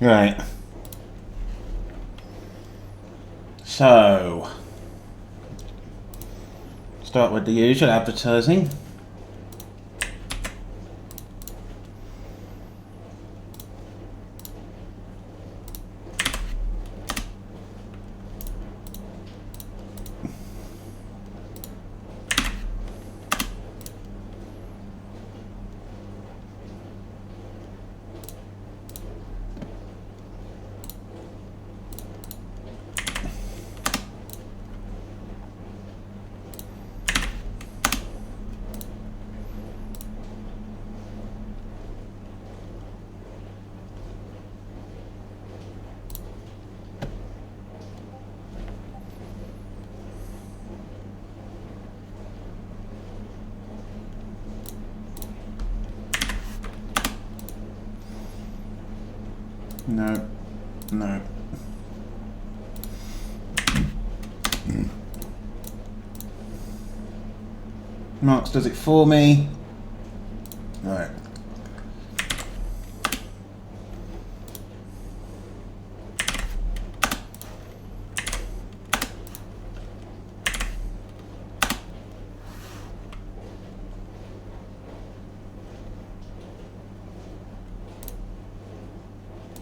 Right. So, start with the usual advertising. No, no. Marks does it for me. Right.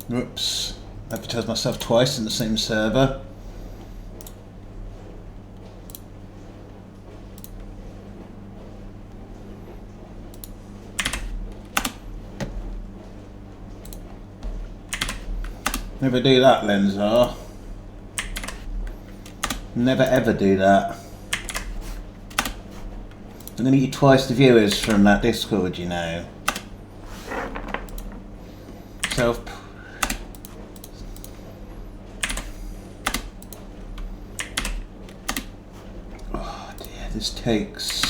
Whoops. Advertised myself twice in the same server. Never do that, Lenzar. Never ever do that. I'm going to get twice the viewers from that Discord, you know. Self. Oh dear, this takes.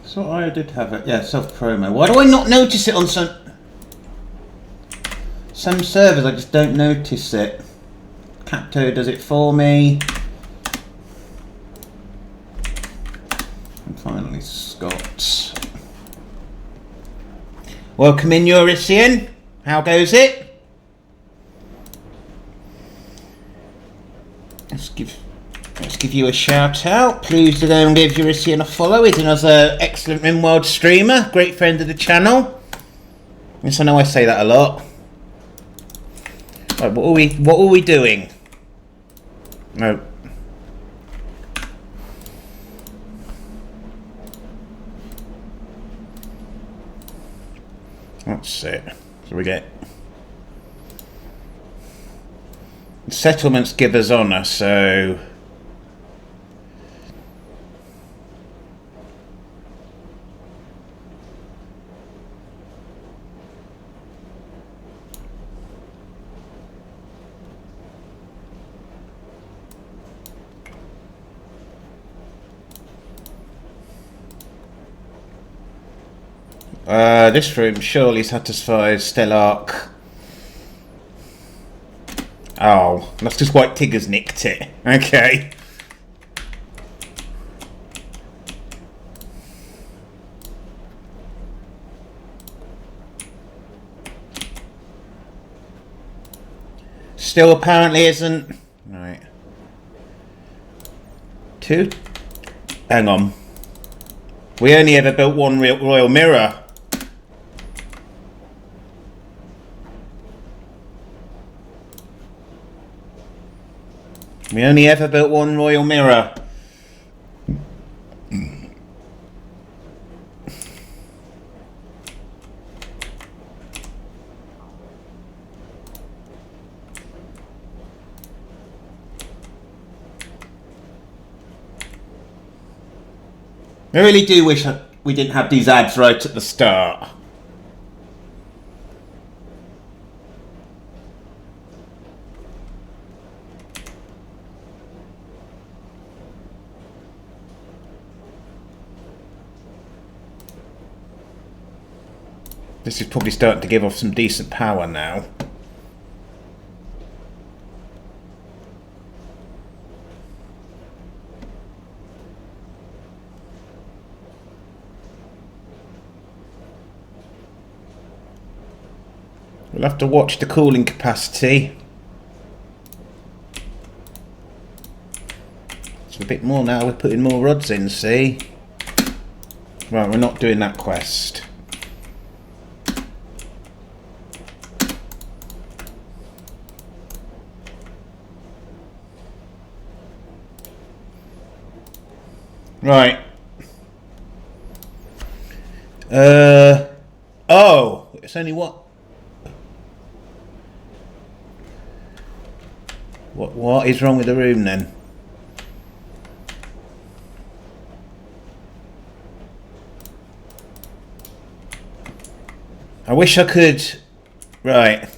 So I did have it. Yeah, self-promo. Why do I not notice it on some servers? I just don't notice it. Capto does it for me. And finally, Scott. Welcome in, Eurasian. How goes it? Let's give you a shout out. Please do go and give Eurasian a follow. He's another excellent RimWorld streamer, great friend of the channel. Yes, I know I say that a lot. Right, what are we doing? No. That's it. So we get settlements give us honour, so this room surely satisfies Stellark. Oh, that's just White Tigger's nicked it. Okay. Still apparently isn't. Right. 2. Hang on. We only ever built one royal mirror. We only ever built one royal mirror. I really do wish we didn't have these ads right at the start. This is probably starting to give off some decent power now. We'll have to watch the cooling capacity. It's a bit more now, we're putting more rods in, see? Right, we're not doing that quest. Right. Oh, it's only what? What is wrong with the room then? I wish I could. Right.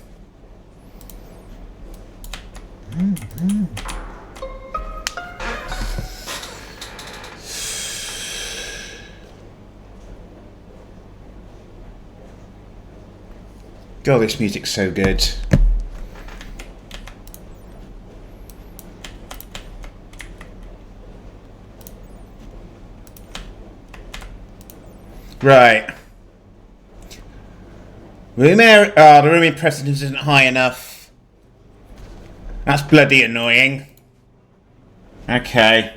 God, this music's so good. Right. Room air. Oh, the room impedance isn't high enough. That's bloody annoying. Okay.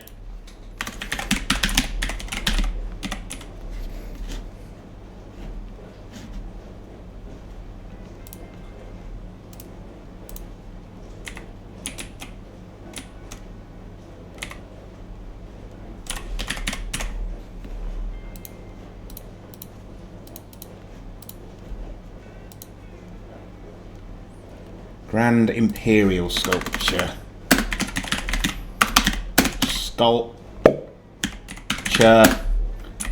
Grand Imperial Sculpture.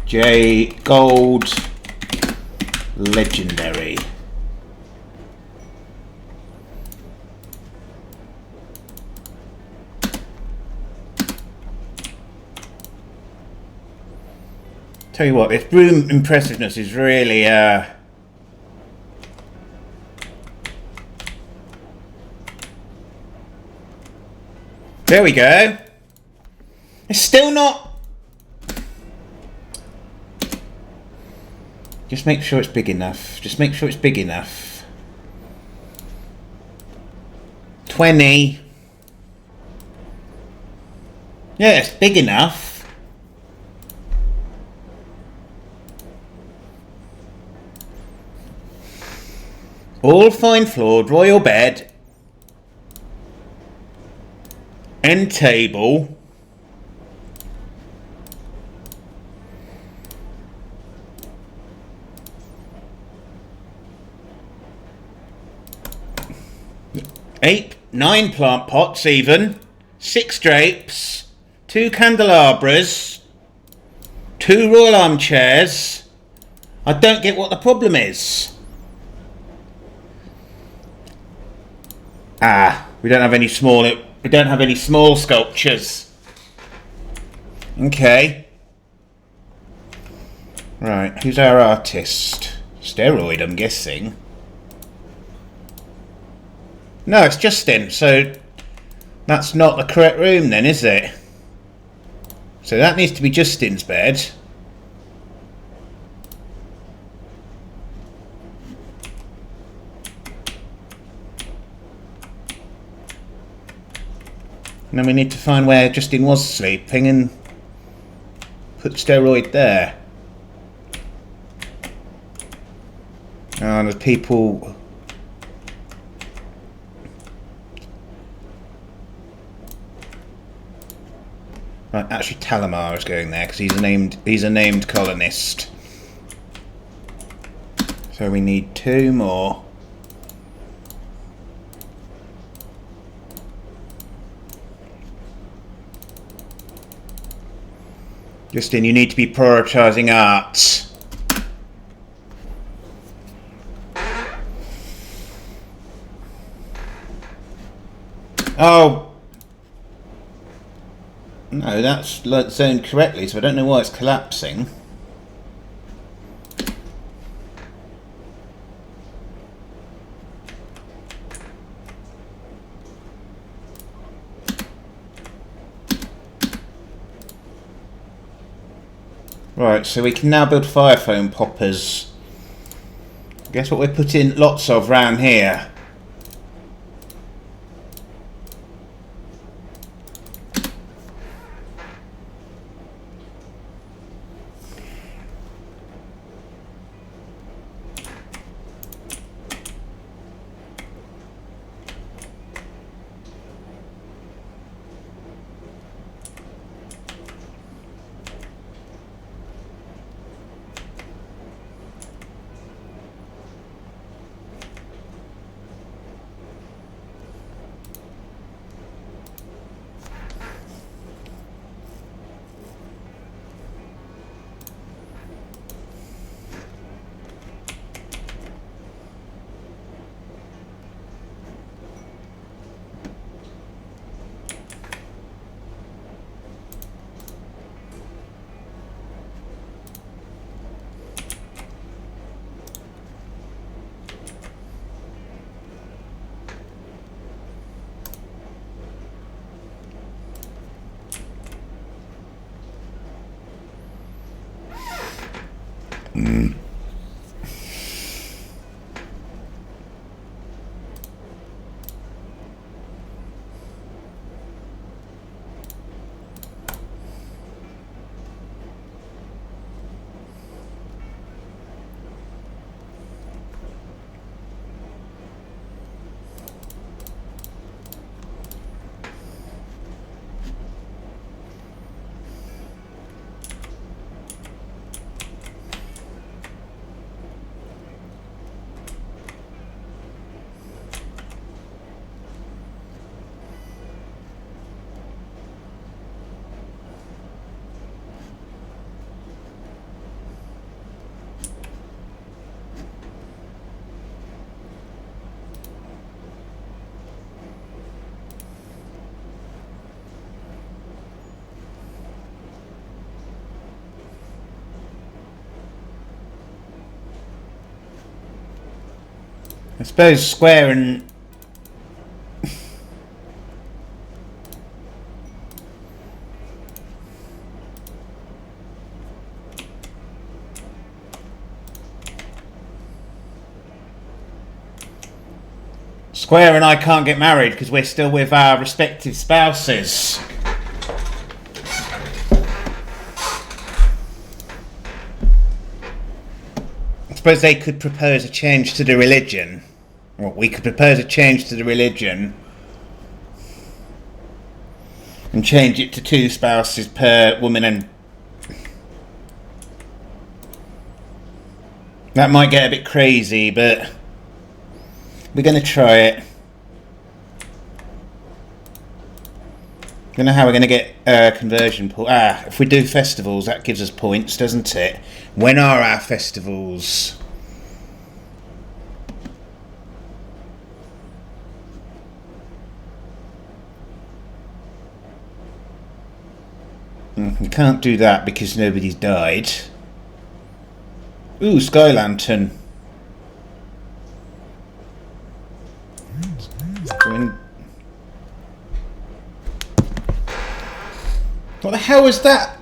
J. Gold. Legendary. Tell you what, this room impressiveness is really there we go. It's still not. Just make sure it's big enough. Just make sure it's big enough. 20. Yeah, it's big enough. All fine floored, royal bed. End table. Nine plant pots even. 6 drapes. 2 candelabras. 2 royal armchairs. I don't get what the problem is. We don't have any small. We don't have any small sculptures. Okay. Right, who's our artist? Steroid, I'm guessing. No, it's Justin, so that's not the correct room then, is it? So that needs to be Justin's bed. And then we need to find where Justin was sleeping and put Steroid there. And the people... Right, actually Talamar is going there because he's a named colonist. So we need 2 more. Justin, you need to be prioritising arts. Oh! No, that's zoned correctly, so I don't know why it's collapsing. Right, so we can now build fire foam poppers. Guess what we're putting lots of round here? I suppose square and... Square and I can't get married because we're still with our respective spouses. I suppose they could propose a change to the religion. Well, we could propose a change to the religion and change it to 2 spouses per woman, and that might get a bit crazy, but we're going to try it. Don't know how we're going to get conversion pool. If we do festivals, that gives us points, doesn't it? When are our festivals? We can't do that because nobody's died. Ooh, Sky Lantern. What the hell was that?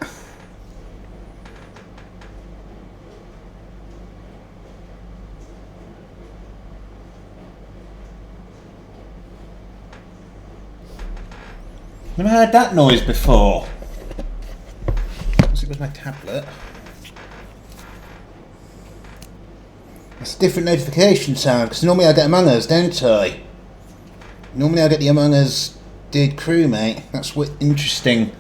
Never heard that noise before. Unless it was my tablet. It's a different notification sound, because normally I get Among Us, don't I? Normally I get the Among Us did crewmate. That's what interesting.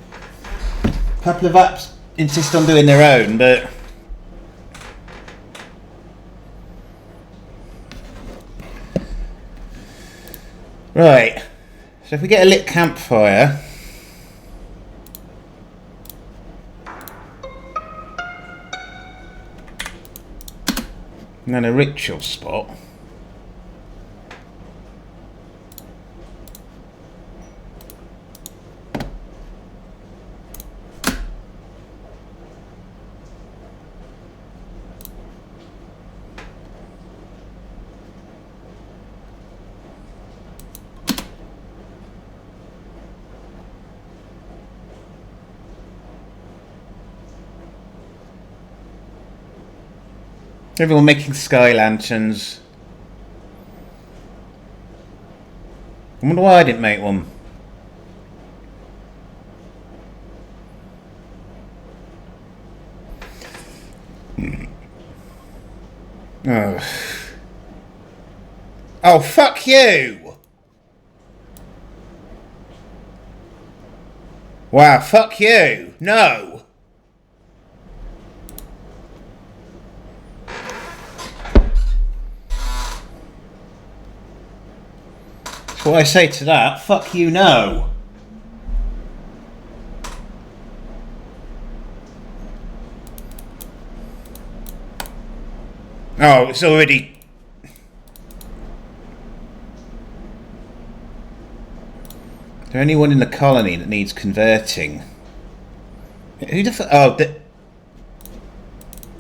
A couple of apps insist on doing their own, but right. So if we get a lit campfire, And then a ritual spot. Everyone making sky lanterns. I wonder why I didn't make one. Oh. Oh, fuck you! Wow, fuck you! No! What I say to that, fuck you, no. Oh, it's already... Is there anyone in the colony that needs converting? Who the fuck... Oh,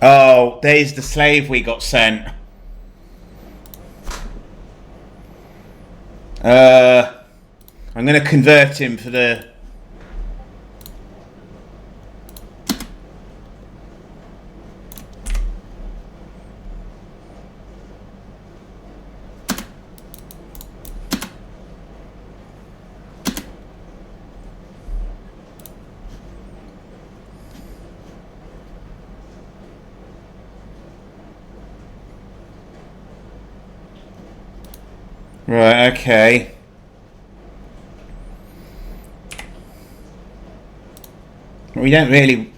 oh, there's the slave we got sent. I'm going to convert him for the... Right, okay. We don't really...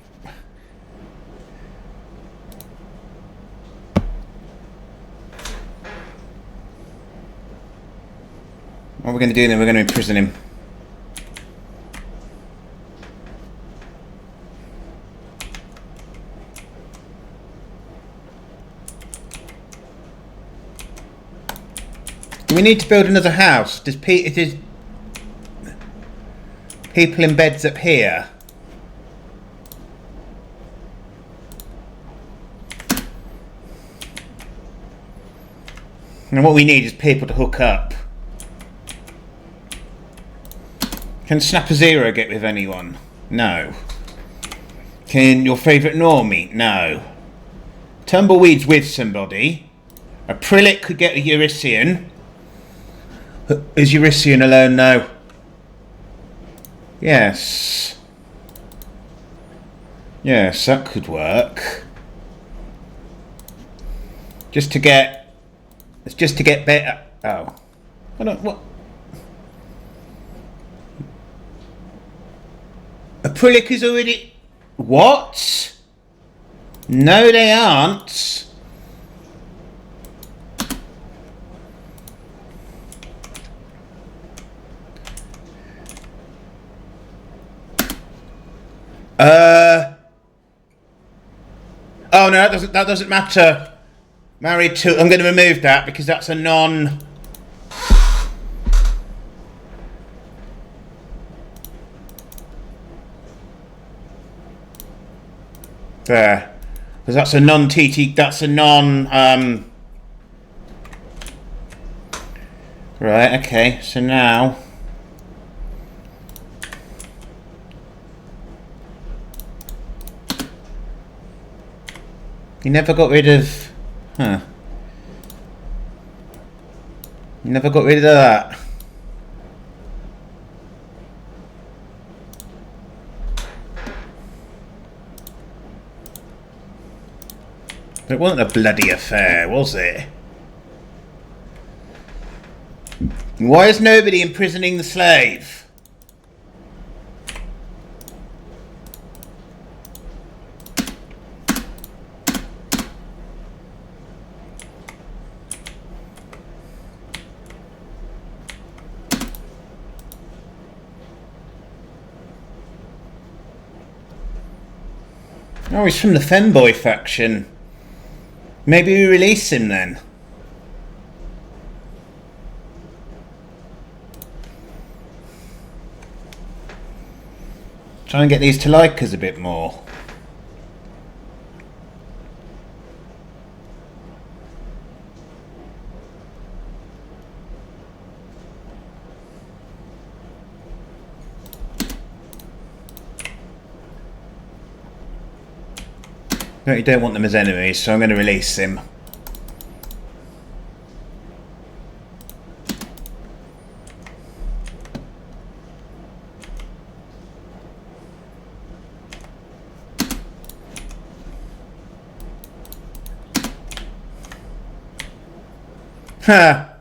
What we're going to do then, we're going to imprison him. Do we need to build another house? Does it is people in beds up here? And what we need is people to hook up. Can Snapper Zero get with anyone? No. Can your favourite normie? No. Tumbleweed's with somebody. A Prillic could get a Eurasian. Is Eurasian alone? No. Yes. Yes, that could work. Just to get... It's just to get better. Oh. I don't... What? A Prillic is already... What? No, they aren't. Oh no, that doesn't matter. Married to... I'm going to remove that because that's a non... There. Because that's a non-TT... That's a non... Right, okay. So now... You never got rid of... Huh. You never got rid of that. It wasn't a bloody affair, was it? Why is nobody imprisoning the slave? Oh, he's from the femboy faction. Maybe we release him then. Try and get these to like us a bit more. No, you don't want them as enemies, so I'm going to release him. Ha!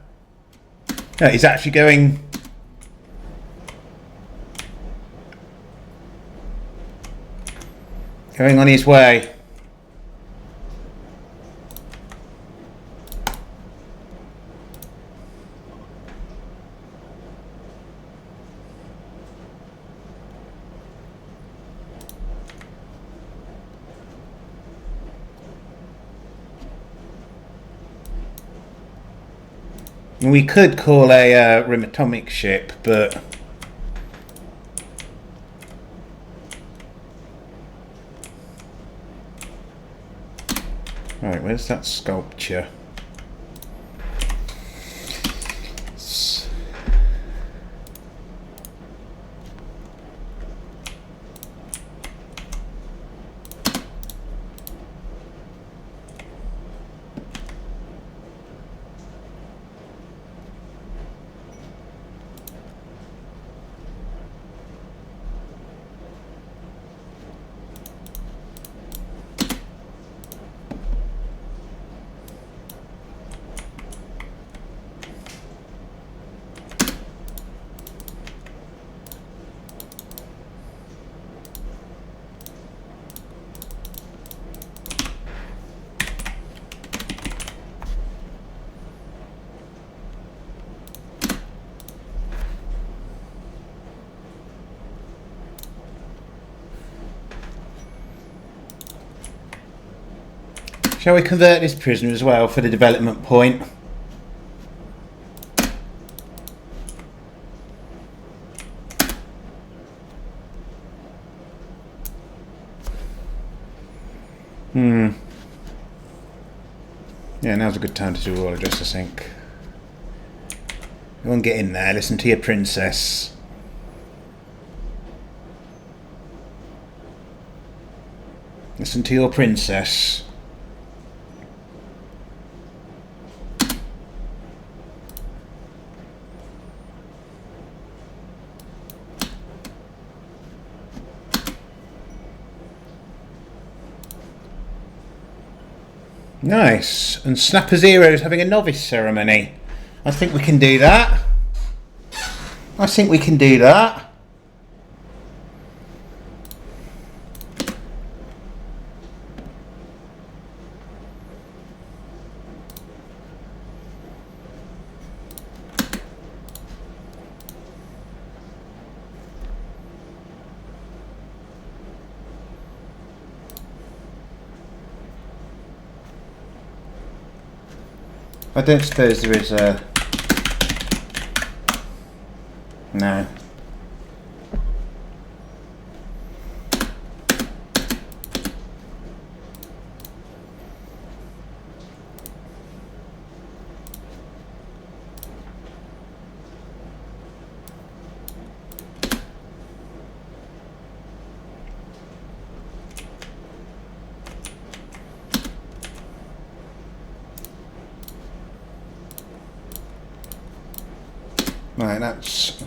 No, he's actually going on his way. We could call a RIM atomic ship, but right, where's that sculpture? Shall we convert this prisoner as well for the development point? Yeah, now's a good time to do a royal address, I think. Go on, get in there, listen to your princess. Listen to your princess. Nice. And Snapper Zero's having a novice ceremony. I think we can do that. I think we can do that. I don't suppose there is a... No. Right, that's...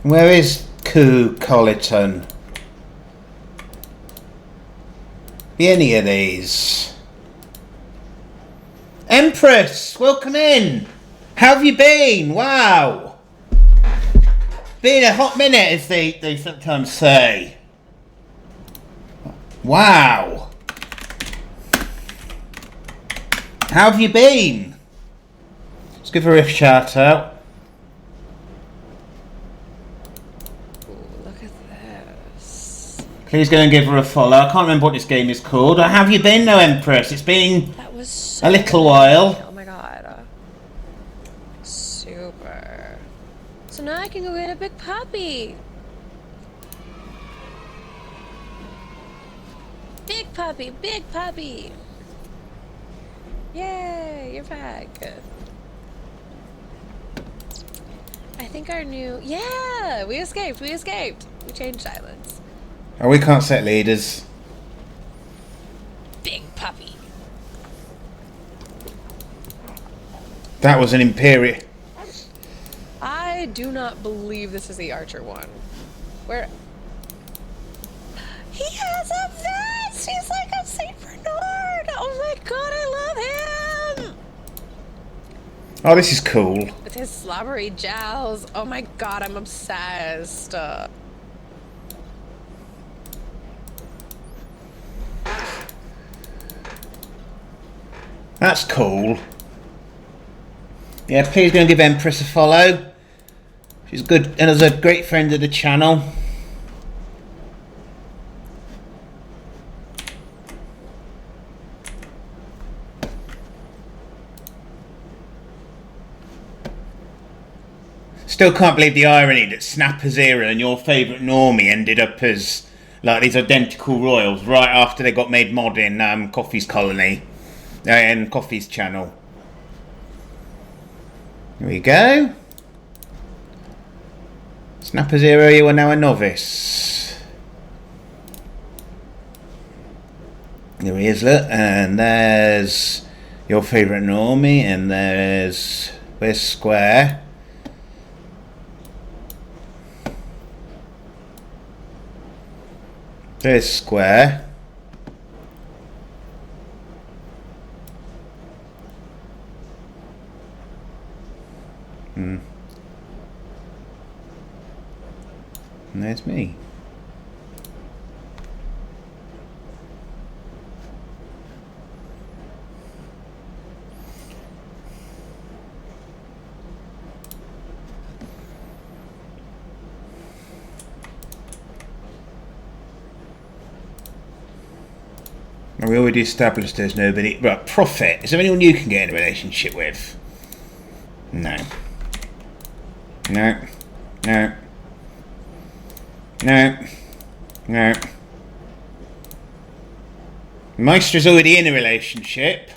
Where is Coo Colliton? Be any of these. Empress, welcome in. How have you been? Wow. Been a hot minute, as they sometimes say. Wow. How have you been? Let's give her a shout out. Ooh, look at this. Please go and give her a follow. I can't remember what this game is called. How have you been, though, Empress? It's been That was so a little while. Oh my god. Super. So now I can go get a big puppy. Big puppy, big puppy. Yay, you're back. I think our new... Yeah, we escaped. We changed islands. Oh, we can't set leaders. Big puppy. That was an Imperial. I do not believe this is the Archer one. Where... He has a vest! He's like a Saint Bernard! Oh my god, I love him! Oh, this is cool. With his slobbery jowls. Oh my god, I'm obsessed. That's cool. Yeah, please go and give Empress a follow. She's good and is a great friend of the channel. Still can't believe the irony that Snapper Zero and your favourite Normie ended up as like these identical royals right after they got made mod in Coffee's Colony and Coffee's channel. Here we go. Snapper Zero, you are now a novice. There he is, look, and there's your favourite Normie, and where's Square? There's Square. And there's me. We already established there's nobody. Right, Prophet. Is there anyone you can get in a relationship with? No. No. No. No. No. Meister's already in a relationship.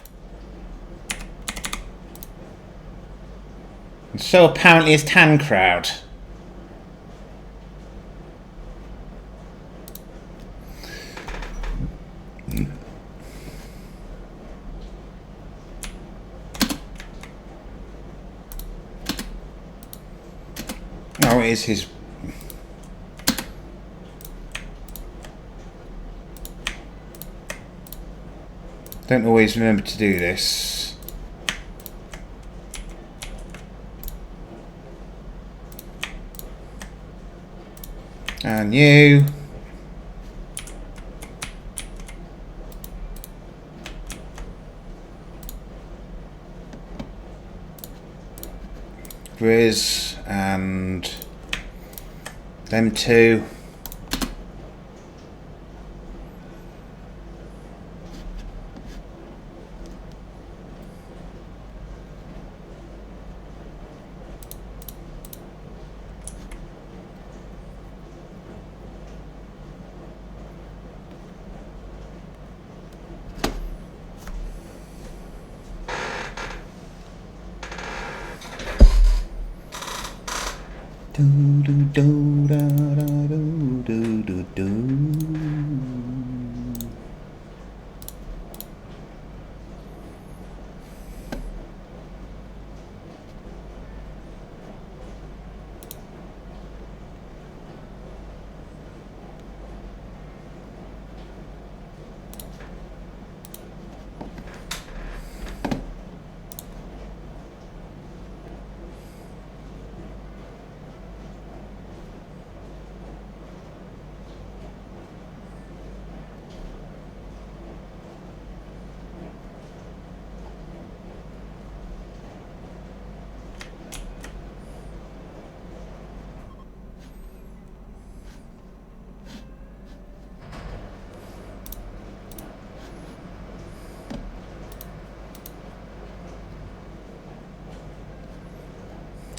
And so apparently is Tancrowd. Oh, it is his. Don't always remember to do this. And you. Grizz and them two. Do do do da da do do do do.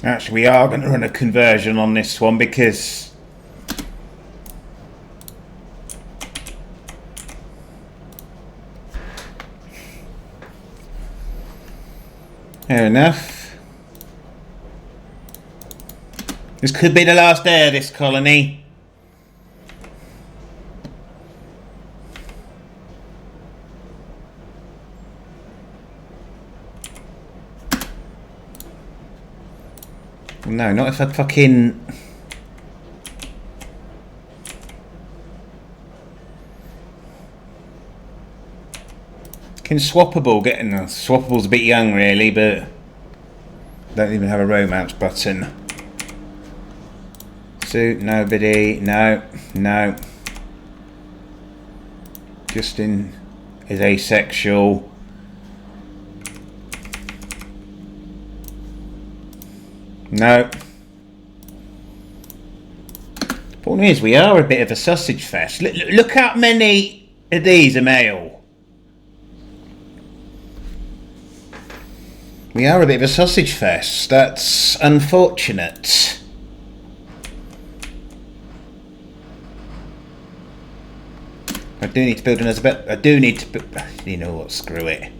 Actually, we are going to run a conversion on this one because fair enough. This could be the last day of this colony. No, not if I fucking... Can swappable, getting swappable's a bit young really, but don't even have a romance button. Suit, nobody, no. Justin is asexual. No. Problem is, we are a bit of a sausage fest. Look how many of these are male. We are a bit of a sausage fest. That's unfortunate. I do need to build another bit. I do need to... You know what? Screw it.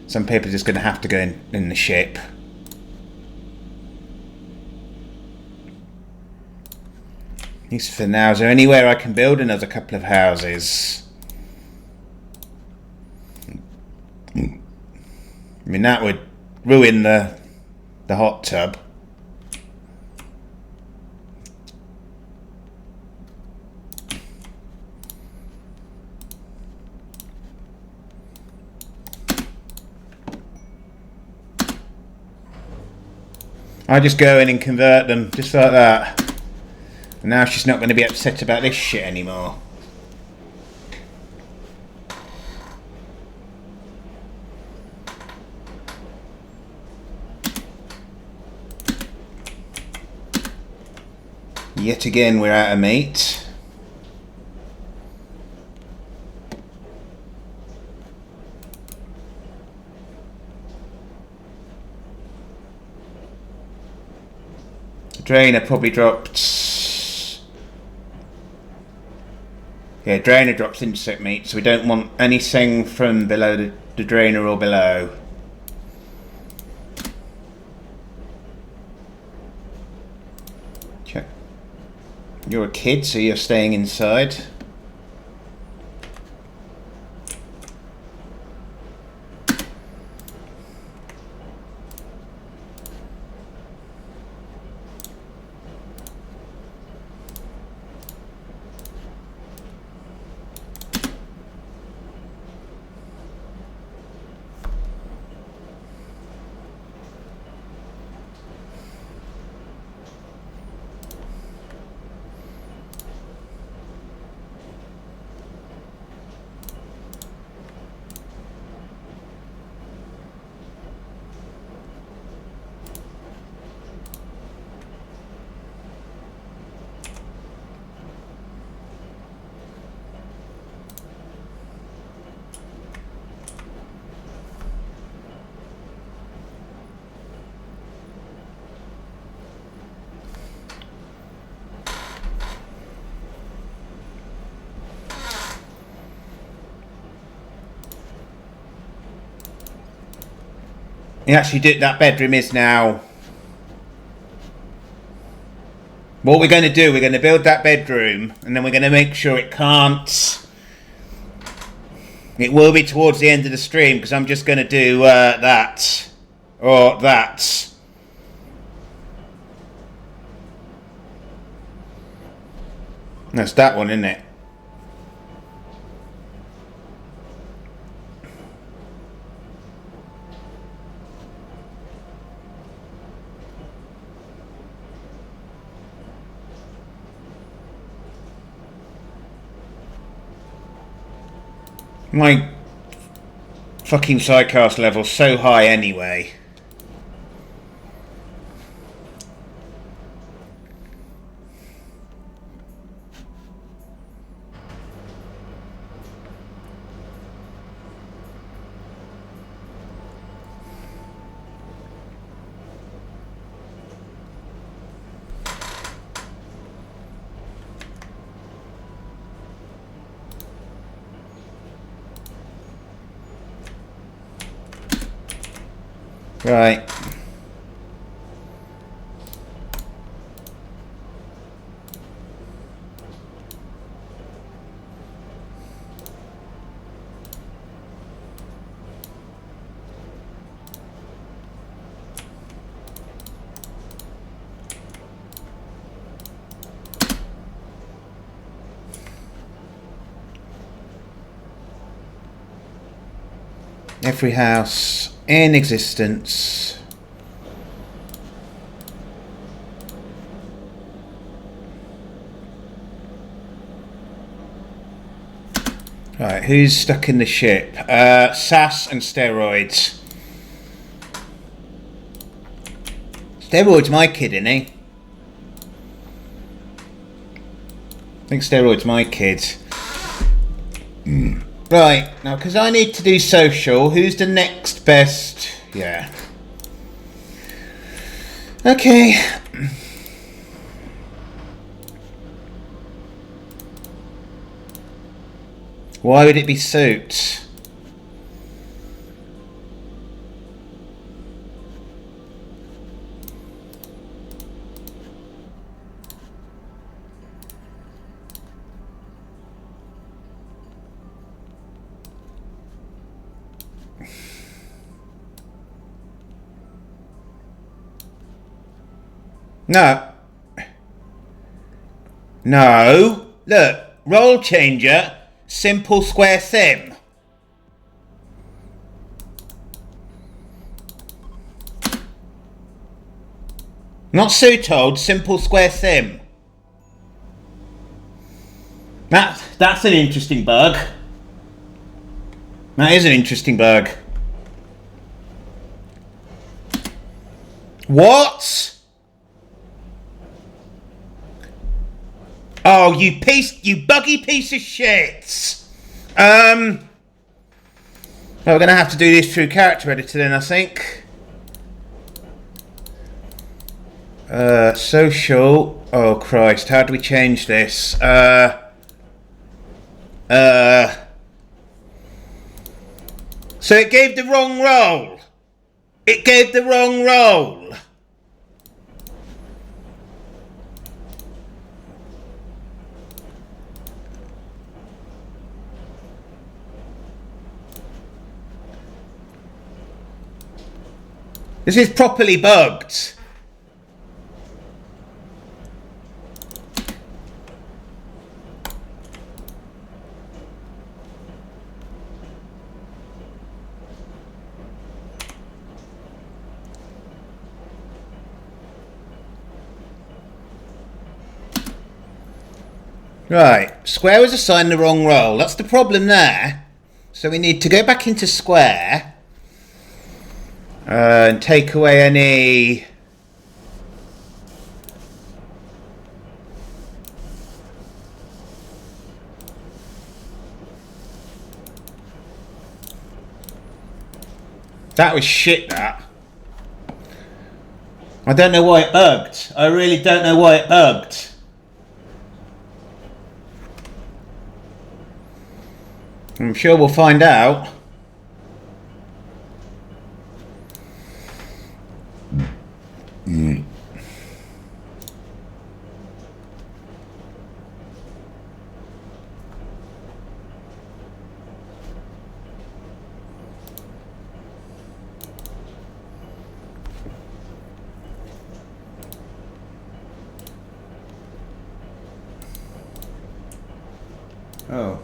Some people are just going to have to go in the ship. At least for now. Is there anywhere I can build another couple of houses? I mean, that would ruin the hot tub. I just go in and convert them, just like that. And now she's not going to be upset about this shit anymore. Yet again, we're out of meat. Drainer probably dropped... Yeah, drainer drops insect meat, so we don't want anything from below the drainer or below. Check. You're a kid, so you're staying inside. You actually did, that bedroom is now... What we're going to do, we're going to build that bedroom and then we're going to make sure it can't... It will be towards the end of the stream because I'm just going to do that. Or that. That's that one, isn't it? My fucking sidecast level's so high anyway. Right. Every house in existence. Right, who's stuck in the ship? SAS and steroids. Steroids my kid, isn't he? I think steroids my kid. Right, now because I need to do social, who's the next best? Yeah. Okay. Why would it be suit? No. No. Look, role changer, simple square sim. Not suit old, simple square sim. That's an interesting bug. That is an interesting bug. What? Oh, you buggy piece of shit. Well, we're gonna have to do this through character editor then, I think. Social. Oh Christ, how do we change this? So it gave the wrong role. It gave the wrong role. This is properly bugged. Right, square was assigned the wrong role. That's the problem there. So we need to go back into square. And take away any... That was shit, that. I don't know why it bugged. I really don't know why it bugged. I'm sure we'll find out. Oh.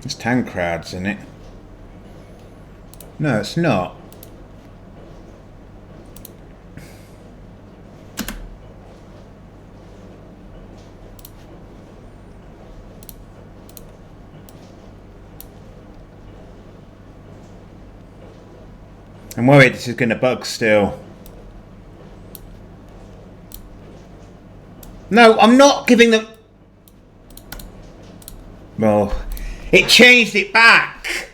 There's Tancreds in it. No, it's not. I'm worried this is going to bug still. No, I'm not giving them... Well, it changed it back.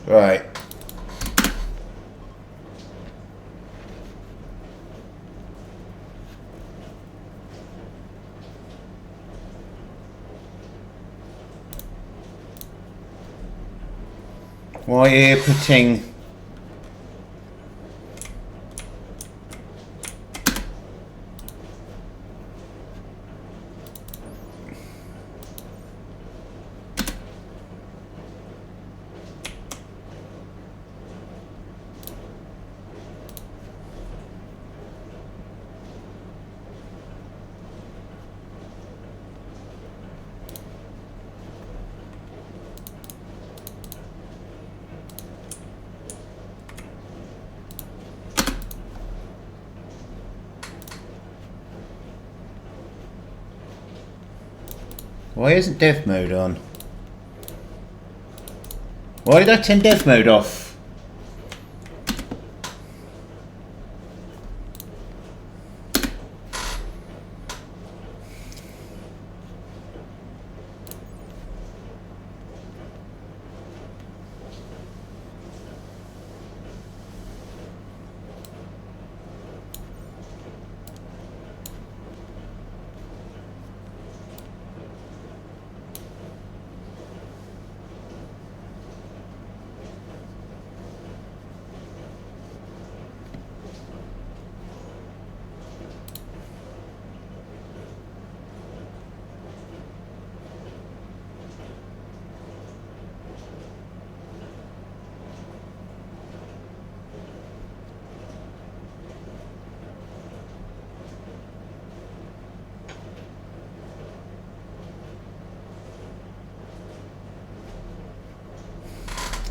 Right. Why are you putting... Why isn't dev mode on? Why did I turn dev mode off?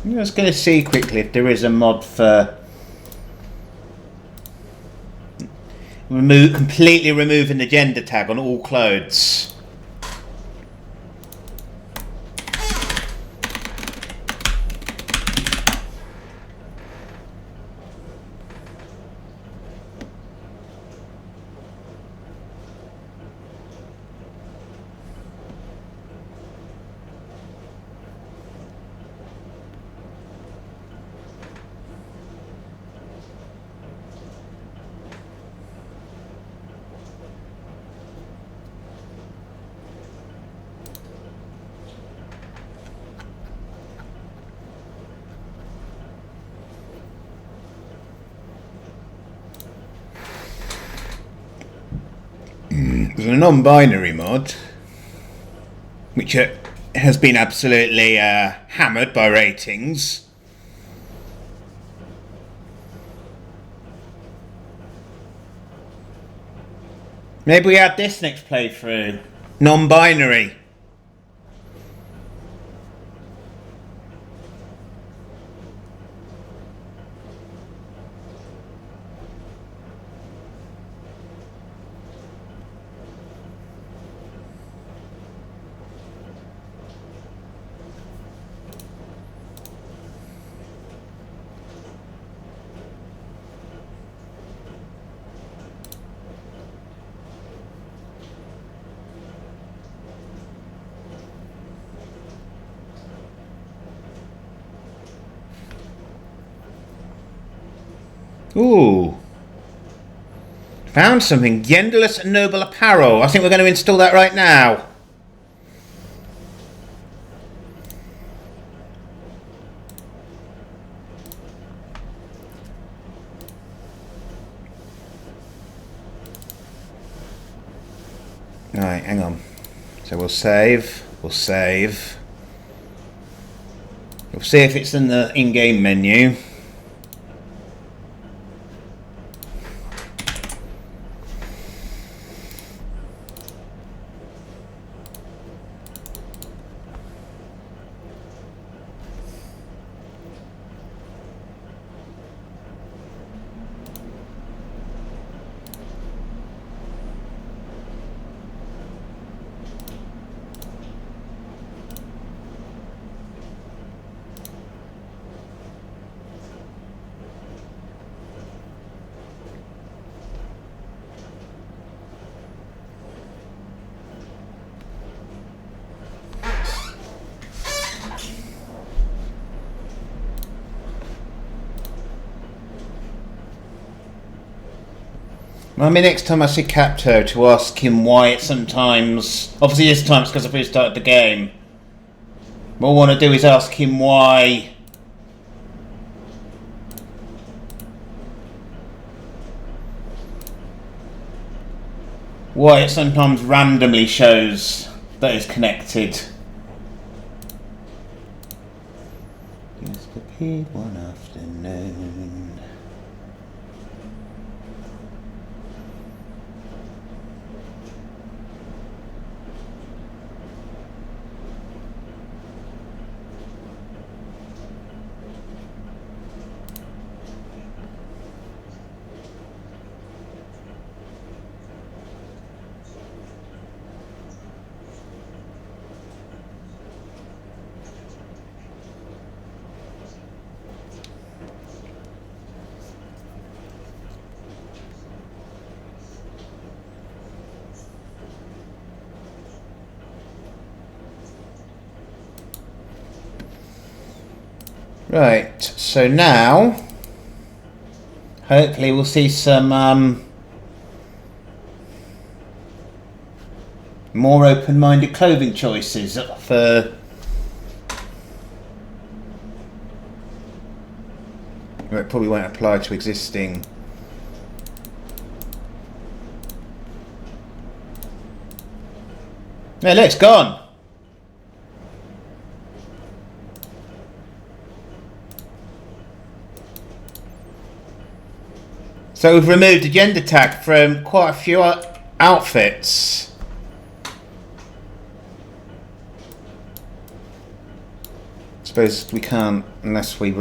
I'm just going to see quickly if there is a mod for completely removing the gender tag on all clothes. There's a non-binary mod, which has been absolutely hammered by ratings. Maybe we add this next playthrough. Non-binary. Ooh. Found something. Genderless and noble apparel. I think we're going to install that right now. Alright, hang on. So we'll save. We'll save. We'll see if it's in the in-game menu. I mean, next time I see Capto to ask him why it sometimes... Obviously this time it's because I've restarted the game. What I want to do is ask him why... Why it sometimes randomly shows that it's connected. Disappeared one afternoon. Right, so now, hopefully we'll see some more open-minded clothing choices for... Well, it probably won't apply to existing... No, look, it's gone! So we've removed a gender tag from quite a few outfits. Suppose we can't unless we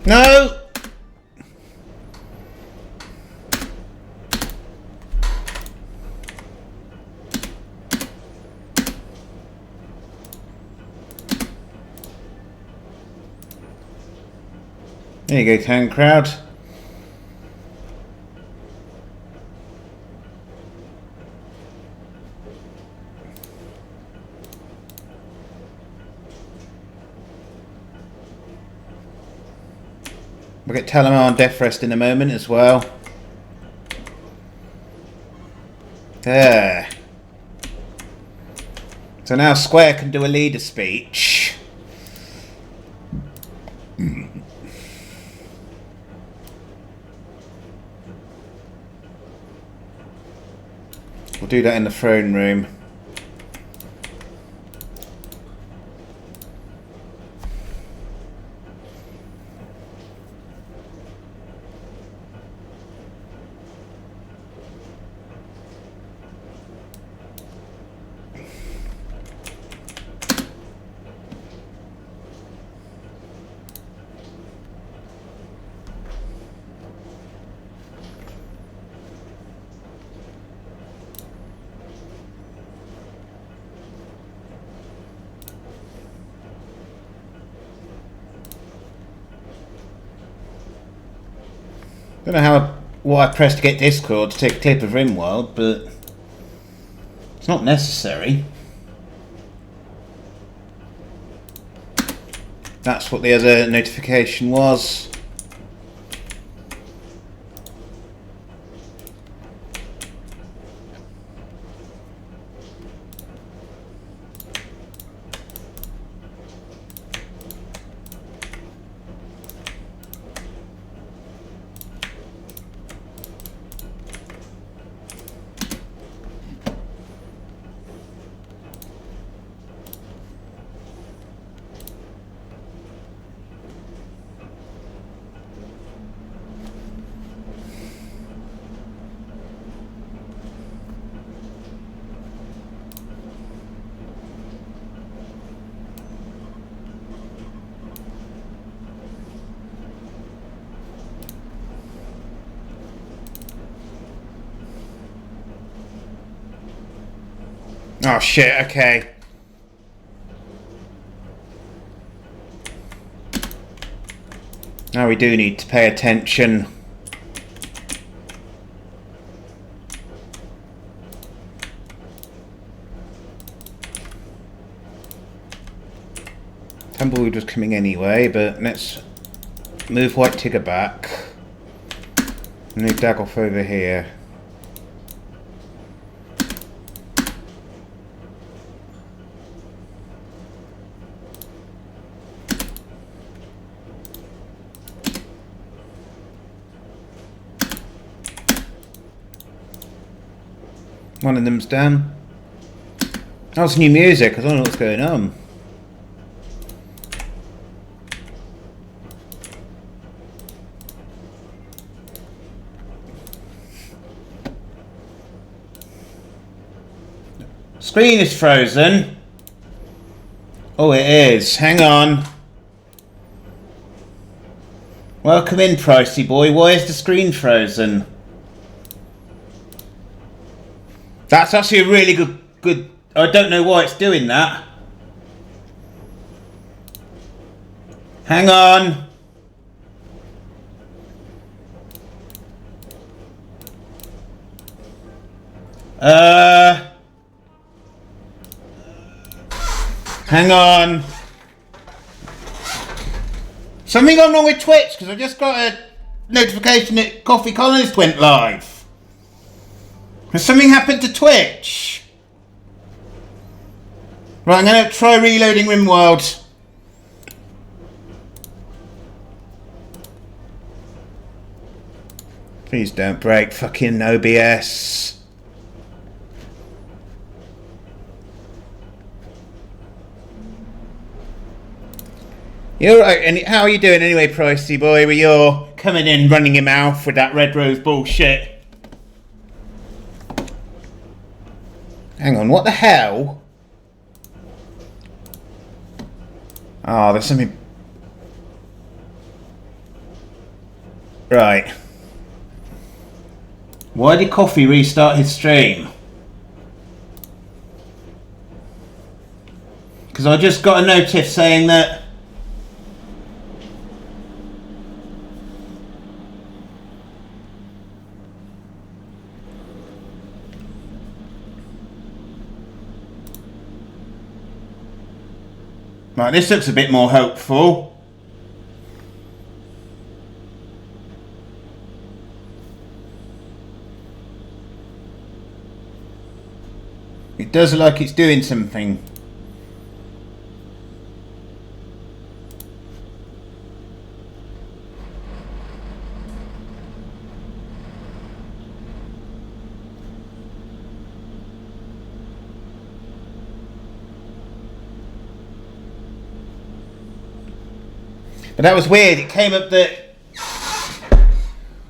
No! There you go, Town Crowd. We'll get Talamar on Death Rest in a moment as well. There. So now Square can do a leader speech. We'll do that in the throne room. Don't know what I pressed to get Discord to take a clip of RimWorld, but it's not necessary. That's what the other notification was. Oh shit, okay. Now we do need to pay attention. Tumbleweed was coming anyway, but let's move White Tigger back. Move Dagoff over here. One of them's done. Oh, it's new music. I don't know what's going on. Screen is frozen. Oh, it is. Hang on. Welcome in, Pricey Boy. Why is the screen frozen? That's actually a really good. I don't know why it's doing that. Hang on. Hang on. Something gone wrong with Twitch because I just got a notification that Coffee Colonist went live. Has something happened to Twitch? Right, I'm going to try reloading RimWorld. Please don't break fucking OBS. You're right, and how are you doing anyway, Pricey Boy? Were you coming in running your mouth with that Red Rose bullshit? Hang on, what the hell? Oh, there's something... Right. Why did Coffee restart his stream? Because I just got a notice saying that... Right, this looks a bit more hopeful. It does look like it's doing something. But that was weird. It came up that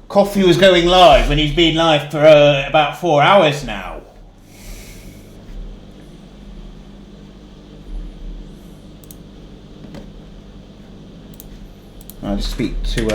Coffee was going live when he's been live for about 4 hours now. I'll just speak to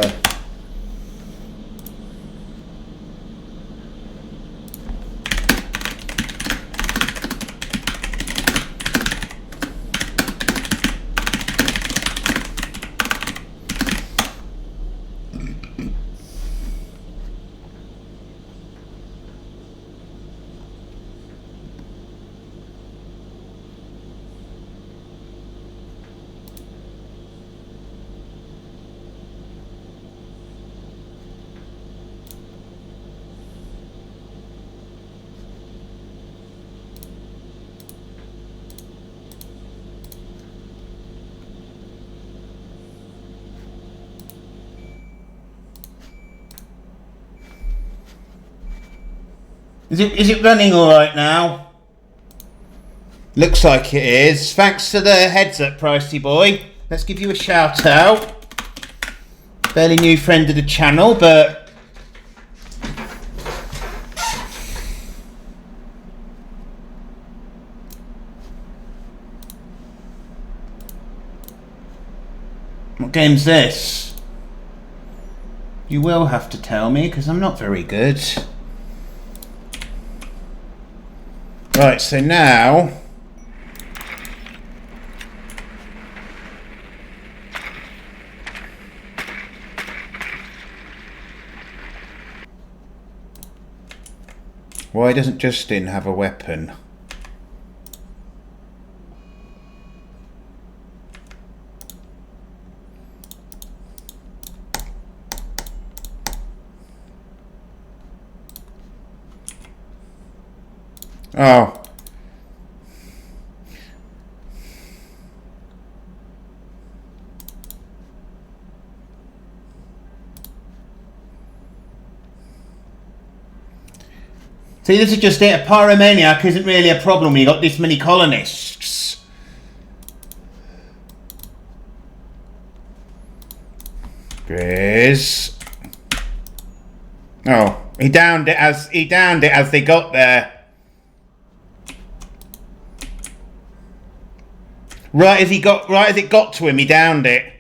Is it running all right now? Looks like it is. Thanks for the heads up, Pricey Boy. Let's give you a shout out. Fairly new friend of the channel, but what game's this? You will have to tell me because I'm not very good. Right, so now... Why doesn't Justin have a weapon? Oh. See, this is just it. A pyromaniac isn't really a problem when you've got this many colonists. Grizz. Oh, he downed it as they got there. Right as it got to him, he downed it.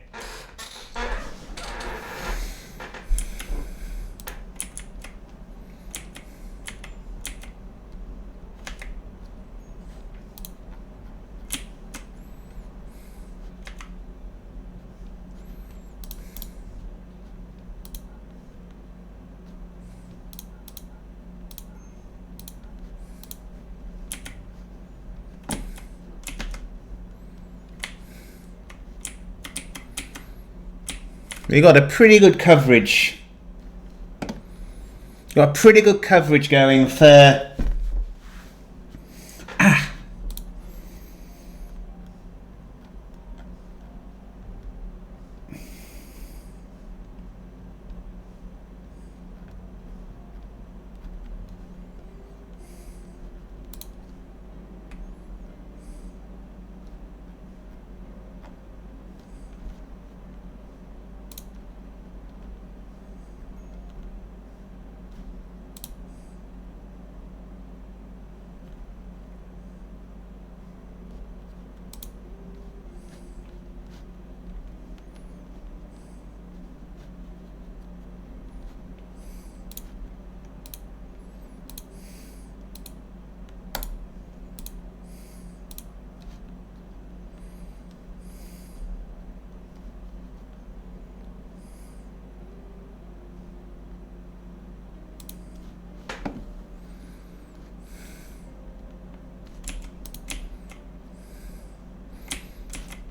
We got a pretty good coverage. Got a pretty good coverage going for...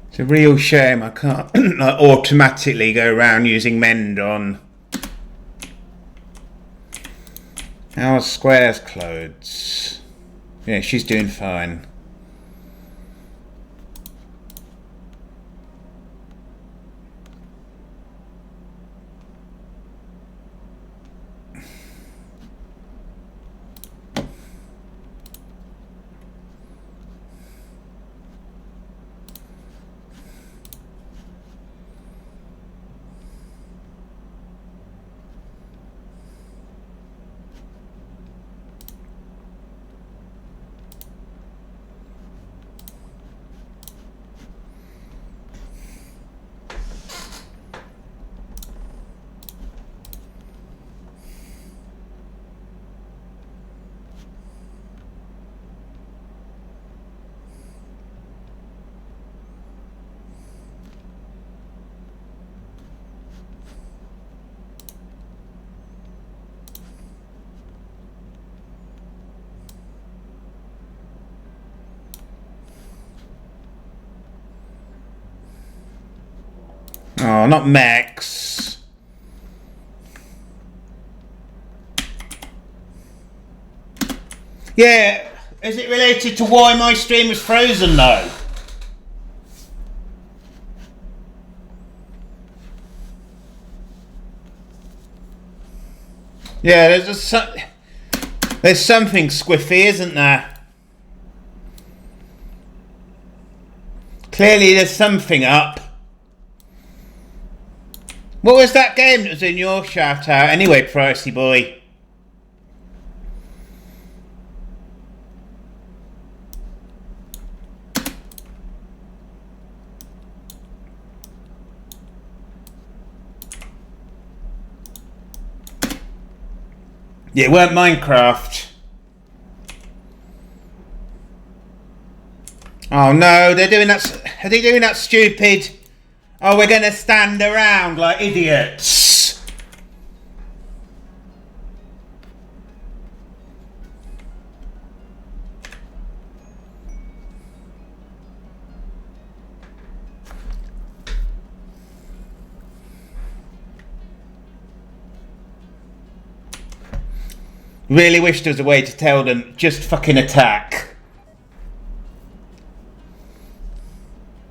It's a real shame I can't automatically go around using mend on. How's Square's clothes? Yeah, she's doing fine. Oh, not Max. Yeah, is it related to why my stream was frozen though? Yeah, there's something squiffy, isn't there? Clearly there's something up. What was that game that was in your shout out anyway, Pricey boy? Yeah, it weren't Minecraft. Oh no, they're doing that. Are they doing that stupid? Oh, we're gonna stand around like idiots. Really wish there was a way to tell them just fucking attack.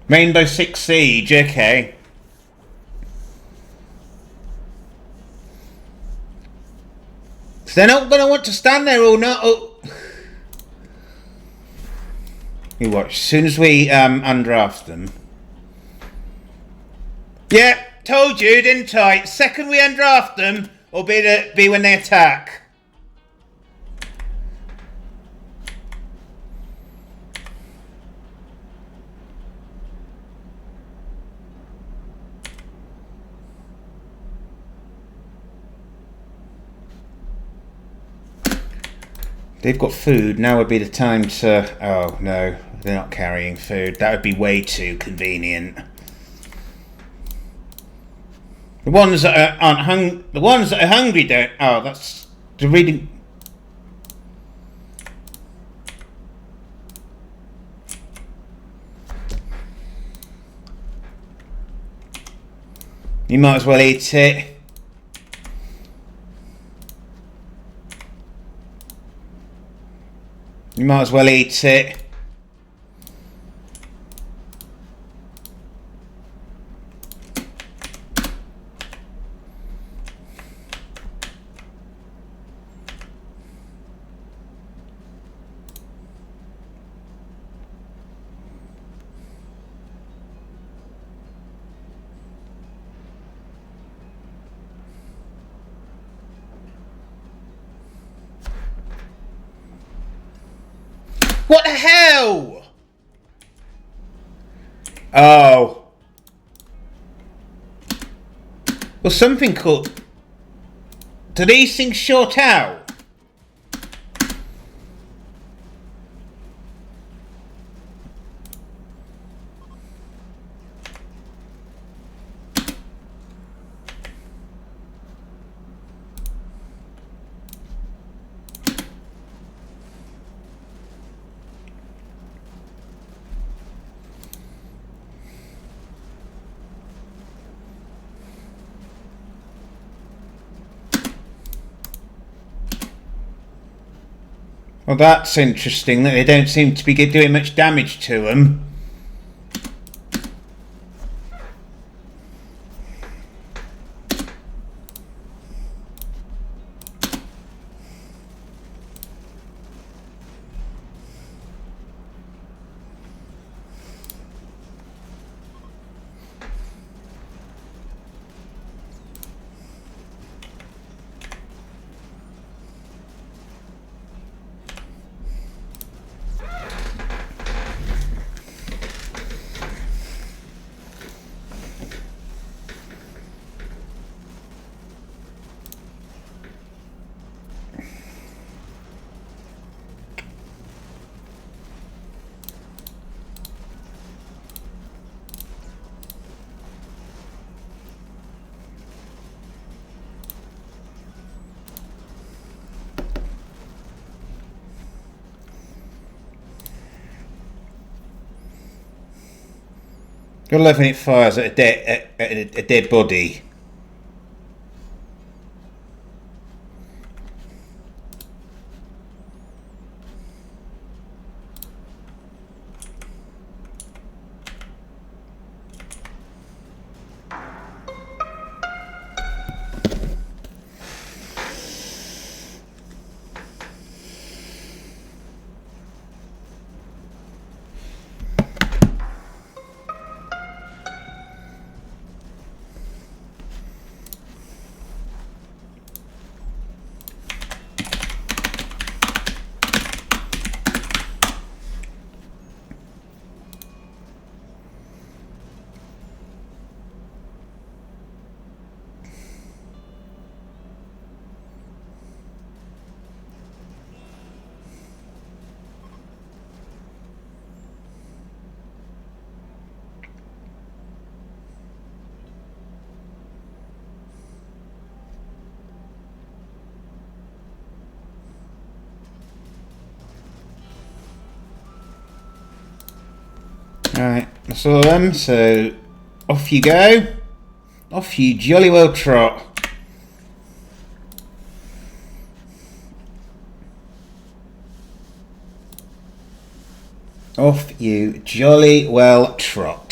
Rainbow Six Siege, okay. So they're not gonna want to stand there all night. Oh. You watch. As soon as we undraft them. Yeah, told you, didn't I? Second we undraft them, will be when they attack. They've got food, now would be the time to... Oh, no, they're not carrying food. That would be way too convenient. The ones that aren't the ones that are hungry don't... Oh, that's... The reading... You might as well eat it. You might as well eat it. What the hell? Oh. Well, something called... Do these things short out? Well, that's interesting that they don't seem to be doing much damage to them. You're loving it fires at a dead body. Right, that's all of them, so off you go. Off you jolly well trot. Off you jolly well trot.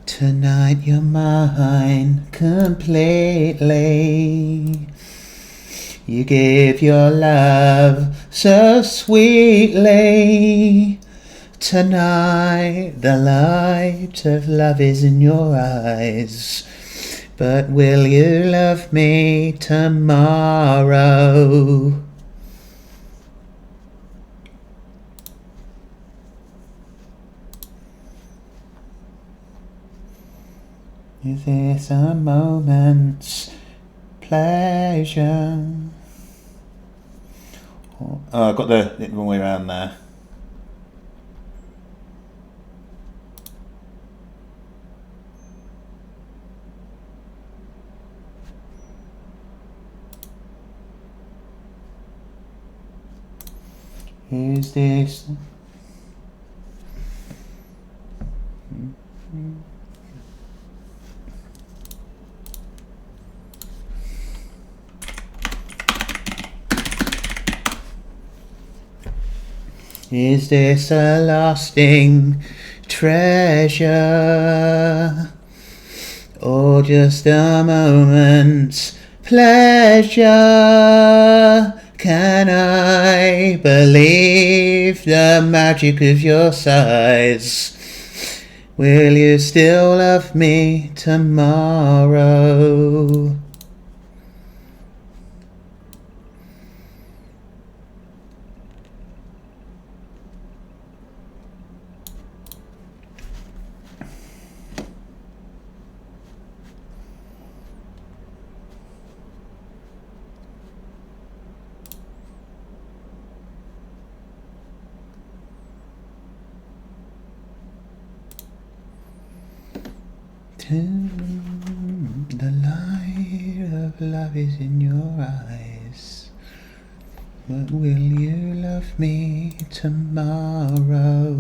Tonight you're mine completely. You give your love so sweetly. Tonight the light of love is in your eyes. But will you love me tomorrow? Is this a moment's pleasure? Oh, I got the wrong way around there. Is this... Is this a lasting treasure, or just a moment's pleasure? Can I believe the magic of your sighs? Will you still love me tomorrow? The light of love is in your eyes. But will you love me tomorrow?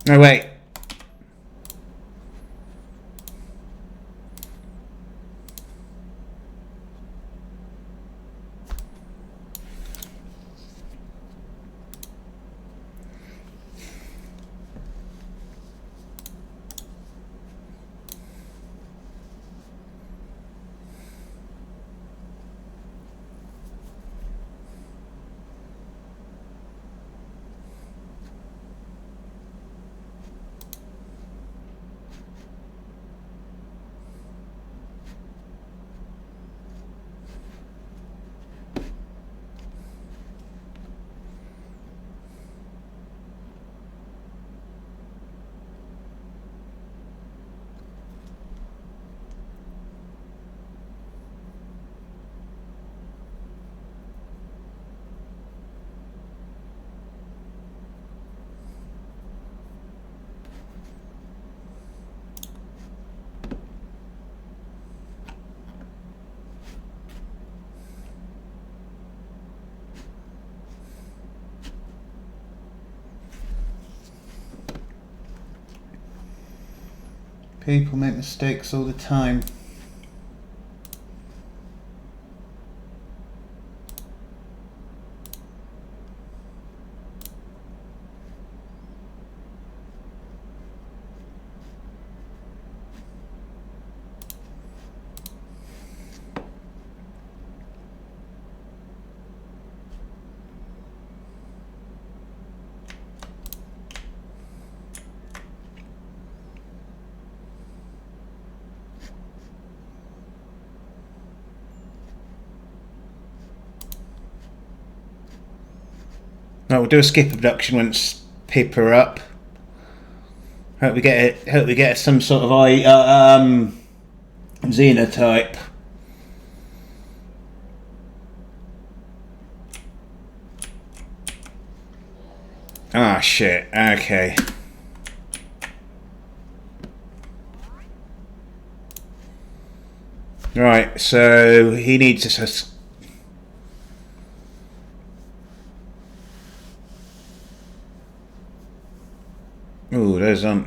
Oh wait. People make mistakes all the time. No, we'll do a skip abduction once Pippa up. Hope we get some sort of xenotype. Ah, shit. Okay. Right, so he needs us. Ooh, there's no,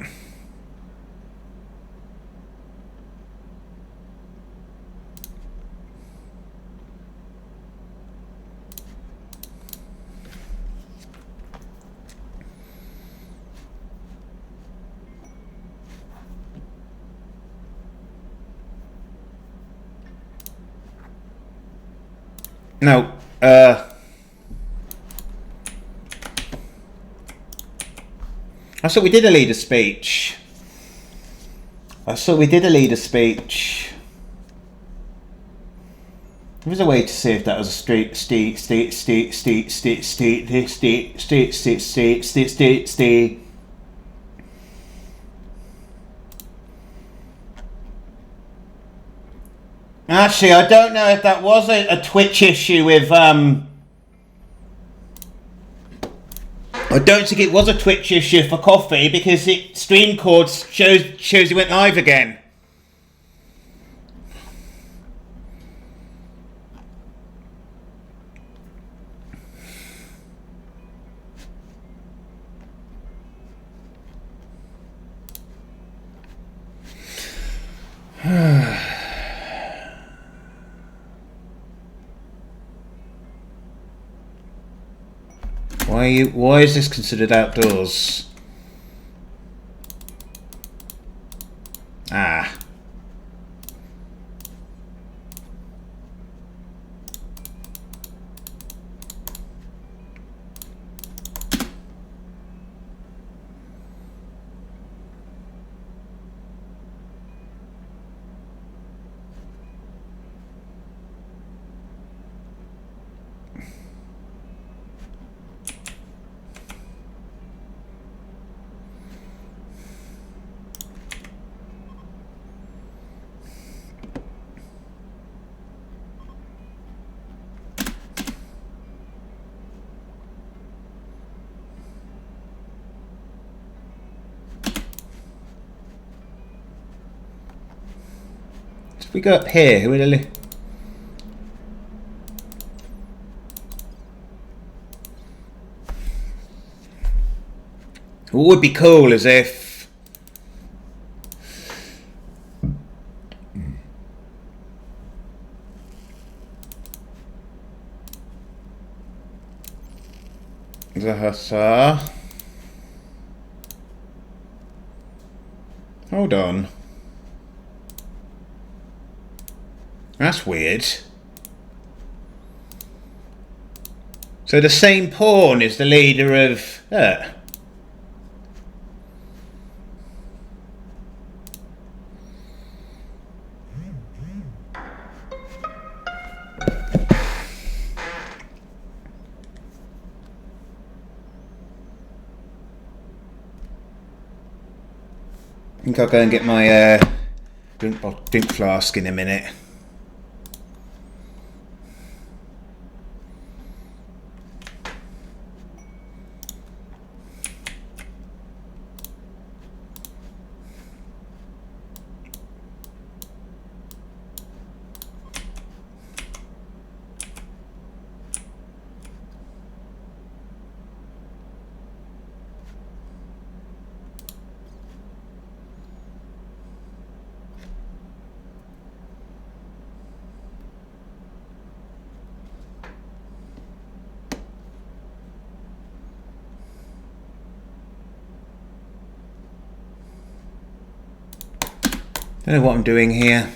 I thought we did a leader speech. There was a way to see if that was a street. Actually, I don't know if that was a Twitch issue with I don't think it was a Twitch issue for Coffee because it stream cord shows he went live again. Why is this considered outdoors? Ah. If we go up here, who will what would be cool is if Zahasa. Hold on. That's weird. So the same pawn is the leader of... I think I'll go and get my drink flask in a minute. Don't know what I'm doing here.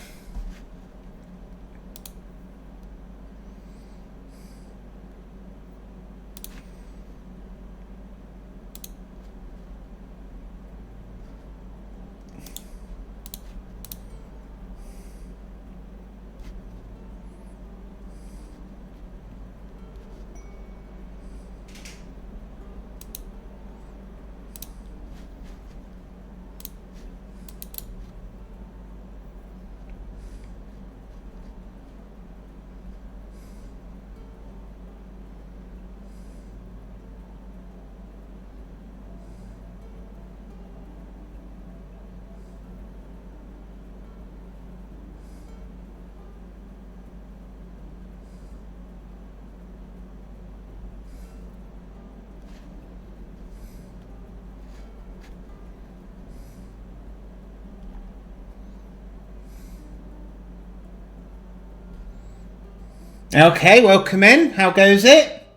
Okay, welcome in. How goes it?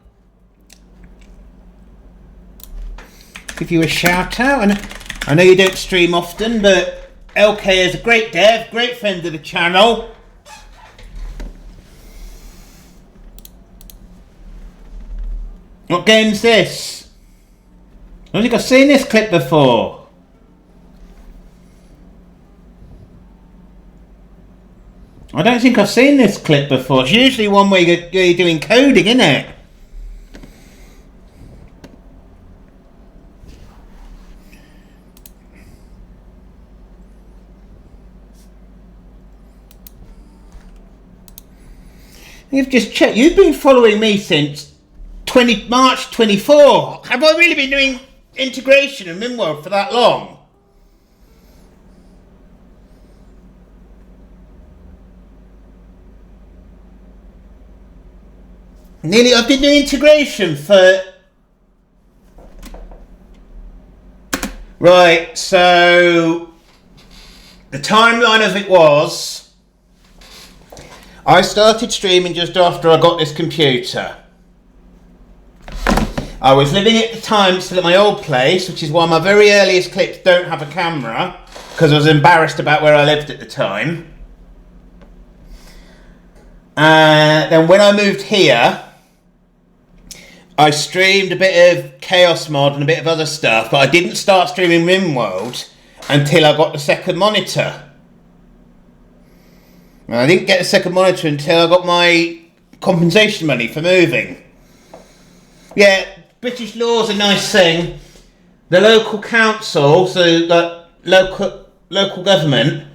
Give you a shout out. And I know you don't stream often, but LK is a great dev, great friend of the channel. What game's this? I don't think I've seen this clip before. I don't think I've seen this clip before. It's usually one where you're doing coding, isn't it? You've just checked. You've been following me since March 24. Have I really been doing integration in RimWorld for that long? I've been doing integration for... Right, so... The timeline of it was... I started streaming just after I got this computer. I was living at the time still at my old place, which is why my very earliest clips don't have a camera, because I was embarrassed about where I lived at the time. Then when I moved here... I streamed a bit of Chaos Mod and a bit of other stuff, but I didn't start streaming RimWorld until I got the second monitor. And I didn't get the second monitor until I got my compensation money for moving. Yeah, British law's a nice thing. The local council, so the local government,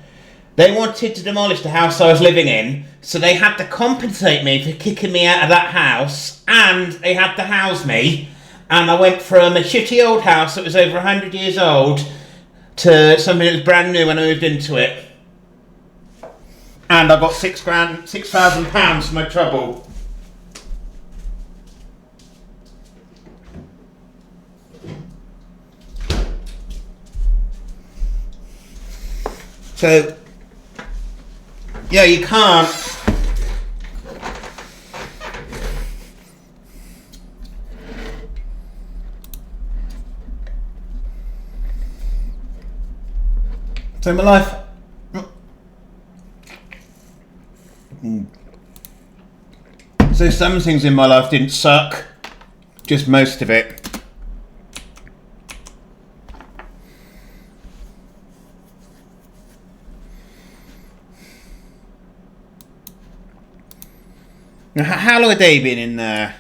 they wanted to demolish the house I was living in, so they had to compensate me for kicking me out of that house, and they had to house me, and I went from a shitty old house that was over 100 years old to something that was brand new when I moved into it. And I got £6,000 for my trouble. So, yeah, you can't. So my life. So some things in my life didn't suck, just most of it. Now, how long have they been in there?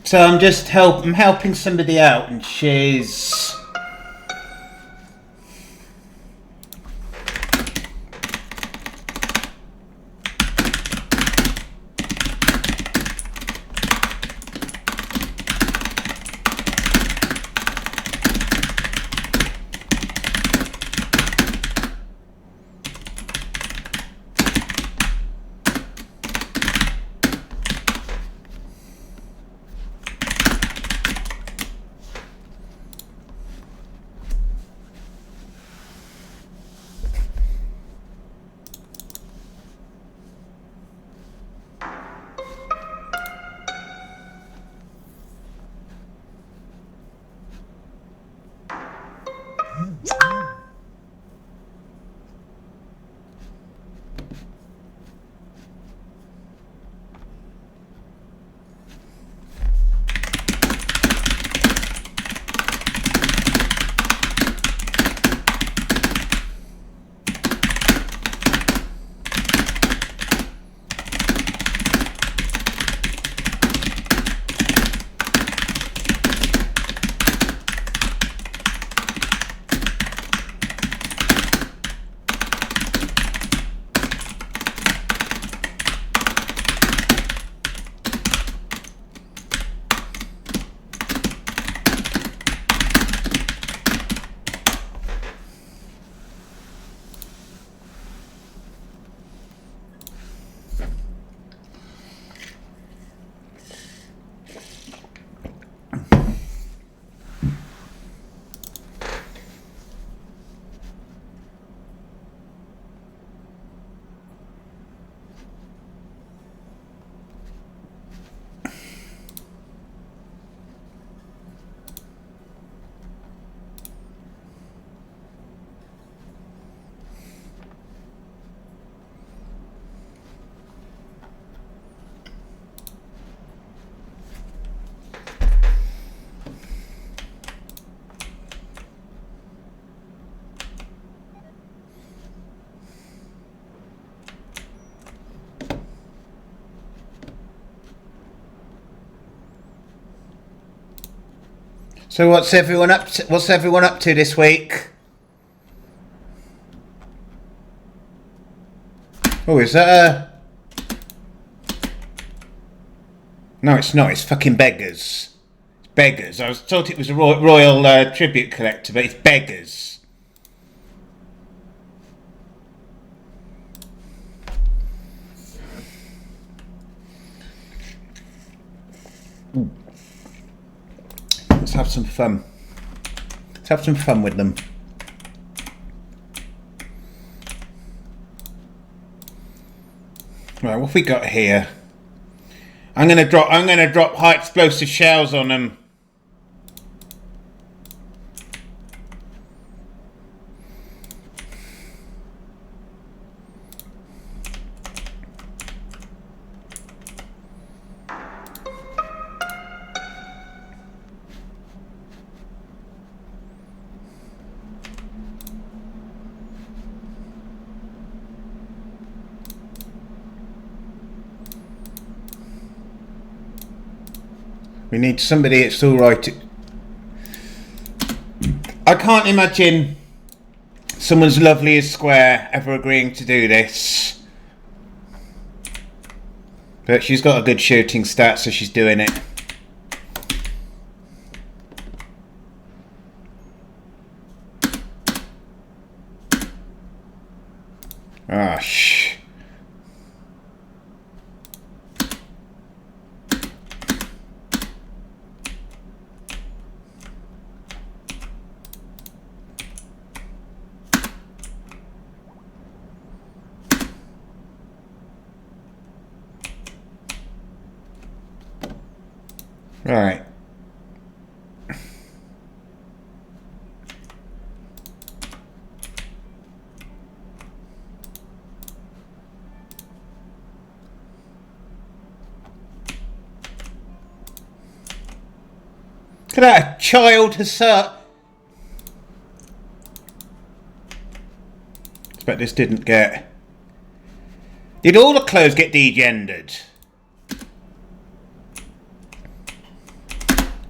So I'm helping somebody out, and she's... So what's everyone up to this week? Oh, is that a... No, it's not. It's fucking beggars. It's beggars. I thought it was a royal tribute collector, but it's beggars. Ooh. Let's have some fun. Let's have some fun with them. Right, what have we got here? I'm gonna drop high explosive shells on them. We need somebody it's alright to... I can't imagine someone's lovely as square ever agreeing to do this. But she's got a good shooting stat, so she's doing it. Ah, shh. Right. Look at that, a child has expect this didn't get... Did all the clothes get degendered?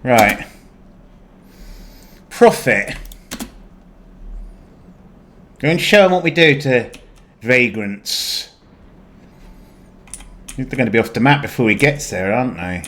Right. Profit. Go and show them what we do to vagrants. I think they're going to be off the map before he gets there, aren't they?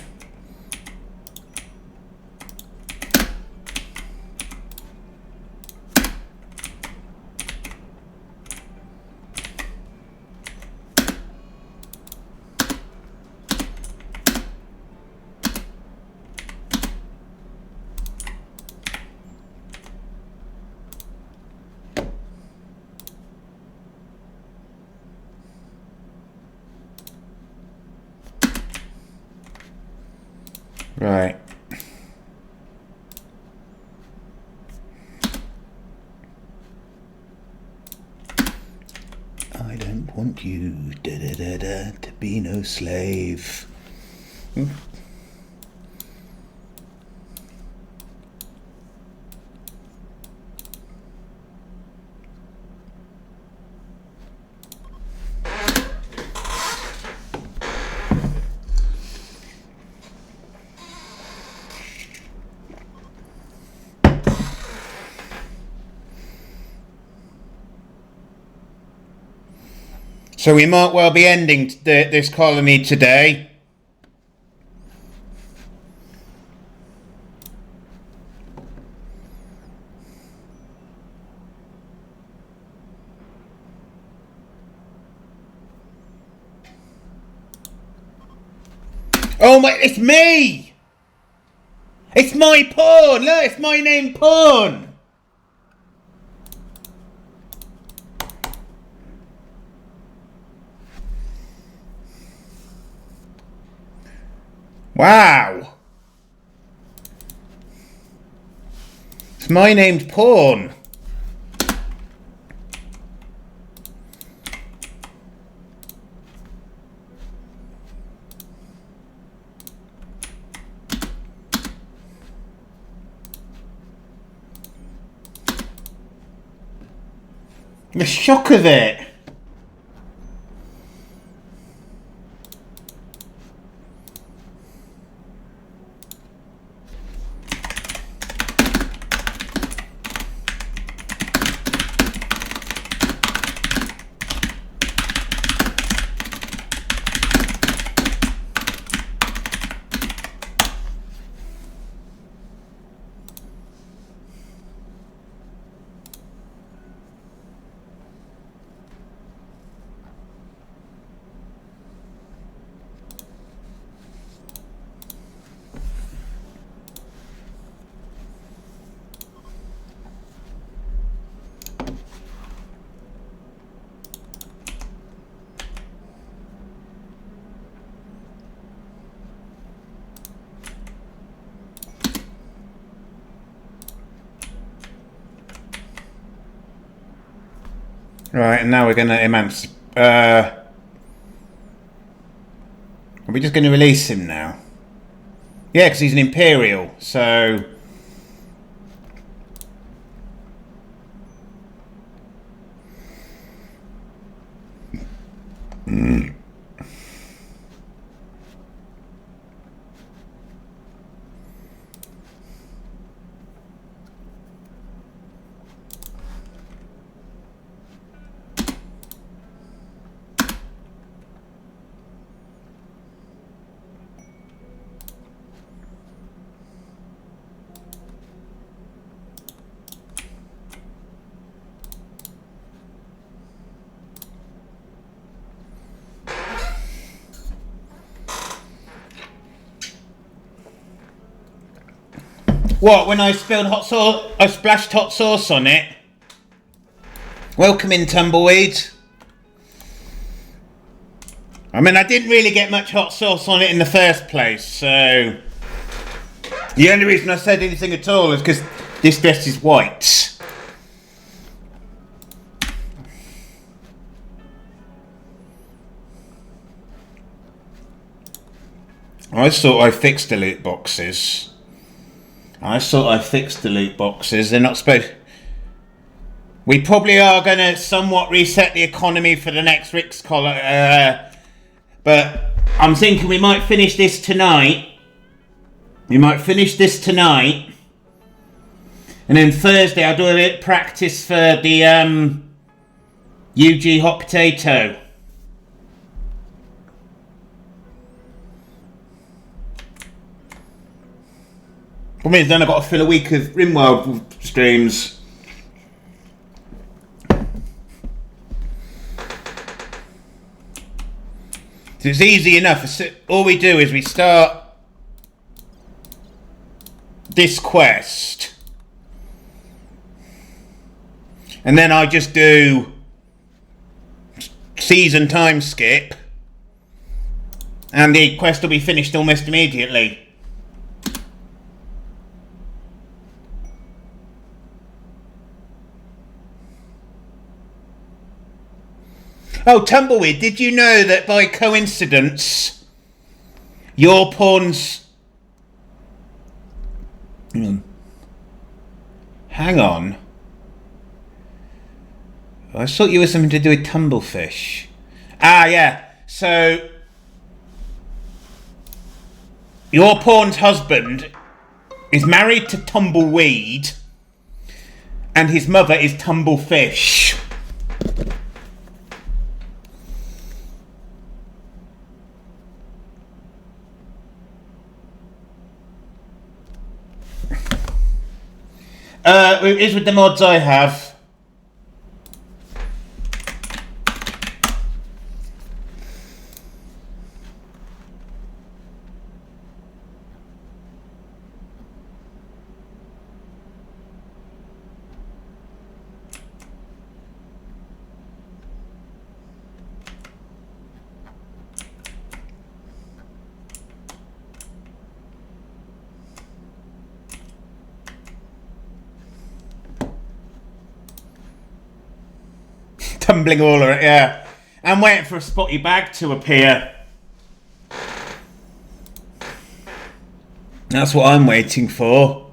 Right. I don't want you to be no slave. So we might well be ending this colony today. Oh my, it's me! It's my pawn! Look, it's my name Pawn! Wow! It's my named Pawn. The shock of it. Right, and now we're going to emancipate. Are we just going to release him now? Yeah, because he's an Imperial, so... What, when I spilled hot sauce, I splashed hot sauce on it? Welcome in, Tumbleweed. I mean, I didn't really get much hot sauce on it in the first place, so... The only reason I said anything at all is because this dress is white. I thought I fixed the loot boxes. They're not supposed... We probably are going to somewhat reset the economy for the next RICS collar. But I'm thinking we might finish this tonight. We might finish this tonight. And then Thursday I'll do a bit of practice for the UG hot potato. What means then I've got to fill a week of RimWorld streams. So it's easy enough. All we do is we start this quest. And then I just do season time skip. And the quest will be finished almost immediately. Oh, Tumbleweed, did you know that by coincidence, your pawns... Hang on. I thought you were something to do with Tumblefish. Ah, yeah. So, your pawn's husband is married to Tumbleweed, and his mother is Tumblefish. It is with the mods I have. Tumbling all around, yeah. I'm waiting for a spotty bag to appear. That's what I'm waiting for.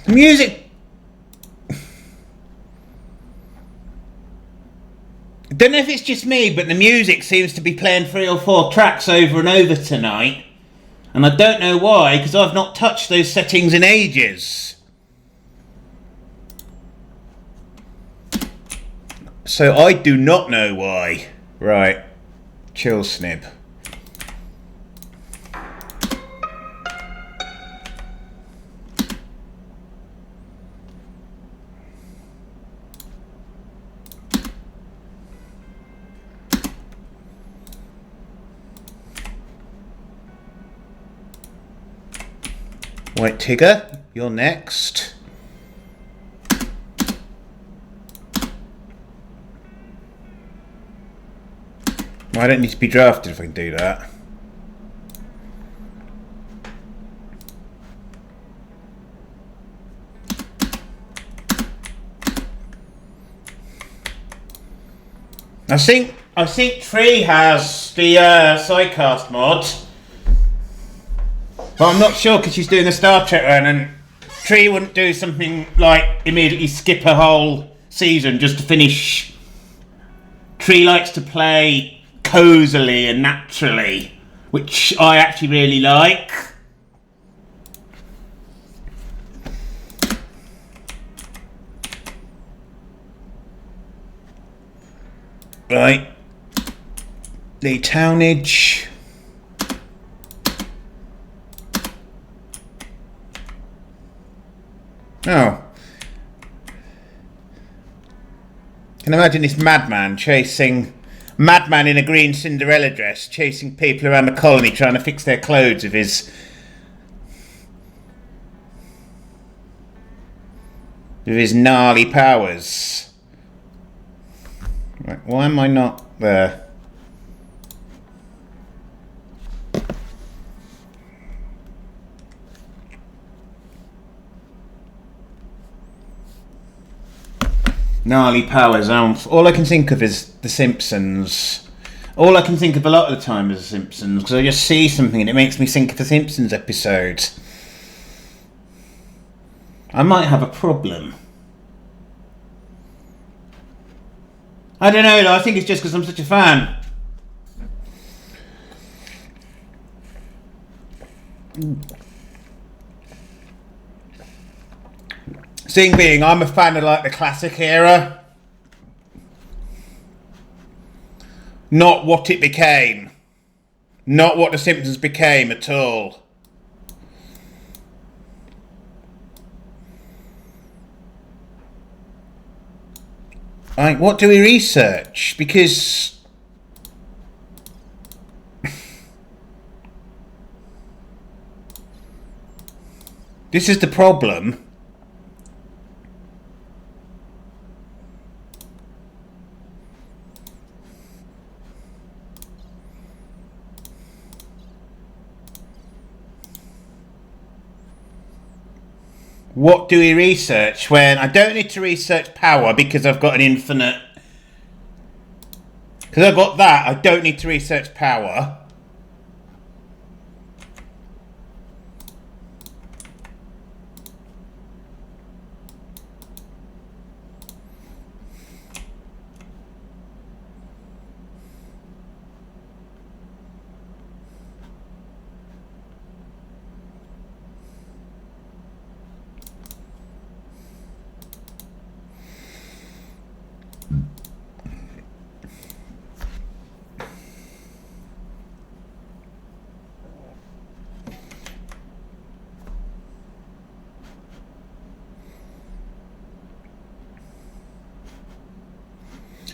Music. I don't know if it's just me, but the music seems to be playing 3 or 4 tracks over and over tonight. And I don't know why, because I've not touched those settings in ages. So I do not know why. Right. Chill, Snib. White Tigger, you're next. Well, I don't need to be drafted if I can do that. I think Tree has the sidecast mod. But I'm not sure because she's doing a Star Trek run, and Tree wouldn't do something like immediately skip a whole season just to finish. Tree likes to play cosily and naturally, which I actually really like. Right. The townage. Oh. Can imagine this madman in a green Cinderella dress chasing people around the colony trying to fix their clothes with his gnarly powers. Right, why am I not there? Gnarly powers. All I can think of is The Simpsons. All I can think of a lot of the time is The Simpsons, because I just see something and it makes me think of the Simpsons episode. I might have a problem. I don't know, though. I think it's just because I'm such a fan. Thing being, I'm a fan of like the classic era. Not what it became. Not what The Simpsons became at all. Like, what do we research? Because this is the problem. What do we research when I don't need to research power because I've got an infinite... Because I've got that, I don't need to research power.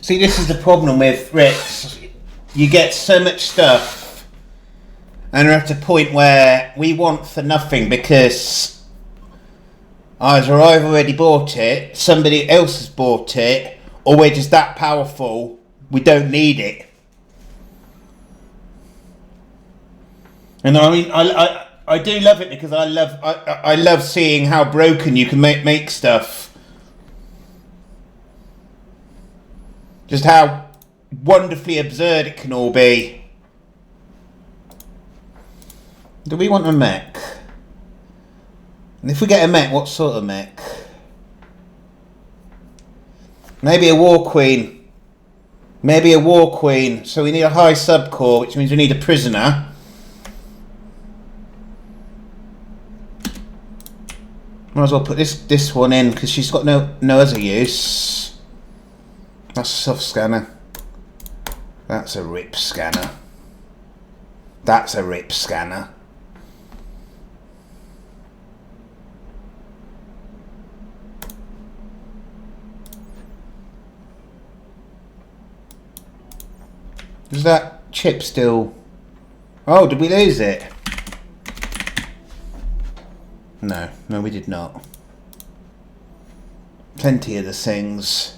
See, this is the problem with RICS. You get so much stuff, and we're at a point where we want for nothing because either I've already bought it, somebody else has bought it, or we're just that powerful, we don't need it. And I mean, I do love it because I love seeing how broken you can make stuff. Just how wonderfully absurd it can all be. Do we want a mech? And if we get a mech, what sort of mech? Maybe a war queen. Maybe a war queen. So we need a high subcore, which means we need a prisoner. Might as well put this one in because she's got no other use. That's a soft scanner. That's a RIP scanner. That's a RIP scanner. Is that chip still... Oh, did we lose it? No, we did not. Plenty of the things.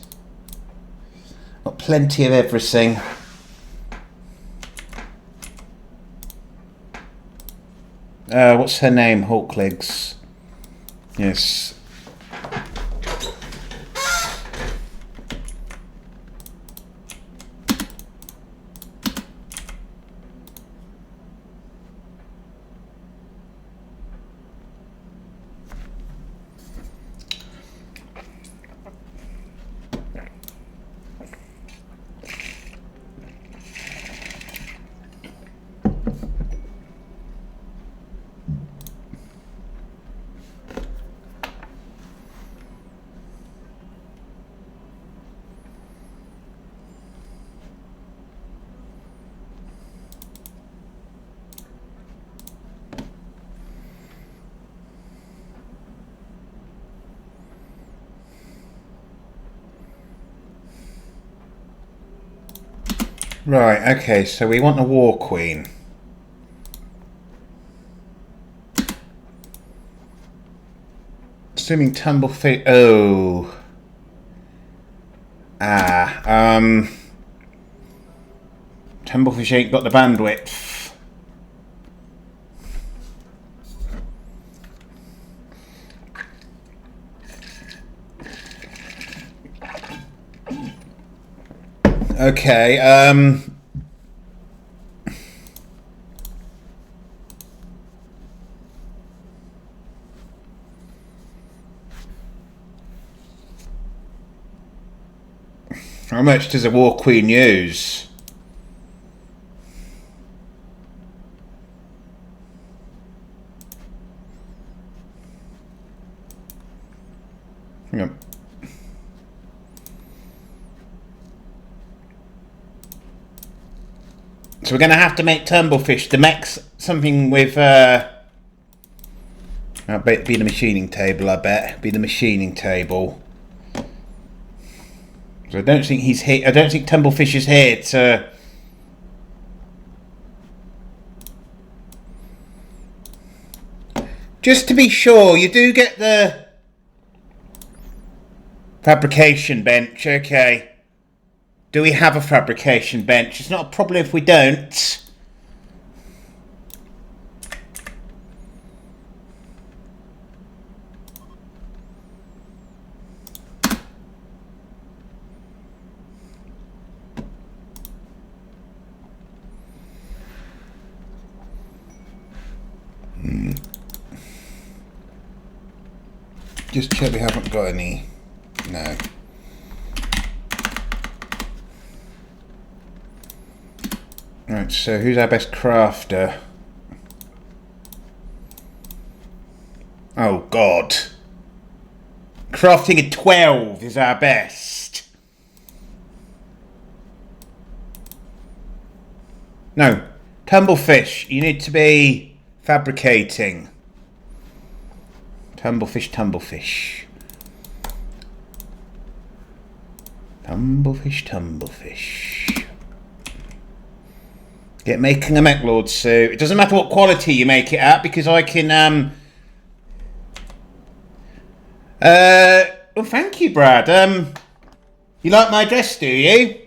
Got plenty of everything. What's her name? Hawklegs. Yes. Right, okay, so we want a war queen. Assuming Tumblefish... Oh. Tumblefish ain't got the bandwidth. Okay, How much does a War Queen use? Hang on. So we're going to have to make Tumblefish the mechs something with I'll bet be the machining table, I bet. Be the machining table. So I don't think he's here. I don't think Tumblefish is here to... Just to be sure, you do get the fabrication bench, okay. Do we have a fabrication bench? It's not a problem if we don't. Just check we haven't got any. No. Right, so who's our best crafter? Oh God. Crafting a 12 is our best. No. Tumblefish, you need to be fabricating. Tumblefish, Tumblefish. Tumblefish, Tumblefish. Get making a mech lord suit. It doesn't matter what quality you make it at, because I can well, thank you, Brad. You like my dress, do you?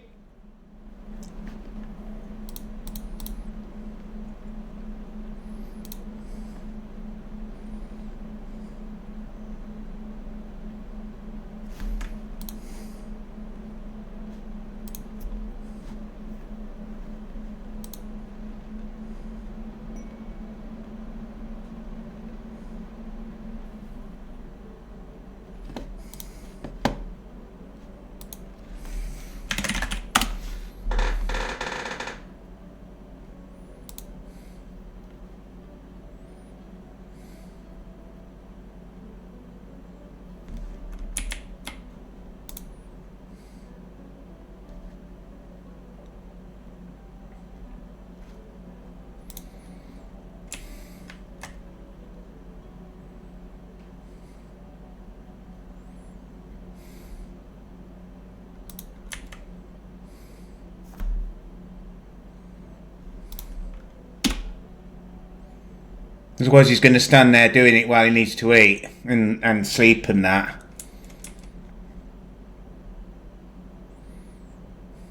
Otherwise he's going to stand there doing it while he needs to eat and sleep and that.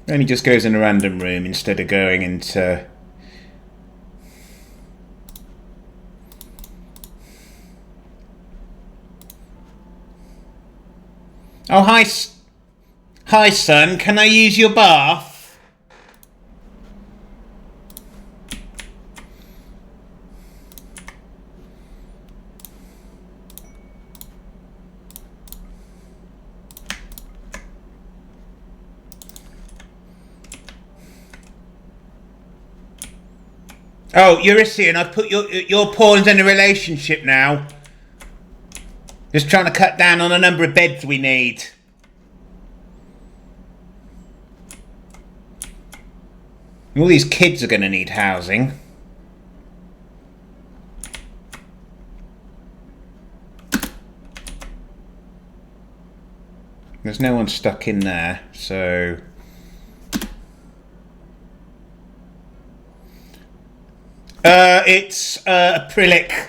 Then he just goes in a random room instead of going into... Oh, hi son, can I use your bath? Oh, Eurasian, I've put your pawns in a relationship now. Just trying to cut down on the number of beds we need. All these kids are going to need housing. There's no one stuck in there, so... it's a Prilic.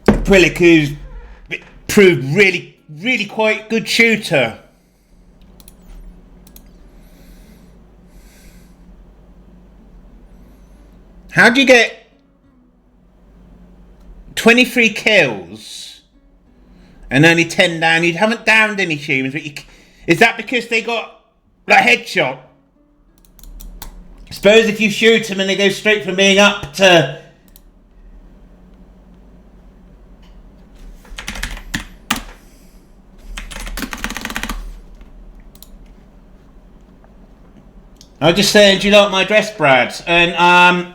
Prilic who's proved really quite good shooter. How do you get 23 kills and only 10 down? You haven't downed any humans, but you... Is that because they got like headshot? I suppose if you shoot them and they go straight from being up to I was just saying, do you like my dress, Brad? And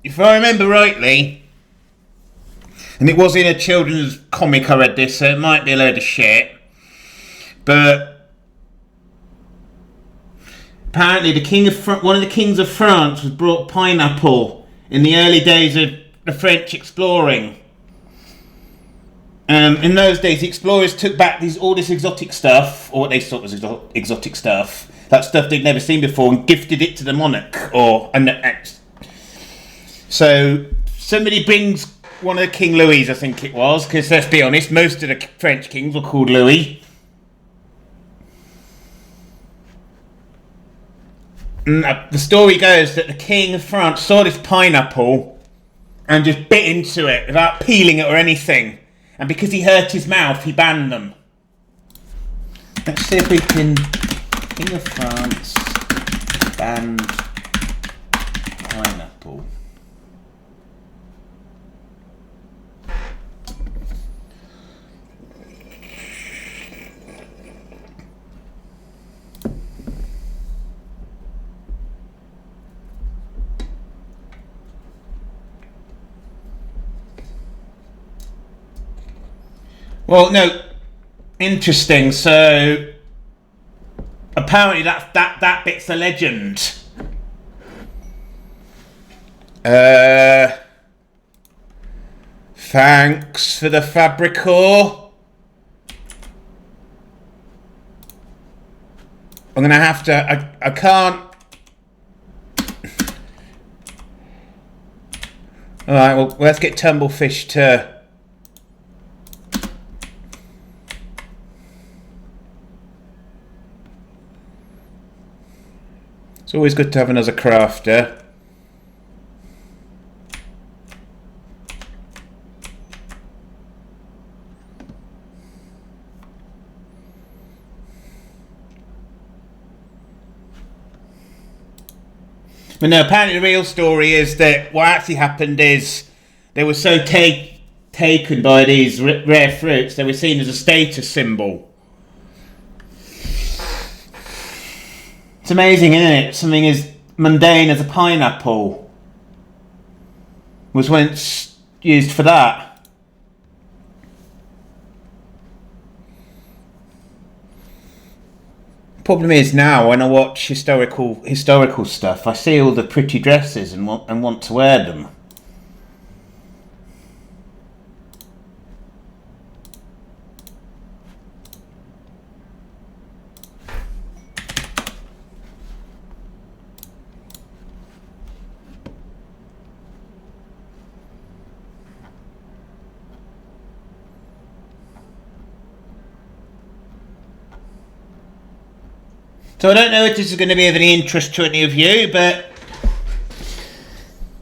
if I remember rightly, and it was in a children's comic I read this, so it might be a load of shit, but apparently one of the kings of France was brought pineapple in the early days of the French exploring. In those days, the explorers took back all this exotic stuff, or what they thought was exotic stuff, that stuff they'd never seen before, and gifted it to the monarch. So somebody brings one of the King Louis, I think it was, because let's be honest, most of the French kings were called Louis. And the story goes that the King of France saw this pineapple and just bit into it without peeling it or anything. And because he hurt his mouth, he banned them. Let's see if we can... King of France banned pineapple. Well, no, interesting. So apparently that bit's a legend. Thanks for the Fabricor. I'm gonna have to. I can't. All right. Well, let's get Tumblefish to. It's always good to have another crafter. But no, apparently the real story is that what actually happened is they were so taken by these rare fruits, they were seen as a status symbol. It's amazing, isn't it? Something as mundane as a pineapple was once used for that. Problem is now when I watch historical stuff, I see all the pretty dresses and want to wear them. So I don't know if this is going to be of any interest to any of you, but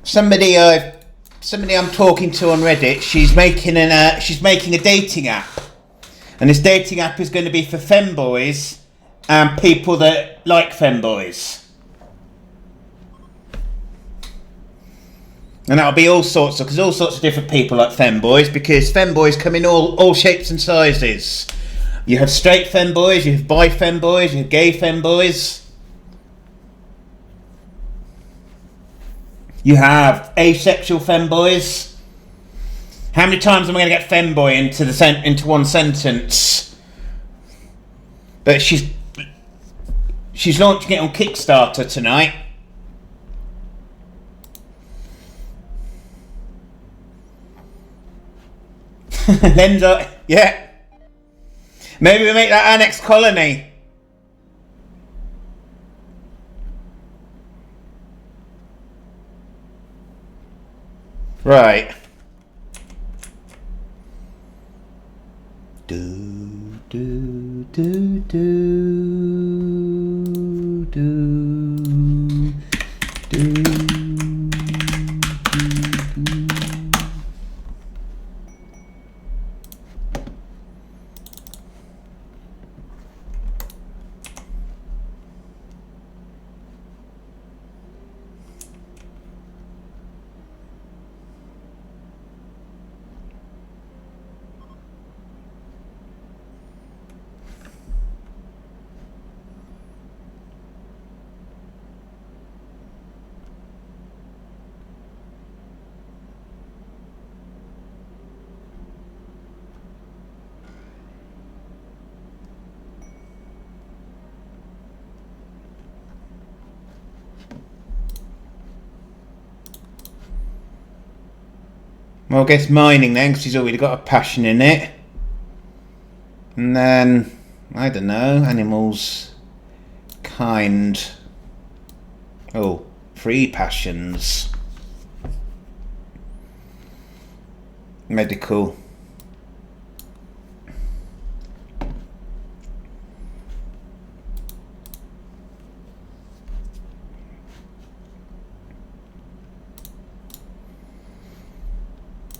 somebody I'm talking to on Reddit, she's making a dating app, and this dating app is going to be for femboys and people that like femboys, and that'll be all sorts of different people like femboys, because femboys come in all shapes and sizes. You have straight femboys, you have bi femboys, you have gay femboys. You have asexual femboys. How many times am I going to get femboy into one sentence? But she's launching it on Kickstarter tonight. Lenza, yeah. Maybe we make that our next colony. Right. Do do do do do do. Well, I guess mining then, because he's already got a passion in it. And then, I don't know, animals, kind. Oh, 3 passions. Medical.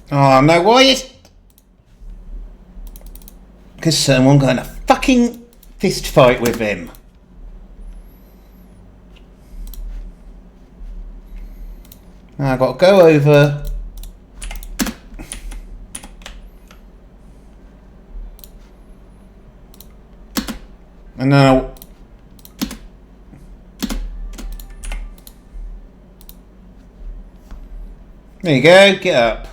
Oh no, why is... Because someone got in a fucking fist fight with him. Now I've got to go over... And now... There you go, get up.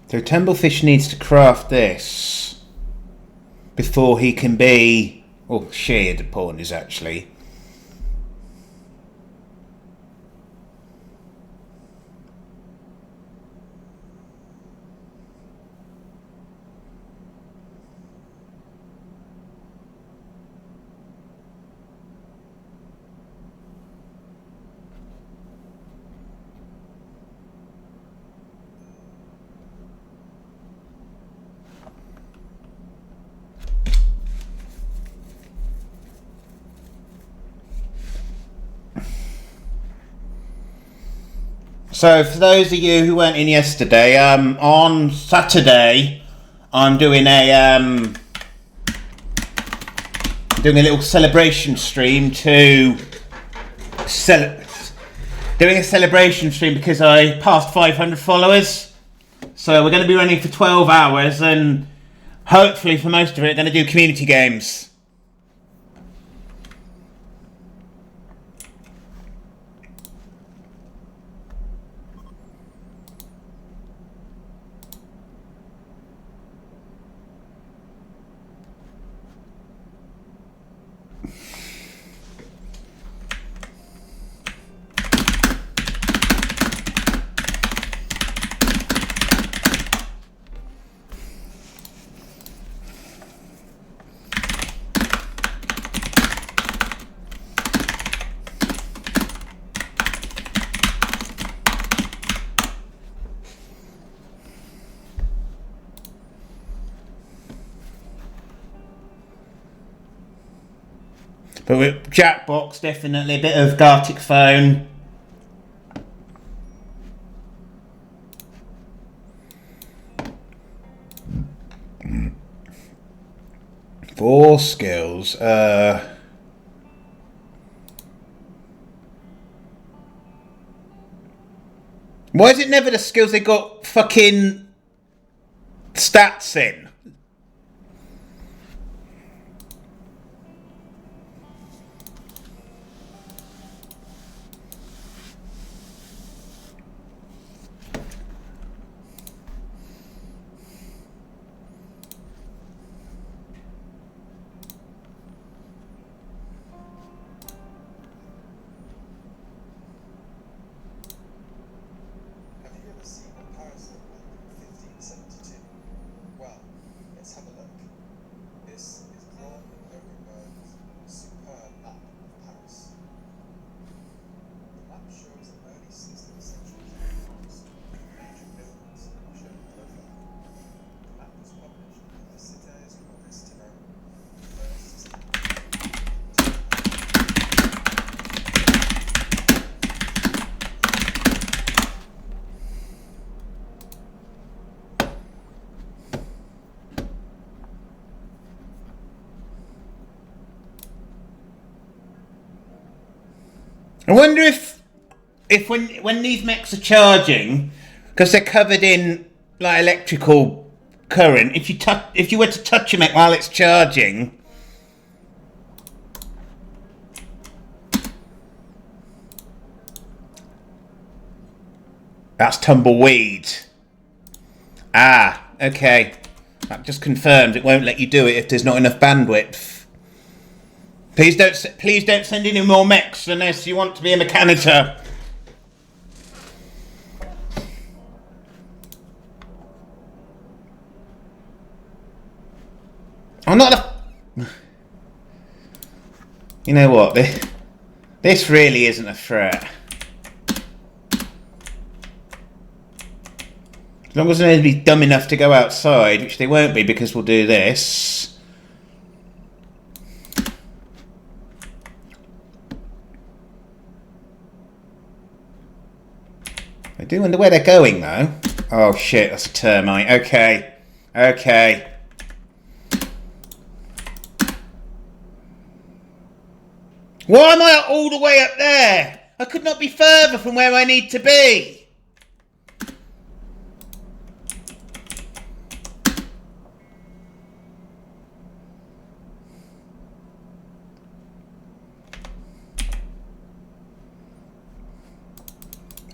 So Tumblefish needs to craft this before he can be... Oh, shared upon is actually... So, for those of you who weren't in yesterday, on Saturday, I'm doing a little celebration stream doing a celebration stream because I passed 500 followers. So we're going to be running for 12 hours, and hopefully for most of it, going to do community games. But with Jackbox, definitely a bit of Gartic Phone. Four skills. Why is it never the skills they got fucking stats in? wonder if when these mechs are charging, because they're covered in like electrical current, if you were to touch a mech while it's charging. That's tumbleweed. Ah, okay. That just confirmed it won't let you do it if there's not enough bandwidth. Please don't send any more mechs unless you want to be a mechanitor. I'm not a... You know what? This really isn't a threat. As long as they're be dumb enough to go outside, which they won't be because we'll do this. I do wonder where they're going though. Oh shit, that's a termite. Okay. Okay. Why am I all the way up there? I could not be further from where I need to be.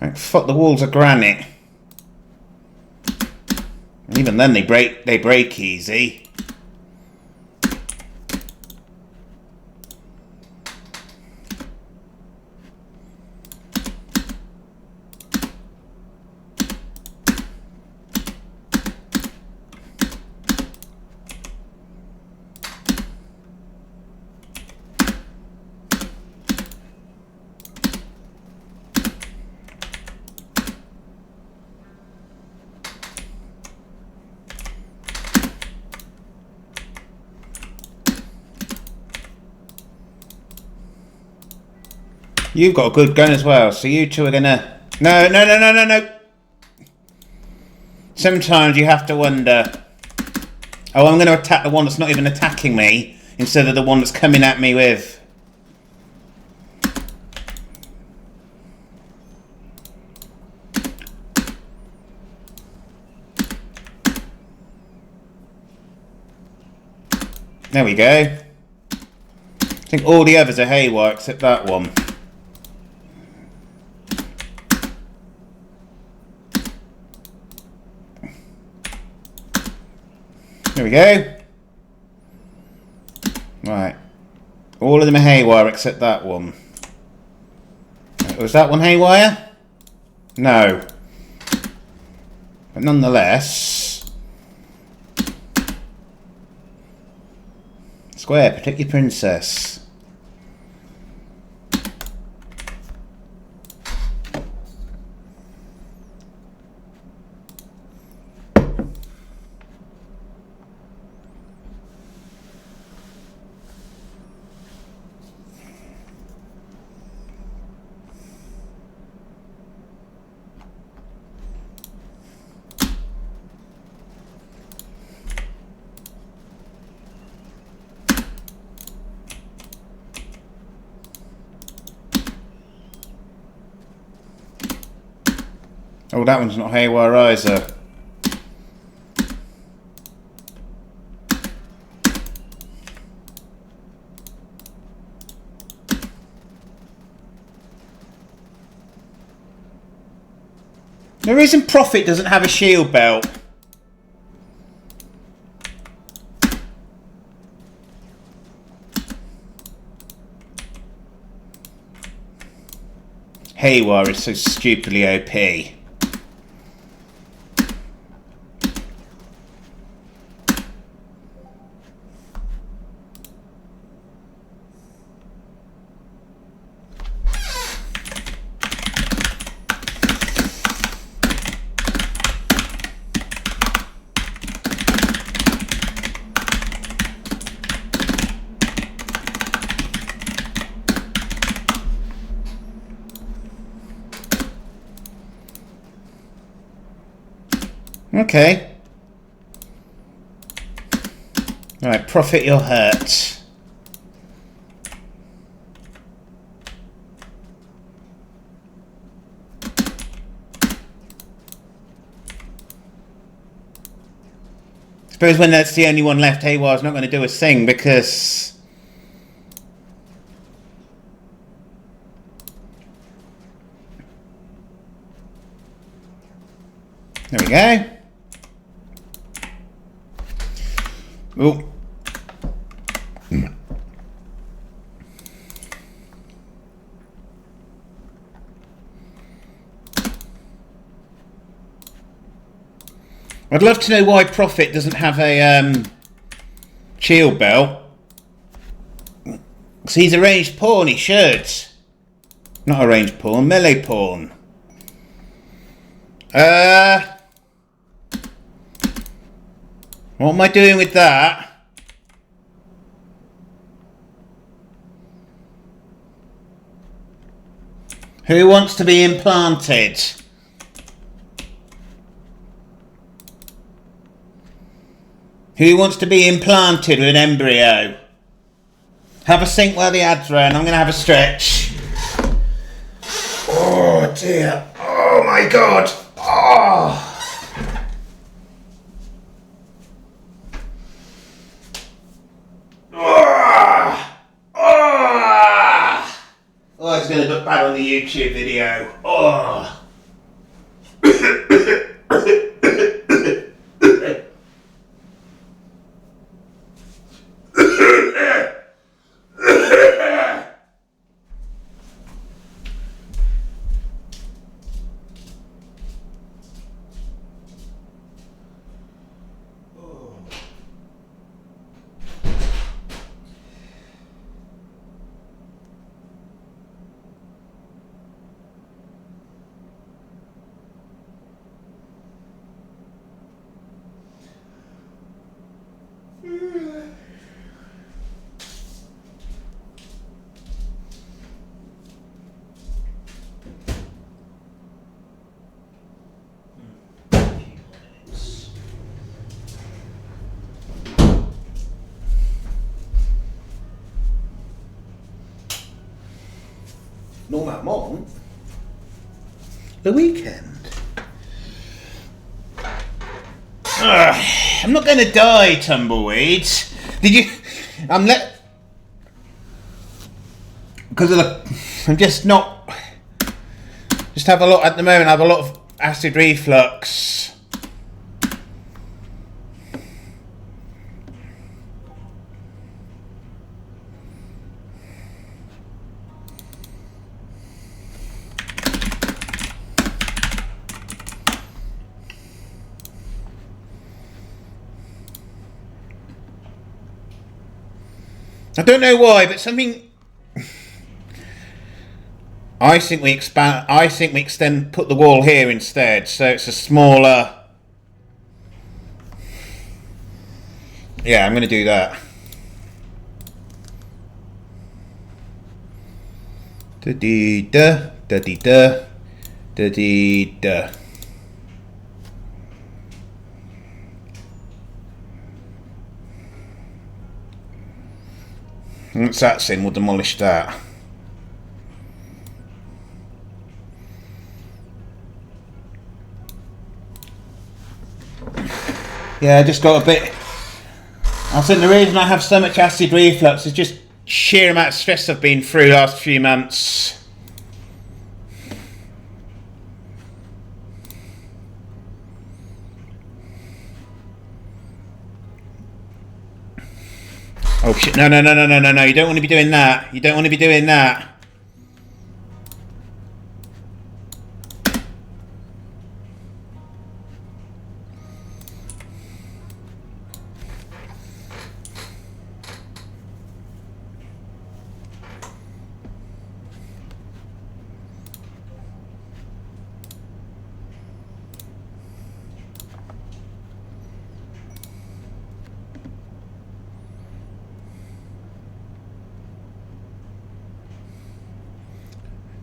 Like, fuck, the walls are granite. And even then they break easy. You've got a good gun as well, so you two are gonna... No. Sometimes you have to wonder... Oh, I'm gonna attack the one that's not even attacking me, instead of the one that's coming at me with... There we go. I think all the others are haywire except that one. There we go. Right. All of them are haywire except that one. Was that one haywire? No. But nonetheless... Square, protect your princess. Oh, that one's not haywire either. The reason Prophet doesn't have a shield belt. Haywire is so stupidly OP. Okay. Alright, Prophet, you're hurt. suppose when that's the only one left, Haywar's not going to do a thing because... There we go. Oh. I'd love to know why Profit doesn't have a shield belt. Because he's a ranged pawn, he should. Not a ranged pawn, melee pawn. What am I doing with that? Who wants to be implanted? Who wants to be implanted with an embryo? Have a think while the ads run. I'm going to have a stretch. Oh dear. Oh my god. Oh. Oh, it's going to look bad on the YouTube video. Oh. Not that month. The weekend. I'm not going to die, Tumbleweed. Did you? Because of the. I'm just not. Just have a lot at the moment. I have a lot of acid reflux. I don't know why, but something. I think we expand. I think we extend. Put the wall here instead, so it's a smaller. Yeah, I'm going to do that. Da dee da da dee da da dee da. Once that's in, we'll demolish that. Yeah, I just got a bit. I think the reason I have so much acid reflux is just sheer amount of stress I've been through the last few months. Oh shit, no, you don't want to be doing that. You don't want to be doing that.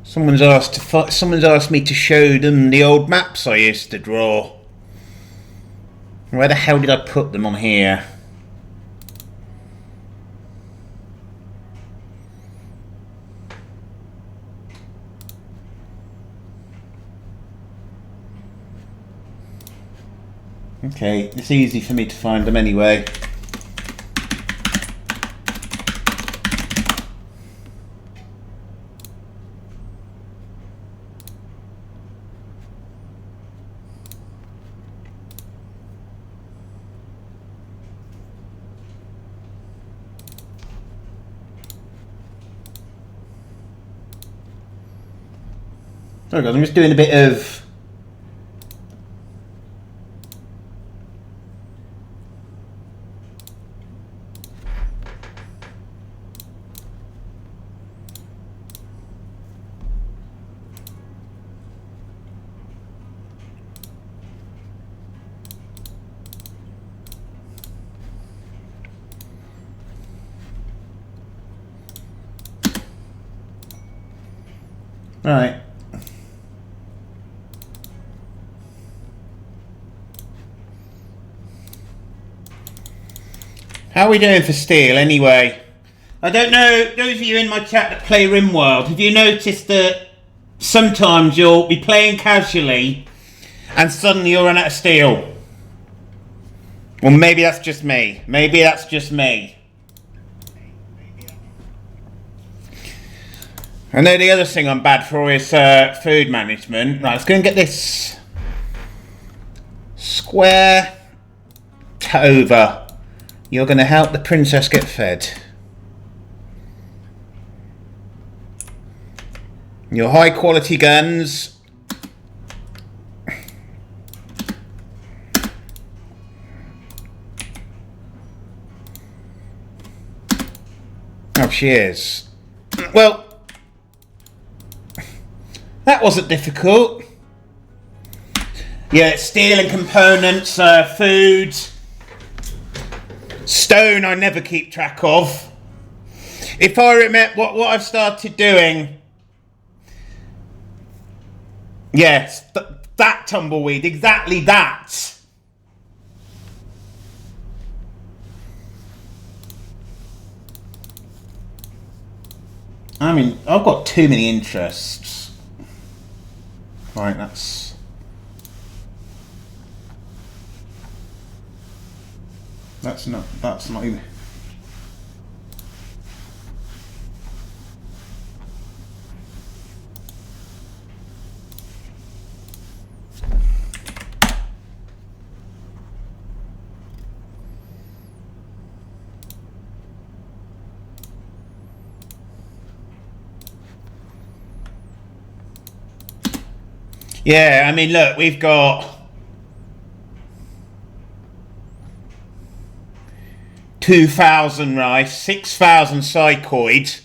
Someone's asked me to show them the old maps I used to draw. Where the hell did I put them on here? Okay, it's easy for me to find them anyway. Sorry guys, I'm just doing a bit of... Right. How are we doing for steel anyway? I don't know, those of you in my chat that play RimWorld, have you noticed that sometimes you'll be playing casually and suddenly you'll run out of steel? Well, maybe that's just me. Maybe that's just me. I know the other thing I'm bad for is food management. Right, let's go and get this square over. You're going to help the princess get fed. Your high quality guns. Oh, she is. Well, that wasn't difficult. Yeah, steel and components, food. Stone I never keep track of. If I remember what I've started doing. Yes, that tumbleweed, exactly that. I mean, I've got too many interests. Right, that's not even. Yeah, I mean, look, we've got 2,000 rice, 6,000 psychoid.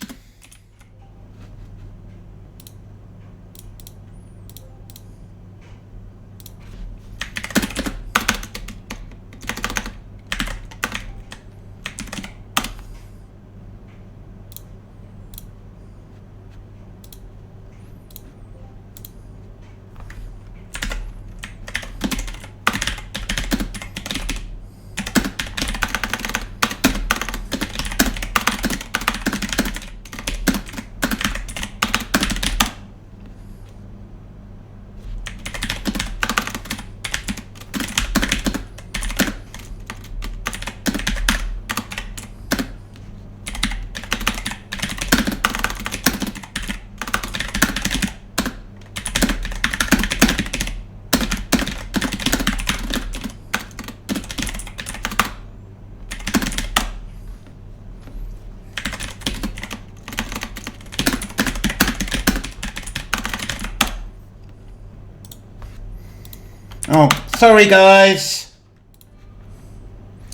Oh, sorry guys.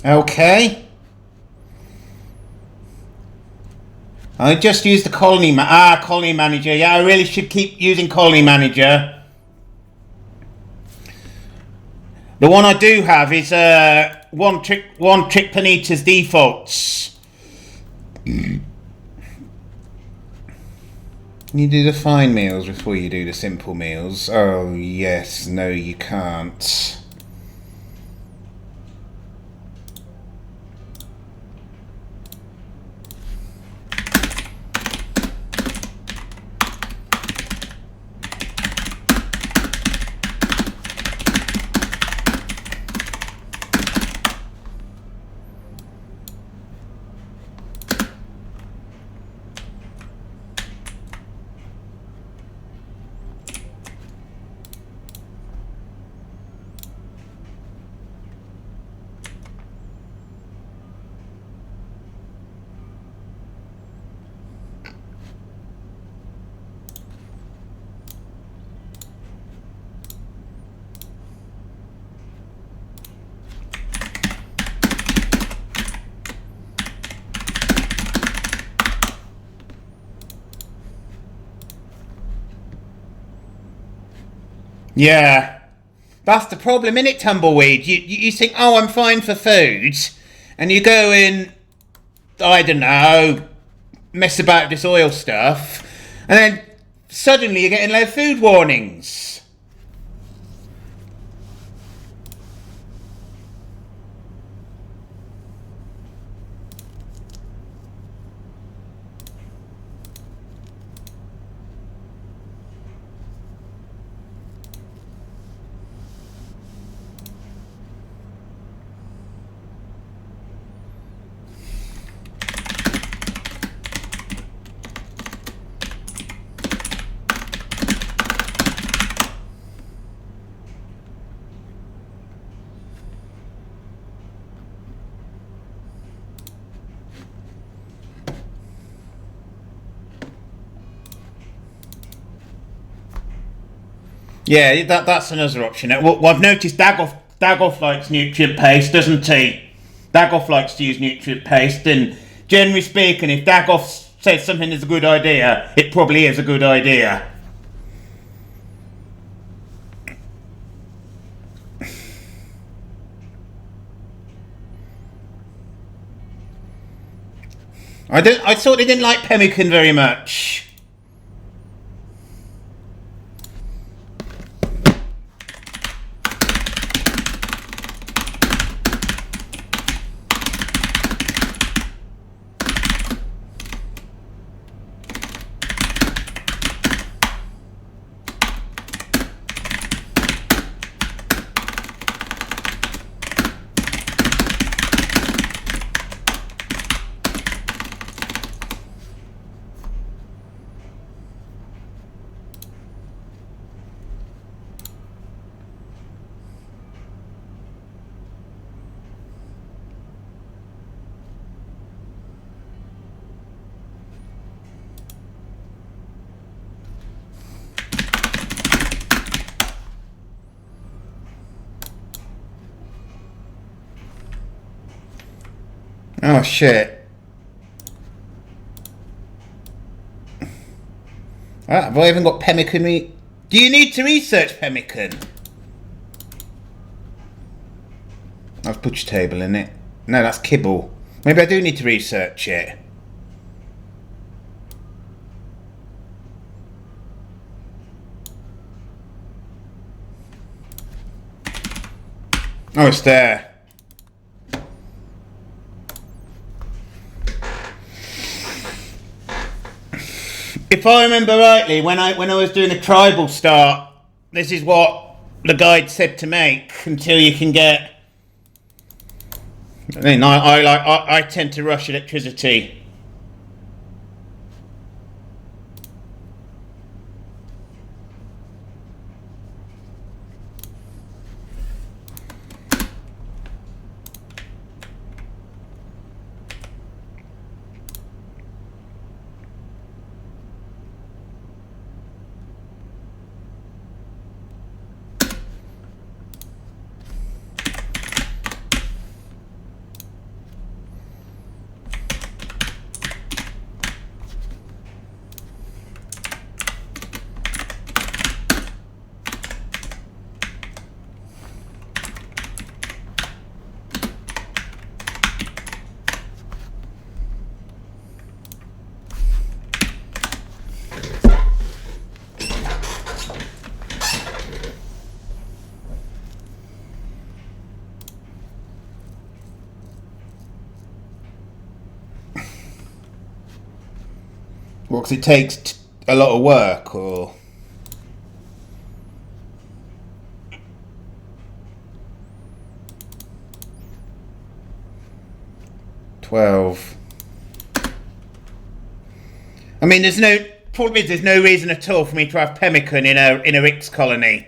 Okay. I just used the colony colony manager. Yeah, I really should keep using colony manager. The one I do have is one trick Panita's defaults. You do the fine meals before you do the simple meals. Oh yes, no you can't. Yeah. That's the problem, innit, Tumbleweed? You think, oh, I'm fine for food, and you go in, I don't know, mess about with this oil stuff, and then suddenly you're getting low food warnings. Yeah, that's another option. Well, I've noticed Dagoff likes nutrient paste, doesn't he? Dagoff likes to use nutrient paste, and generally speaking, if Dagoff says something is a good idea, it probably is a good idea. I thought they didn't like pemmican very much. Oh shit. Have I even got pemmican meat? Do you need to research pemmican? I've put your table in it. No, that's kibble. Maybe I do need to research it. Oh, it's there. If I remember rightly, when I was doing a tribal start, this is what the guide said to make until you can get. I mean, I tend to rush electricity. Well, because it takes a lot of work, or. $12. I mean, there's no reason at all for me to have pemmican in a RICS colony.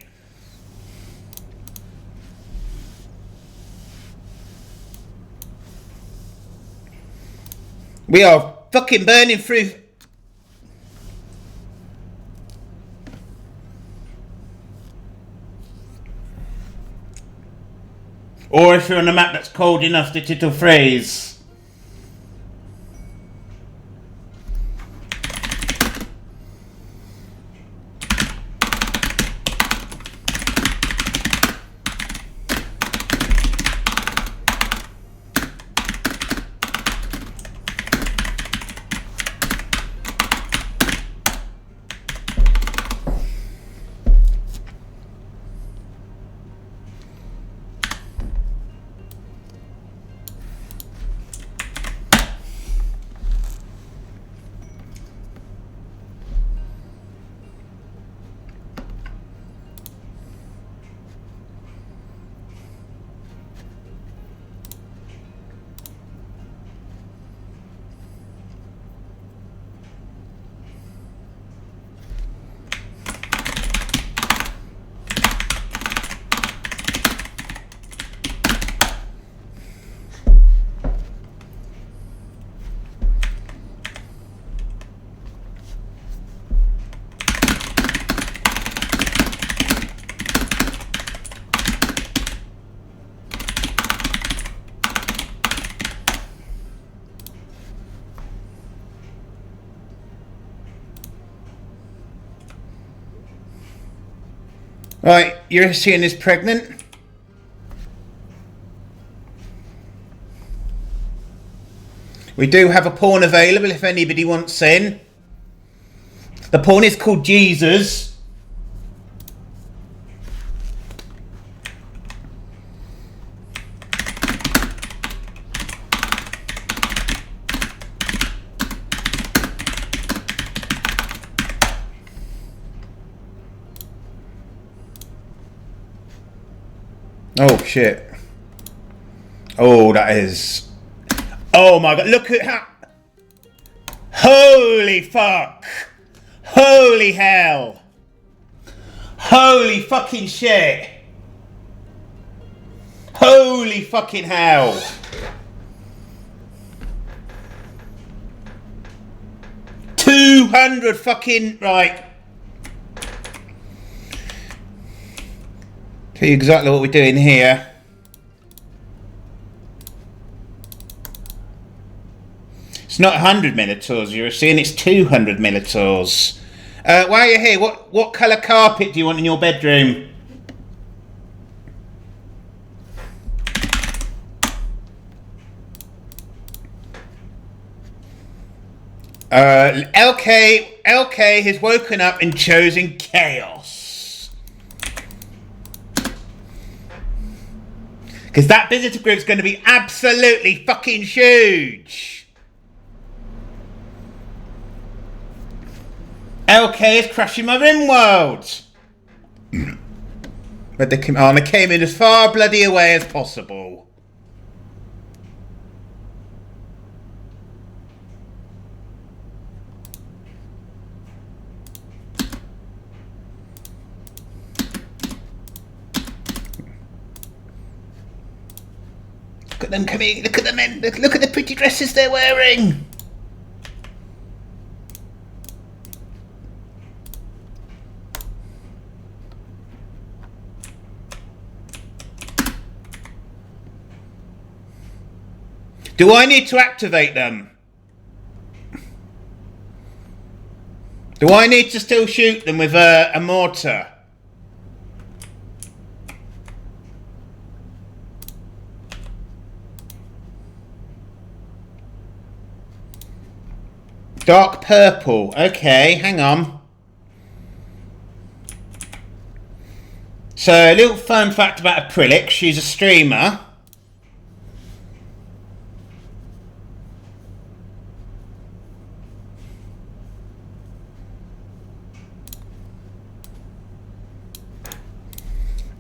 We are fucking burning through. Or if you're on a map that's cold enough that it'll freeze. Right, Eurasian is pregnant. We do have a porn available if anybody wants in. The porn is called Jesus. Oh shit. Oh, that is... Oh my god, look at how... Holy fuck! Holy hell! Holy fucking shit! Holy fucking hell! $200 fucking... Right. Tell you exactly what we're doing here. It's not 100 minotaurs you're seeing, it's 200 minotaurs. While you're here, what colour carpet do you want in your bedroom? LK has woken up and chosen chaos. Because that visitor group's going to be absolutely fucking huge. LK is crashing my RimWorld. But they came in as far bloody away as possible. Look at them coming, look at the men, look at the pretty dresses they're wearing. Do I need to activate them? Do I need to still shoot them with a mortar? Dark purple. Okay, hang on. So, a little fun fact about Acrylic. She's a streamer.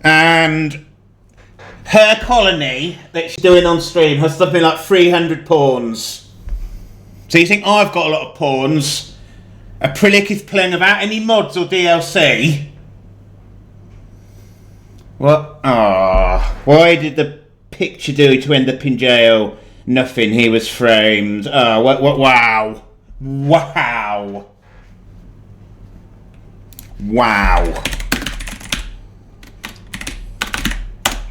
And her colony that she's doing on stream has something like 300 pawns. So you think, oh, I've got a lot of pawns. Acrylic is playing without any mods or DLC. What? Ah, why did the picture do to end up in jail? Nothing, he was framed. Oh, what, wow. Wow. Wow.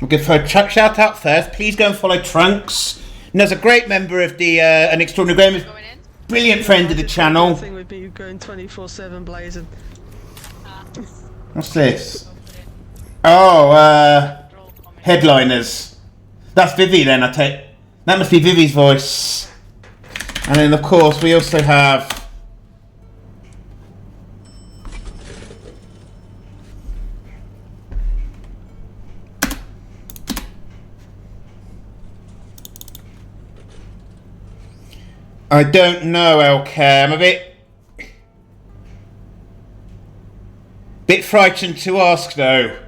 We'll give her a shout out first. Please go and follow Trunks. And there's a great member of the An Extraordinary Gamer, brilliant friend of the channel. Thing would be going 24/7 blazing. What's this? Oh, headliners. That's Vivi then, I take. That must be Vivi's voice. And then of course we also have I don't know, LK. I'm a bit frightened to ask though.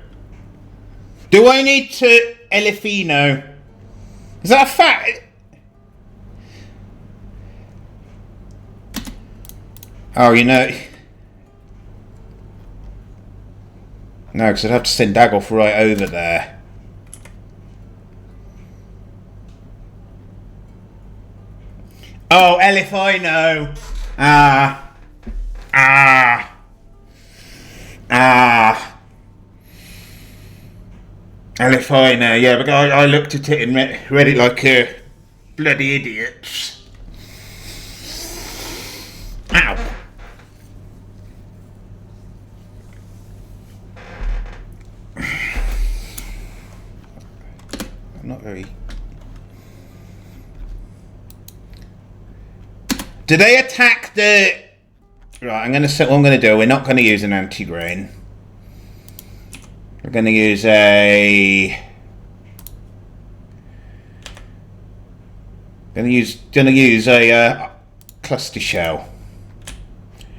Do I need to Elefino? Is that a fact? Oh, you know. No, because I'd have to send Dagoff right over there. Oh, Elif, I know. Elif, I know. Yeah, but I looked at it and read it like a bloody idiot. Ow. not very... Do they attack the... Right, I'm going to set what I'm going to do. We're not going to use an anti-grain. We're going to use a... Going to use a cluster shell.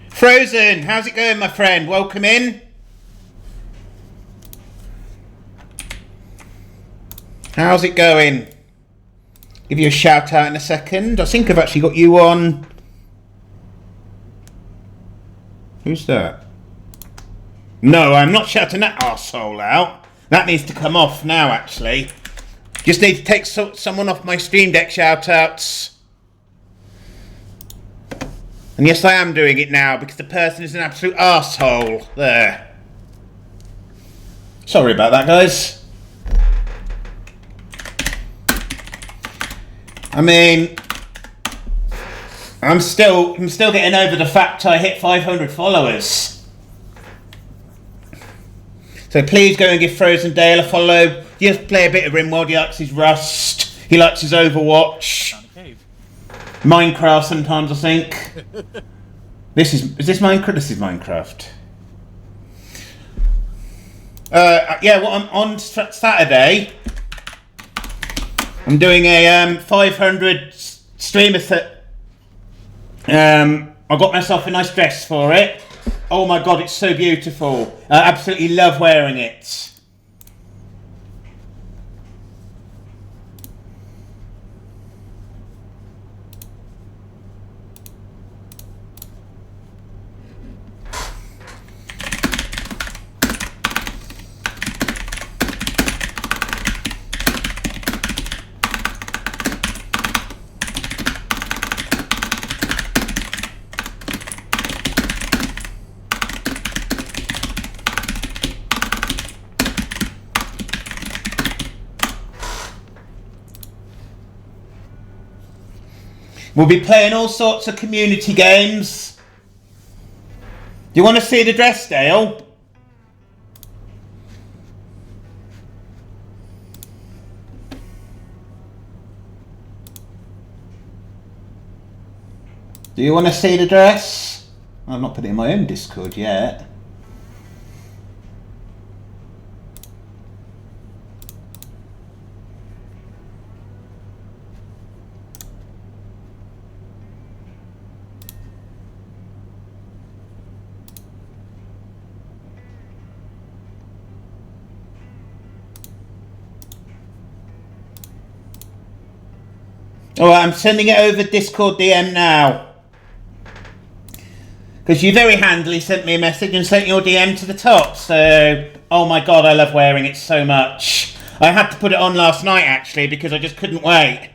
Frozen, how's it going, my friend? Welcome in. How's it going? Give you a shout out in a second. I think I've actually got you on. Who's that? No, I'm not shouting that arsehole out. That needs to come off now, actually. Just need to take someone off my Stream Deck shout-outs. And yes, I am doing it now because the person is an absolute arsehole. There. Sorry about that, guys. I mean, I'm still getting over the fact I hit 500 followers. So please go and give Frozen Dale a follow. He just play a bit of RimWorld. He likes his Rust. He likes his Overwatch. Minecraft sometimes, I think. Is this Minecraft? This is Minecraft. Yeah, well, I'm on Saturday. I'm doing a 500 streamer set. I got myself a nice dress for it. Oh my god, it's so beautiful. I absolutely love wearing it. We'll be playing all sorts of community games. Do you want to see the dress, Dale? Do you want to see the dress? I've not put it in my own Discord yet. Alright, I'm sending it over Discord DM now. Because you very handily sent me a message and sent your DM to the top. So, oh my god, I love wearing it so much. I had to put it on last night actually because I just couldn't wait.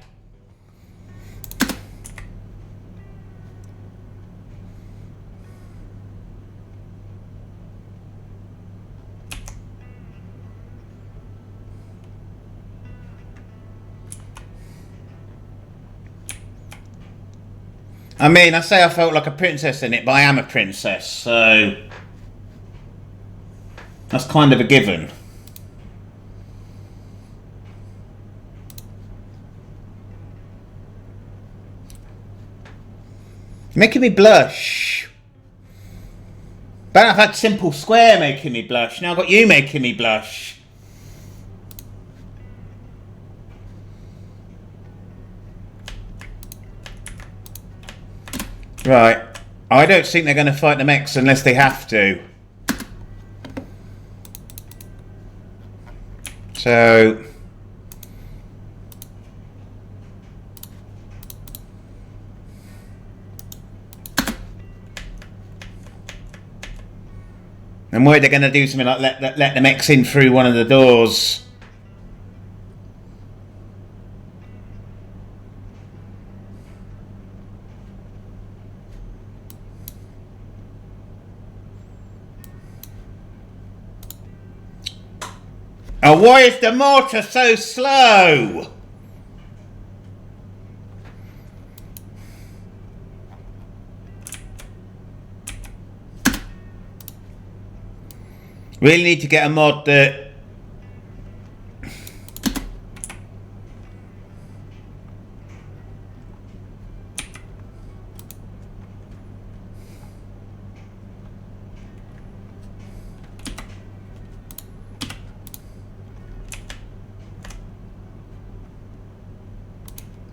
I mean, I say I felt like a princess in it, but I am a princess, so that's kind of a given. You're making me blush. But I've had Simple Square making me blush. Now I've got you making me blush. Right, I don't think they're going to fight the mechs unless they have to. So... I'm worried they're going to do something like let the mechs in through one of the doors. Oh, why is the mortar so slow? Really need to get a mod that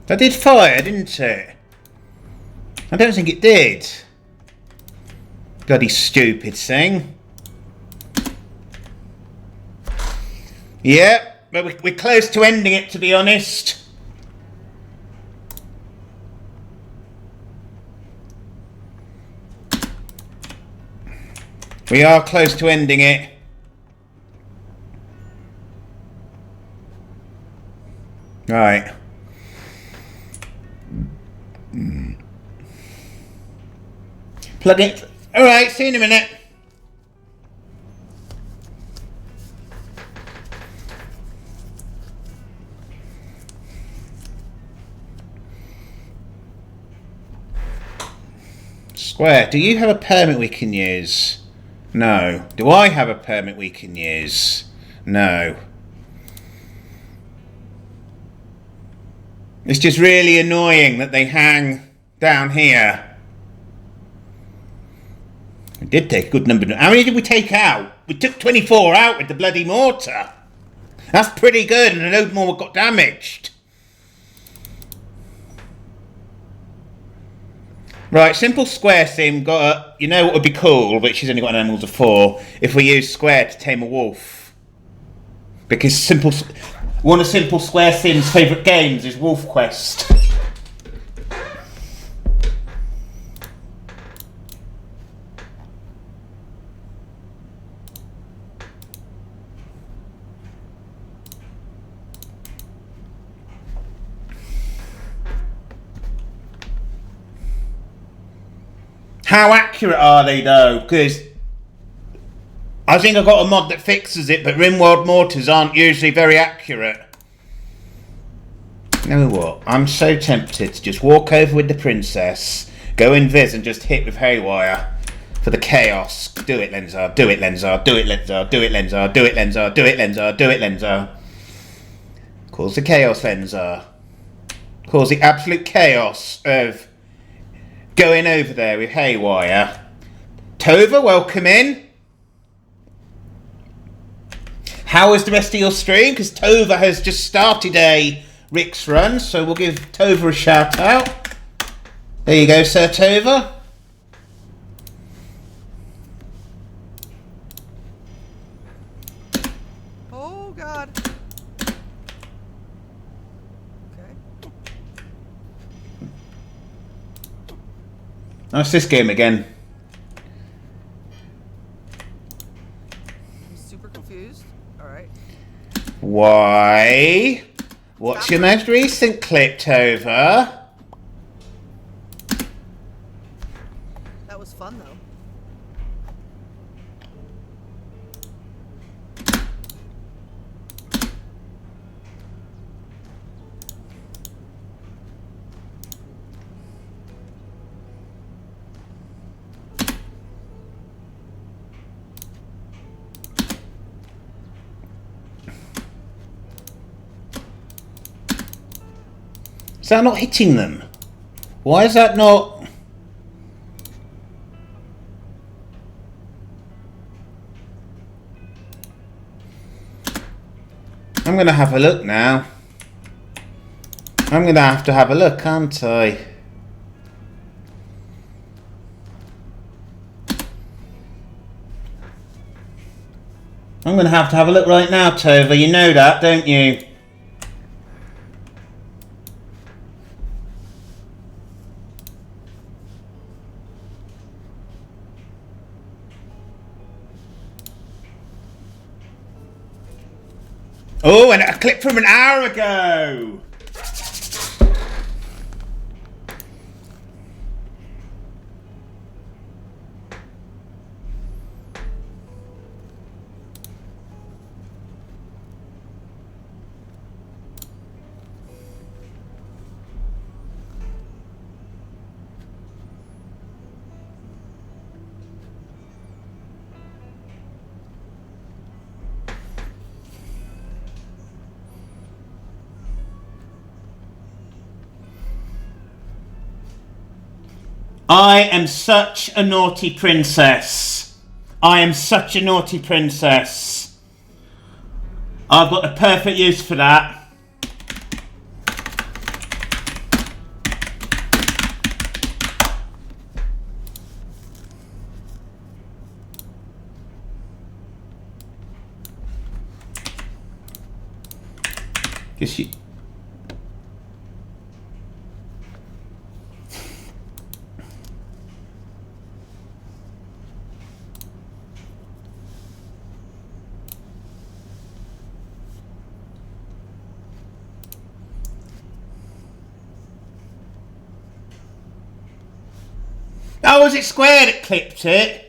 That did fire, didn't it? I don't think it did. Bloody stupid thing. Yeah, but we're close to ending it, to be honest. We are close to ending it. Right. Plug it. Alright, see you in a minute. Square, do you have a permit we can use? No. Do I have a permit we can use? No. It's just really annoying that they hang down here. We did take a good number. How many did we take out? We took 24 out with the bloody mortar. That's pretty good, and a load more got damaged. Right, simple square sim got a... You know what would be cool, but she's only got an animals of 4, if we use square to tame a wolf. Because simple... One of Simple Square Sim's favourite games is Wolf Quest. How accurate are they though? Because I think I've got a mod that fixes it, but RimWorld mortars aren't usually very accurate. You know what? I'm so tempted to just walk over with the princess, go in Viz and just hit with haywire for the chaos. Do it, Lenzar. Do it, Lenzar. Do it, Lenzar. Do it, Lenzar. Do it, Lenzar. Do it, Lenzar. Do it, Lenzar. Cause the chaos, Lenzar. Cause the absolute chaos of going over there with haywire. Tova, welcome in. How is the rest of your stream? Because Tova has just started a RICS run, so we'll give Tova a shout out. There you go, Sir Tova. Oh God. Okay. That's this game again. I'm super confused. All right. Why? What's your most recent clip, Tova? That was fun though. Is that not hitting them? Why is that not... I'm going to have a look now. I'm going to have a look, aren't I? I'm going to have a look right now, Tova. You know that, don't you? Oh, and a clip from an hour ago. I am such a naughty princess. I am such a naughty princess. I've got the perfect use for that. Guess you. Oh, was it Square that clipped it?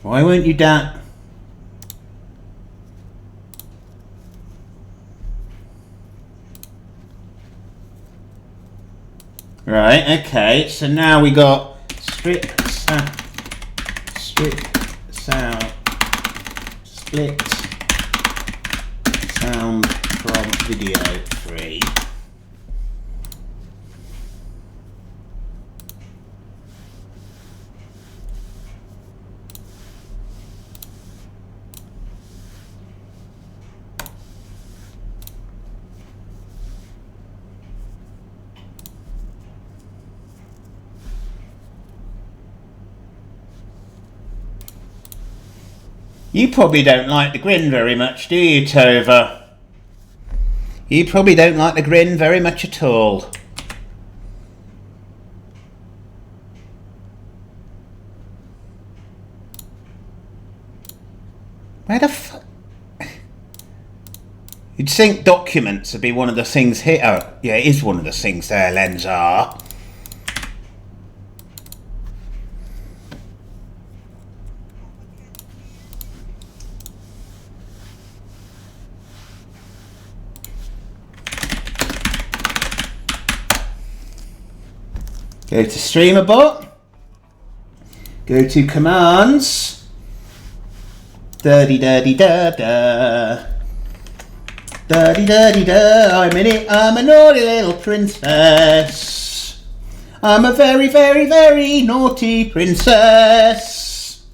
Why weren't you down? Right, okay, so now we got split sound, split sound, split sound from video 3. You probably don't like the grin very much, do you, Tova? You probably don't like the grin very much at all. Where the fuck? You'd think documents would be one of the things here. Oh, yeah, it is one of the things there, Lenzar. Go to StreamerBot. Go to commands. Da-dee-da-dee-da-da. Da-dee-da-dee-da. I'm a naughty little princess. I'm a very, very, very naughty princess.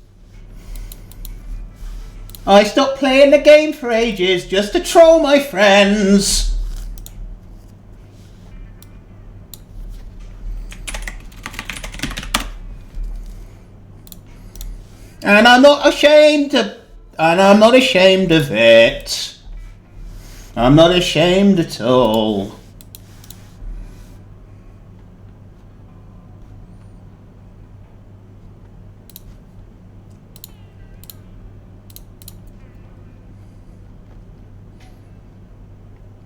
I stopped playing the game for ages just to troll my friends. And I'm not ashamed of it. I'm not ashamed at all.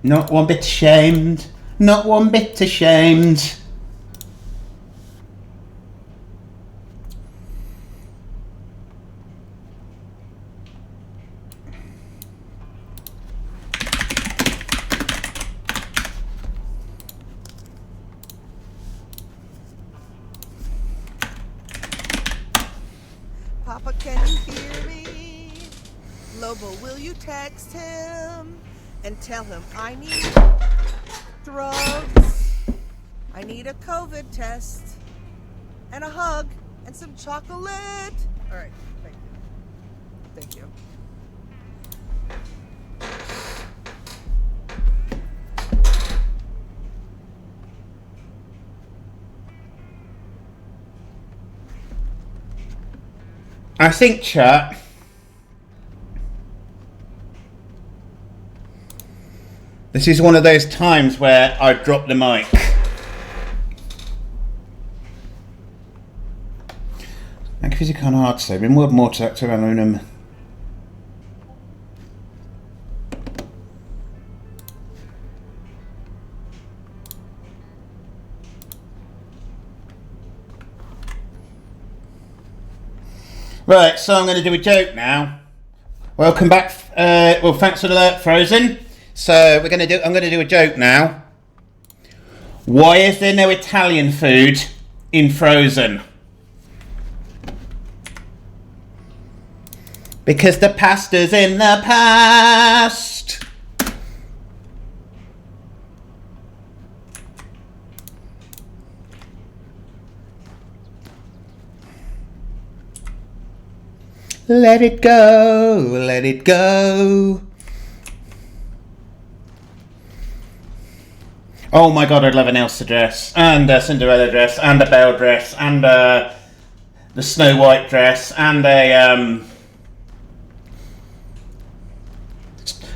Not one bit ashamed. Not one bit ashamed. Papa, can you hear me? Lobo, will you text him and tell him I need drugs, I need a COVID test, and a hug, and some chocolate? All right, thank you. Thank you. I think, chat, this is one of those times where I drop the mic. Physical and hard so RimWorld more to aluminum. Right, so I'm going to do a joke now. Welcome back. Well, thanks for the alert, Frozen. So I'm going to do a joke now. Why is there no Italian food in Frozen? Because the pasta's in the past. Let it go, let it go. Oh my god, I'd love an Elsa dress, and a Cinderella dress, and a Belle dress, and a the Snow White dress and a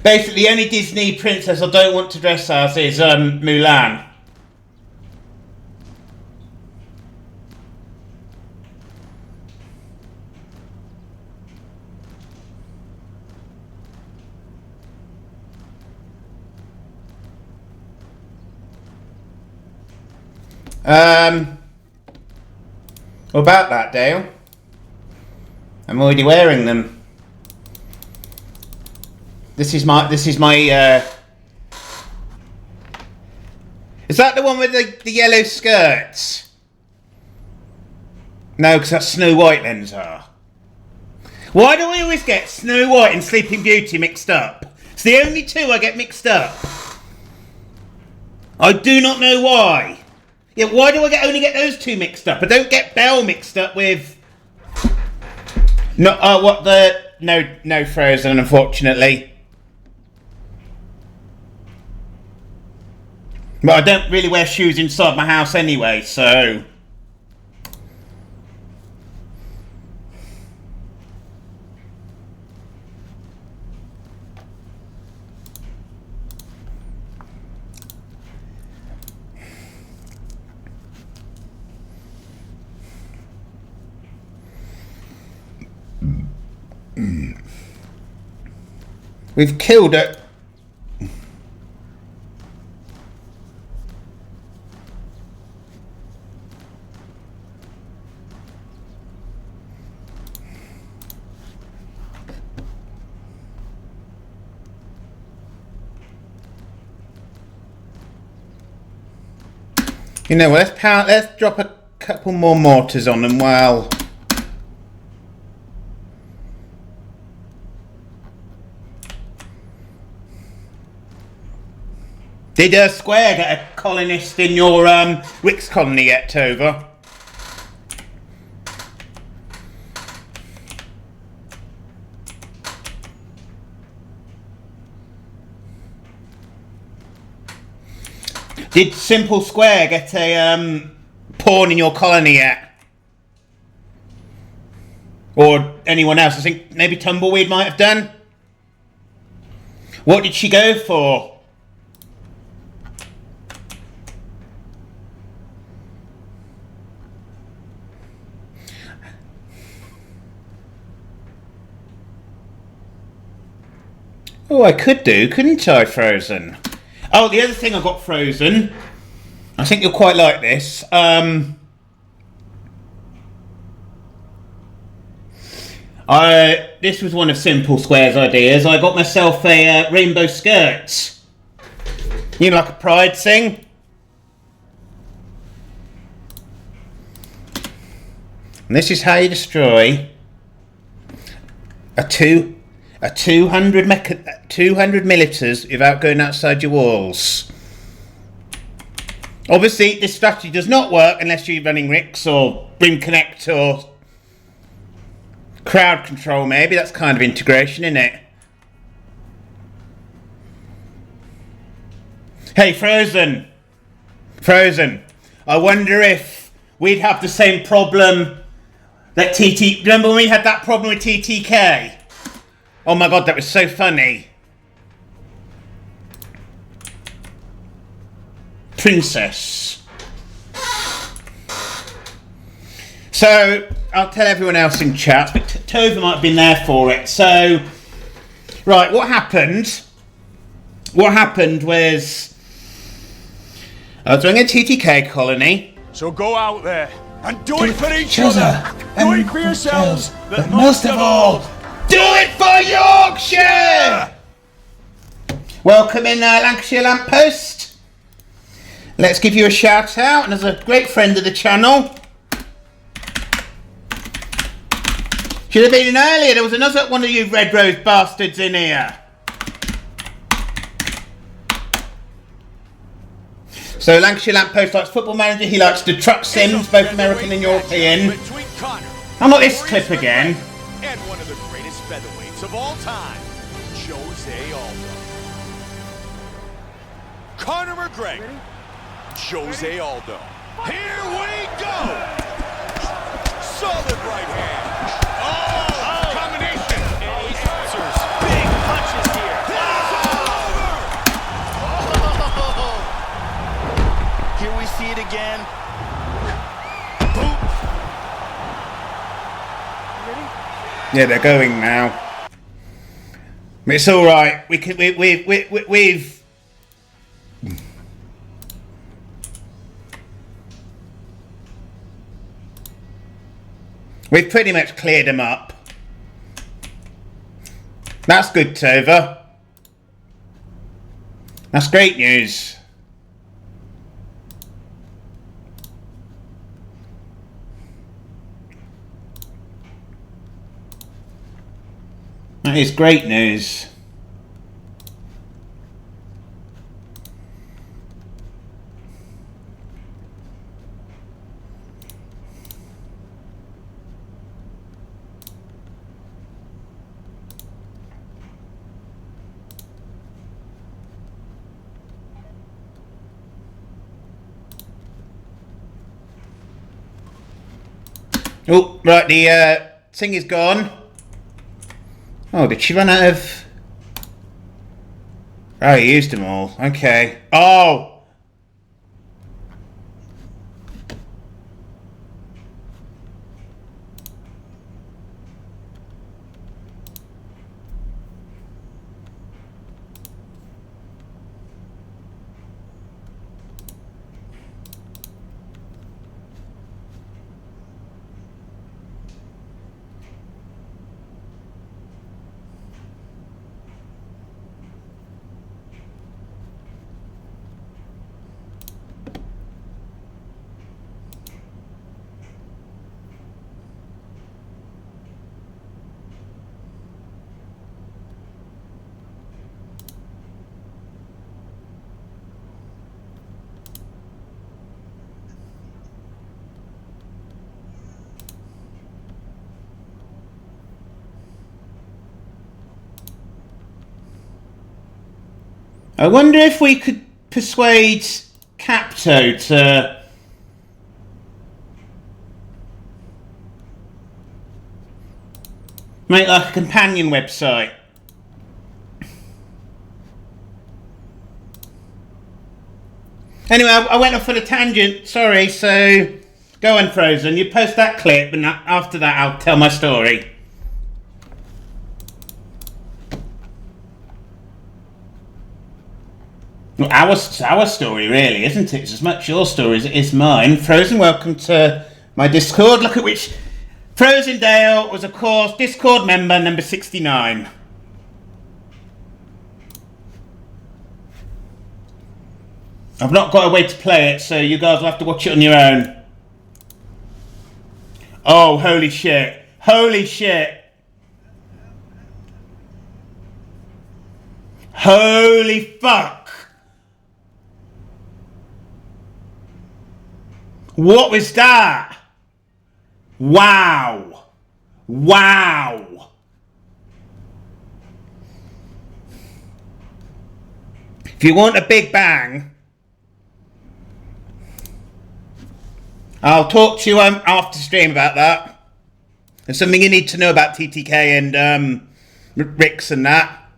basically the only Disney princess I don't want to dress as is Mulan. What about that, Dale? I'm already wearing them. This is my is that the one with the yellow skirts? No, because that's Snow White then, sir. Why do I always get Snow White and Sleeping Beauty mixed up? It's the only two I get mixed up. I do not know why. Yeah, why do I only get those two mixed up? I don't get Belle mixed up with... No Frozen, unfortunately. But I don't really wear shoes inside my house anyway, so... We've killed it. You know what, let's drop a couple more mortars on them while... Did Square get a colonist in your RICS colony yet, Tova? Did Simple Square get a pawn in your colony yet? Or anyone else? I think maybe Tumbleweed might have done. What did she go for? Oh, I could do, couldn't I, Frozen? Oh, the other thing I got Frozen, I think you'll quite like this. This was one of Simple Square's ideas. I got myself a rainbow skirt. You know, like a pride thing. And this is how you destroy a 200 milliliters without going outside your walls. Obviously, this strategy does not work unless you're running RICS or Brim Connect or crowd control, maybe. That's kind of integration, isn't it? Hey, Frozen. Frozen. I wonder if we'd have the same problem that remember when we had that problem with TTK? Oh my god, that was so funny. Princess. So, I'll tell everyone else in chat, but Tova might have been there for it. So, right, what happened? What happened was, I was doing a TTK colony. So go out there and do it for each other. Do it for yourselves, but most of all, do it for Yorkshire! Welcome in Lancashire Lamppost. Let's give you a shout out, and as a great friend of the channel. Should have been in earlier, there was another one of you Red Rose bastards in here. So Lancashire Lamppost likes Football Manager, he likes the truck sims, both American and European. I'm not this clip again. And one of the greatest featherweights of all time, Jose Aldo. Conor McGregor, Jose Aldo. Here we go! Solid right hand. Oh, combination. And he answers. Big punches here. Oh. Here we see it again. Boom. Yeah, they're going now. It's all right. We've. We've pretty much cleared them up. That's good, Tova. That's great news. That is great news. Oh, right, the thing is gone. Oh, did she run out of... Oh, you used them all. Okay. Oh! I wonder if we could persuade Capto to... make like a companion website. Anyway, I went off on a tangent, sorry, so... Go on, Frozen, you post that clip and after that I'll tell my story. Well, our story, really, isn't it? It's as much your story as it is mine. Frozen, welcome to my Discord. Look at which... Frozen Dale was, of course, Discord member number 69. I've not got a way to play it, so you guys will have to watch it on your own. Oh, holy shit. Holy shit. Holy fuck. What was that? Wow. Wow. If you want a big bang, I'll talk to you after stream about that. There's something you need to know about TTK and RICS and that.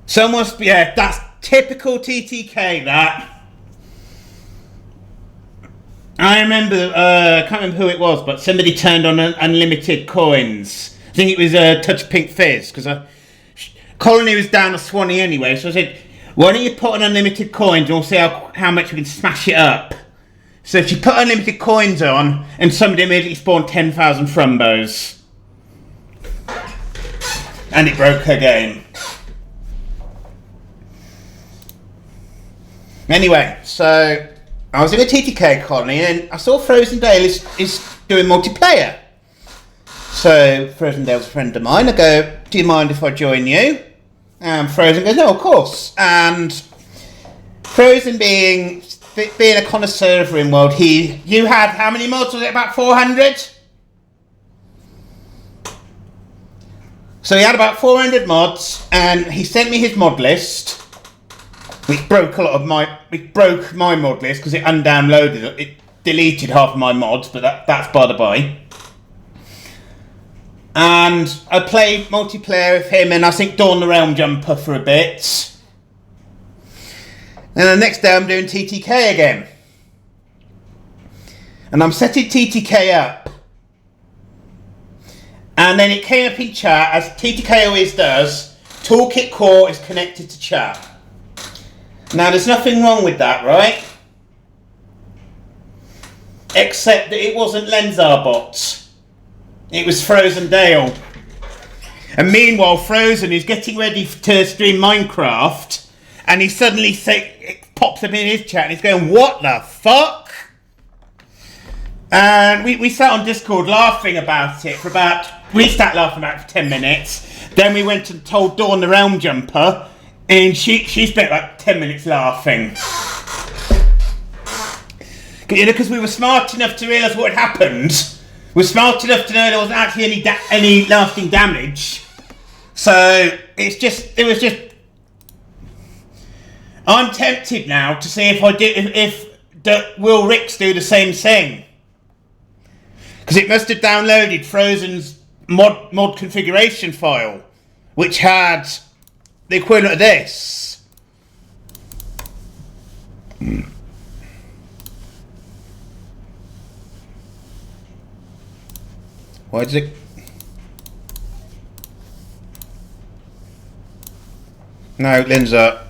Someone's, yeah, that's typical TTK, that. I remember, I can't remember who it was, but somebody turned on unlimited coins. I think it was Touch Pink Fizz, because Colony was down to Swanee anyway, so I said, why don't you put on unlimited coins and we'll see how much we can smash it up. So she put unlimited coins on, and somebody immediately spawned 10,000 Frumbos. And it broke her game. Anyway, so... I was in a TTK colony and I saw Frozen Dale is doing multiplayer. So Frozen Dale's a friend of mine. I go, do you mind if I join you? And Frozen goes, no, of course. And Frozen being a connoisseur of RimWorld, you had how many mods? Was it about 400? So he had about 400 mods and he sent me his mod list. Which broke my mod list because it undownloaded it. deleted half of my mods, but that's by the by. And I played multiplayer with him and I think Dawn the Realm Jumper for a bit. And the next day I'm doing TTK again. And I'm setting TTK up. And then it came up in chat, as TTK always does, Toolkit Core is connected to chat. Now there's nothing wrong with that, right? Except that it wasn't Lensar bots. It was Frozen Dale. And meanwhile, Frozen is getting ready to stream Minecraft, and he suddenly it pops up in his chat and he's going, "What the fuck?" And we sat on Discord laughing about it we sat laughing about it for 10 minutes. Then we went and told Dawn the Realm Jumper, and she spent like 10 minutes laughing. You know, because we were smart enough to realise what had happened. We were smart enough to know there wasn't actually any lasting damage. So it was just. I'm tempted now to see if will RICS do the same thing. Because it must have downloaded Frozen's mod configuration file, which had the equivalent of this. Why did it? No, Linza.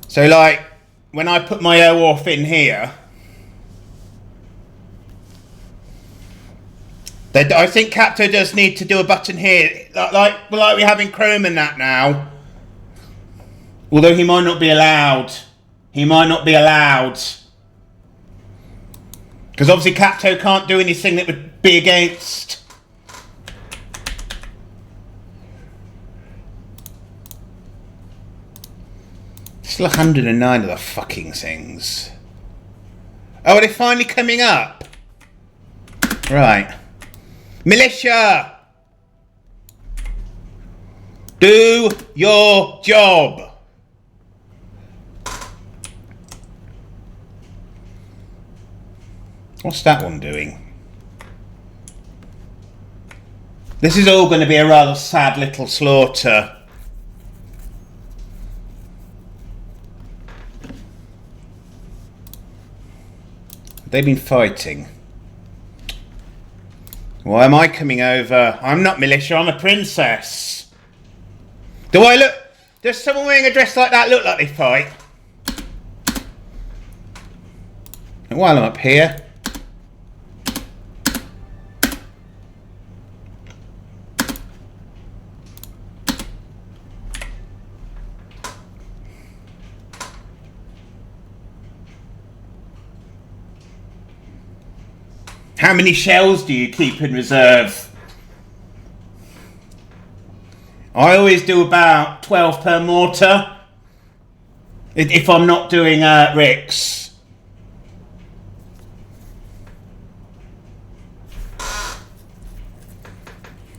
So, like, when I put my OAuth in here, I think Capto does need to do a button here, like we have in Chrome and that now. Although he might not be allowed. He might not be allowed. Because obviously Capto can't do anything that would be against. Still 109 of the fucking things. Oh, are they finally coming up? Right. Militia! Do your job! What's that one doing? This is all going to be a rather sad little slaughter. They've been fighting. Why am I coming over? I'm not militia, I'm a princess. Do I look... Does someone wearing a dress like that look like they fight? And while I'm up here... How many shells do you keep in reserve? I always do about 12 per mortar. If I'm not doing RICS. I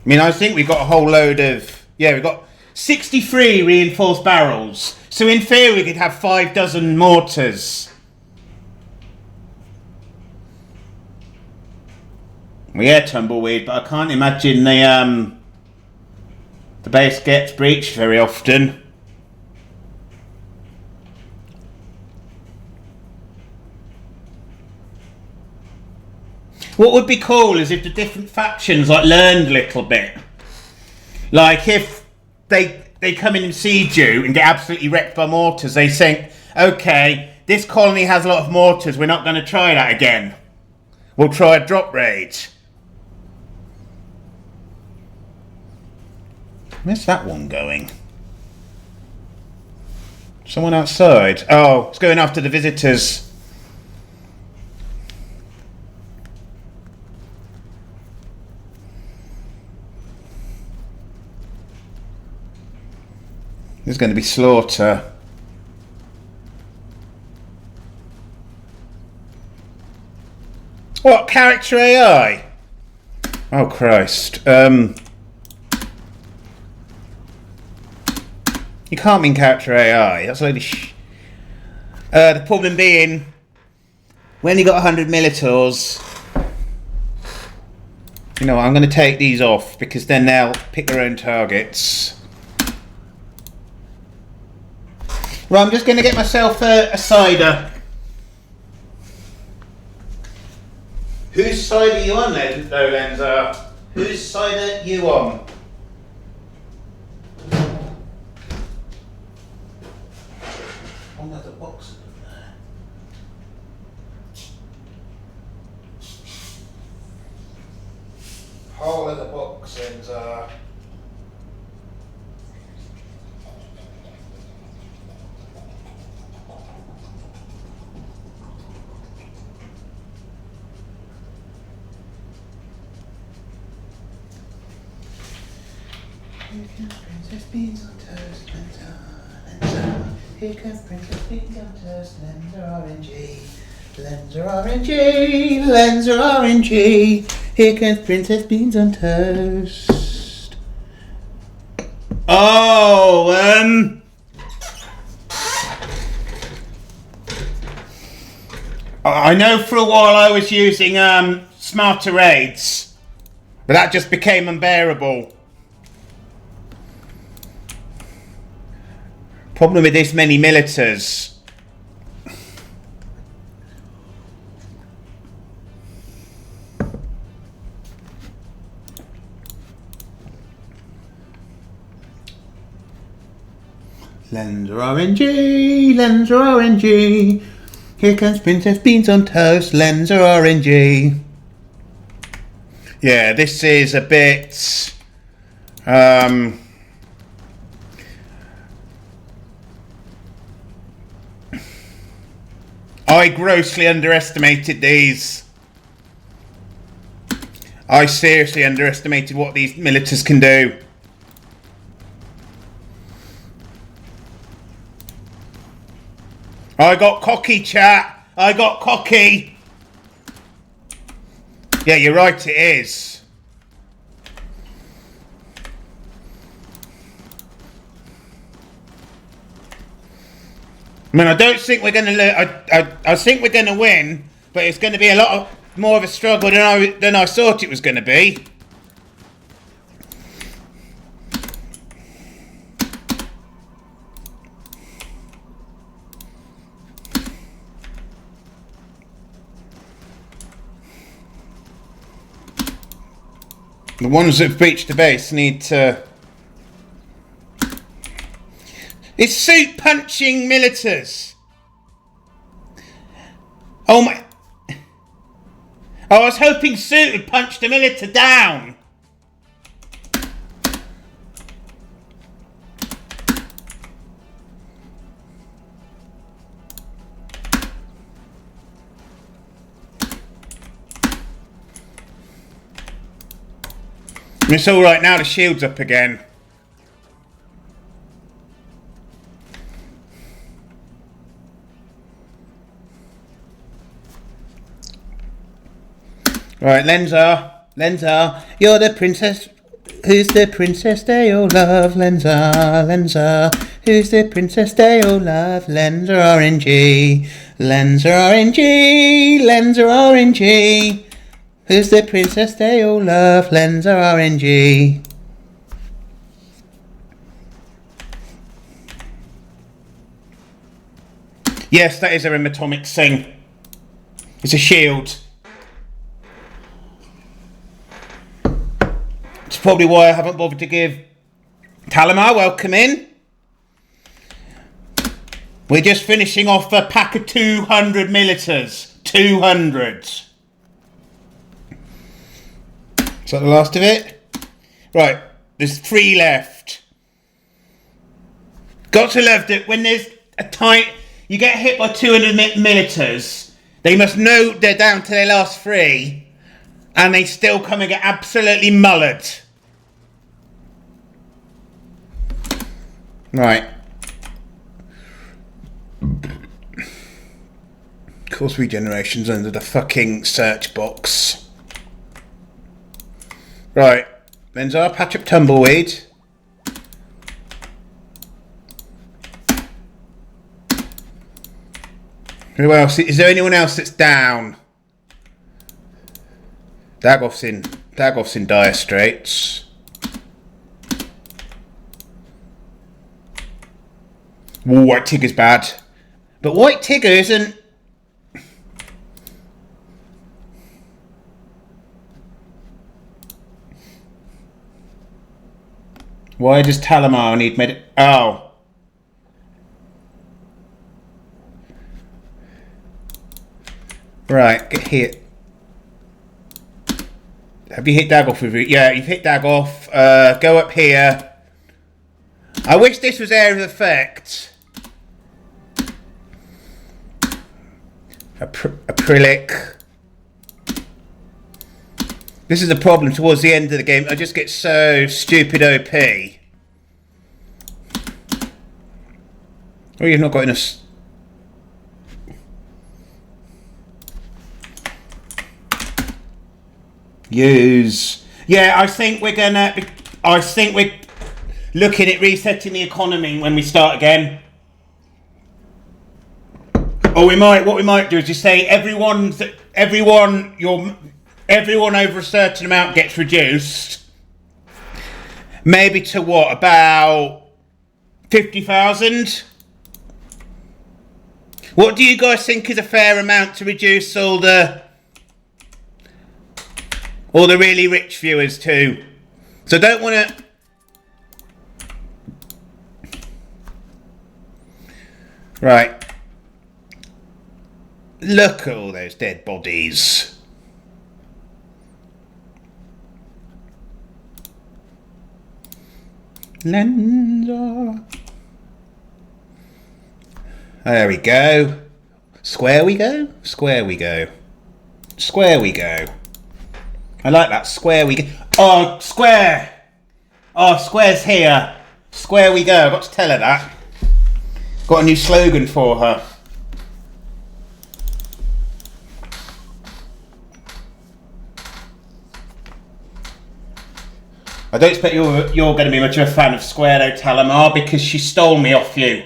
mean, I think we've got a whole load of... Yeah, we've got 63 reinforced barrels. So in theory we could have 5 dozen mortars. Well, yeah, Tumbleweed, but I can't imagine the base gets breached very often. What would be cool is if the different factions learned a little bit. Like if they come in and siege you and get absolutely wrecked by mortars, they think, okay, this colony has a lot of mortars, we're not going to try that again. We'll try a drop raid. Where's that one going? Someone outside. Oh, it's going after the visitors. There's going to be slaughter. What? Character AI? Oh, Christ. You can't mean character AI. That's a load of the problem being, When you got 100 millitors, you know what, I'm going to take these off because then they'll pick their own targets. Right, I'm just going to get myself a cider. Whose side are you on then, though, Lenza? Whose side are you on? Another box. Whole of the box ends are. Here comes Princess Beans on toast, Lenza. Here comes Princess Beans on toast, Lenza RNG. Lenza RNG, Lenza RNG. Here comes Princess Beans on toast. Oh, I know for a while I was using smarter raids, but that just became unbearable. Problem with this many militars. Lenza RNG, Lenza RNG. Here comes Princess Beans on toast, Lenza RNG. Yeah, this is a bit I grossly underestimated these. I seriously underestimated what these militars can do. I got cocky, chat. I got cocky. Yeah, you're right, it is. I mean, I don't think we're going to. I think we're going to win, but it's going to be a lot more of a struggle than I thought it was going to be. The ones that have breached the base need to... It's suit punching militars. Oh my... I was hoping Suit would punch the militar down. It's all right now, the shield's up again. Right, Lenza, you're the princess. Who's the princess they all love? Lenza, who's the princess they all love? Lenza RNG, Lenza RNG. Who's the princess they all love? Lenza RNG. Yes, that is a atomic thing. It's a shield. It's probably why I haven't bothered to give Talamar welcome in. We're just finishing off a pack of 200 militars. 200. Is that the last of it? Right, there's 3 left. Got to love that when there's a time you get hit by 200 militars, they must know they're down to their last 3, and they still come and get absolutely mullered. Right. Course regeneration's under the fucking search box. Right, Benzar, patch up tumbleweed. Who else? Is there anyone else that's down? Dagoff's in dire straits. Ooh, White Tigger's bad. But White Tigger isn't... Why does Talamar need Oh. Right, get hit. Have you hit Dagoff with it? Yeah, you've hit Dagoff. Go up here. I wish this was area of effect. Acrylic. This is the problem towards the end of the game. I just get so stupid OP. Oh, you've not got enough. Use. Yeah, I think we're looking at resetting the economy when we start again. Or what we might do is just say everyone over a certain amount gets reduced. Maybe to what, about 50,000? What do you guys think is a fair amount to reduce all the really rich viewers to? So don't want to... Right. Look at all those dead bodies. Lenza. There we go. Square we go. Square we go. Square we go. I like that. Square we go. Oh, square. Oh, square's here. Square we go. I've got to tell her that. Got a new slogan for her. I don't expect you're going to be much of a fan of Square though, Talamar, because she stole me off you.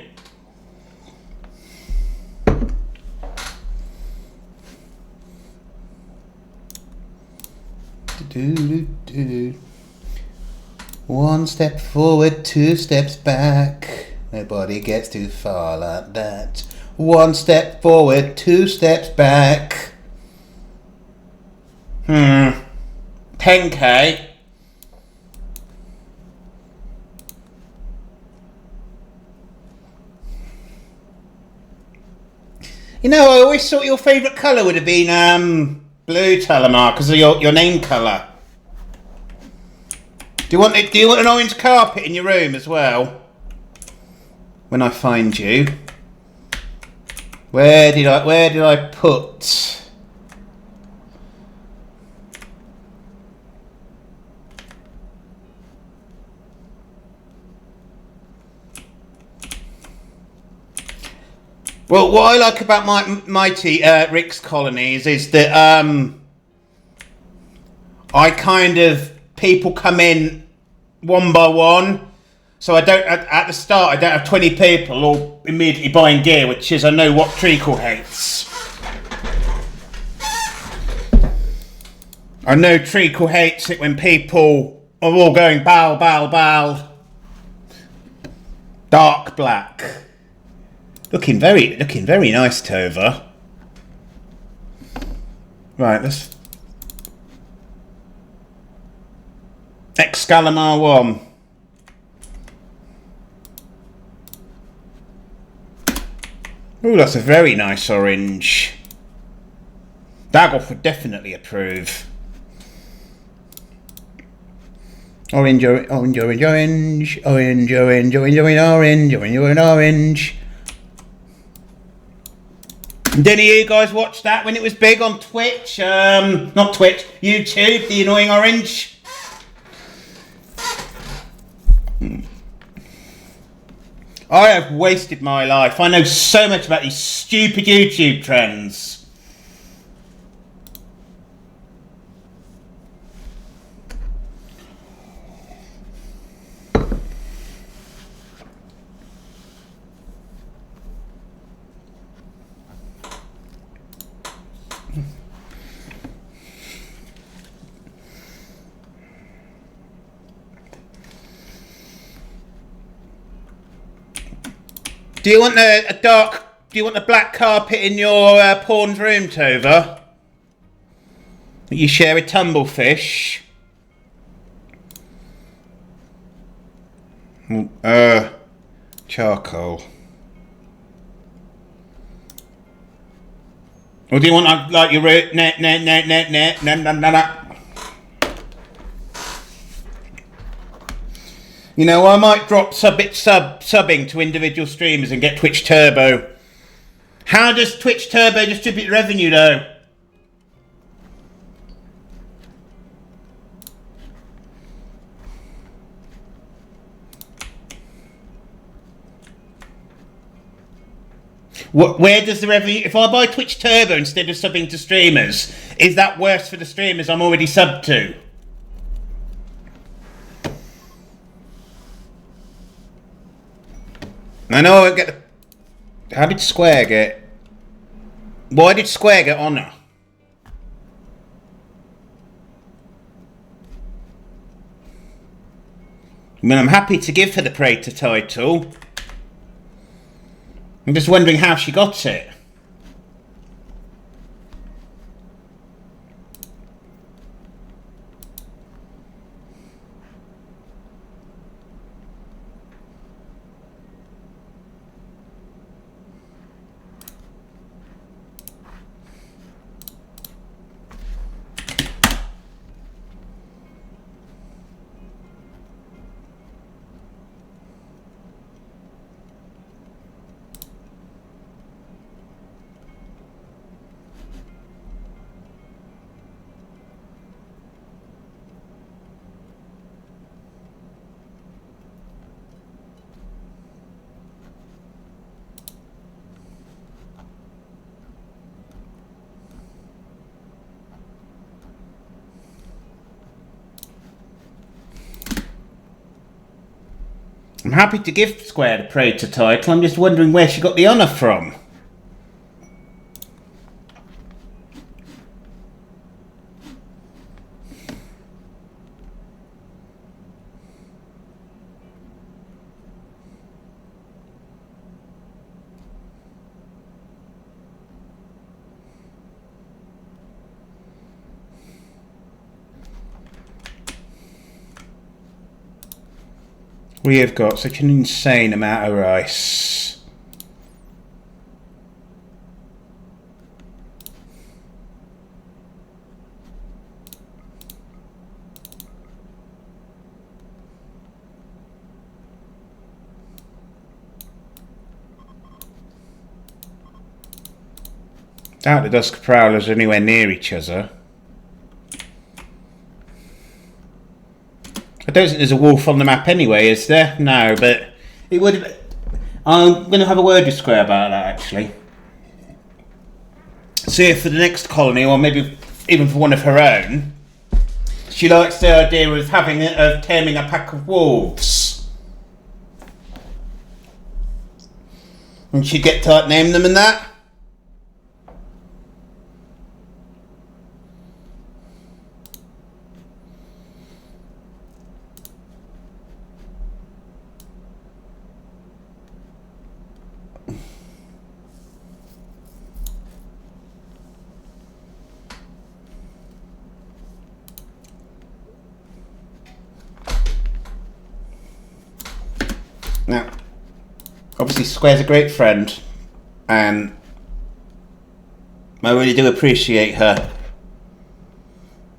One step forward, two steps back. Nobody gets too far like that. One step forward, two steps back. 10k. You know, I always thought your favourite colour would have been blue, Talamar, because of your name colour. Do you want an orange carpet in your room as well? When I find you, where did I put? Well, what I like about my mighty RICS colonies is that I kind of, people come in one by one, so I don't at the start I don't have 20 people all immediately buying gear, which is I know what Treacle hates. I know Treacle hates it when people are all going bow, bow, bow. Dark black. Looking very nice, Tova. Right, let's... Excalibur 1. Ooh, that's a very nice orange. Dagoff would definitely approve. Orange, orange, orange, orange, orange, orange, orange, orange, orange, orange, orange, orange. Did any of you guys watch that when it was big on Twitch? Not Twitch, YouTube, the annoying orange. I have wasted my life. I know so much about these stupid YouTube trends. Do you want a dark? Do you want the black carpet in your pawned room, Tova? You share a tumblefish. Charcoal. Or do you want like your You know, I might drop subbing to individual streamers and get Twitch Turbo. How does Twitch Turbo distribute revenue though? Where does the revenue... If I buy Twitch Turbo instead of subbing to streamers, is that worse for the streamers I'm already subbed to? I know I won't get the... How did Square get... Why did Square get honour? I mean, I'm happy to give her the Praetor title. I'm just wondering how she got it. I'm happy to give Square the Praetor title, I'm just wondering where she got the honour from. We have got such an insane amount of rice. Doubt the Dusk Prowlers are anywhere near each other. I don't think there's a wolf on the map anyway, is there? No, but it would have... I'm going to have a word with Square about that, actually. See if for the next colony, or maybe even for one of her own, she likes the idea of taming a pack of wolves. And she'd get to name them and that. Now, obviously Square's a great friend, and I really do appreciate her.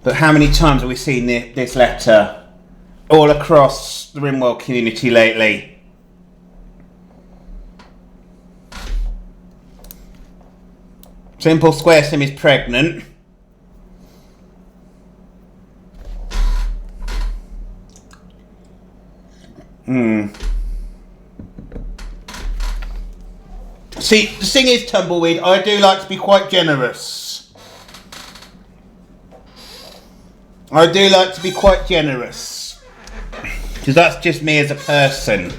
But how many times have we seen this letter all across the RimWorld community lately? Simple Square Sim is pregnant. See, the thing is, Tumbleweed, I do like to be quite generous. I do like to be quite generous. Because that's just me as a person.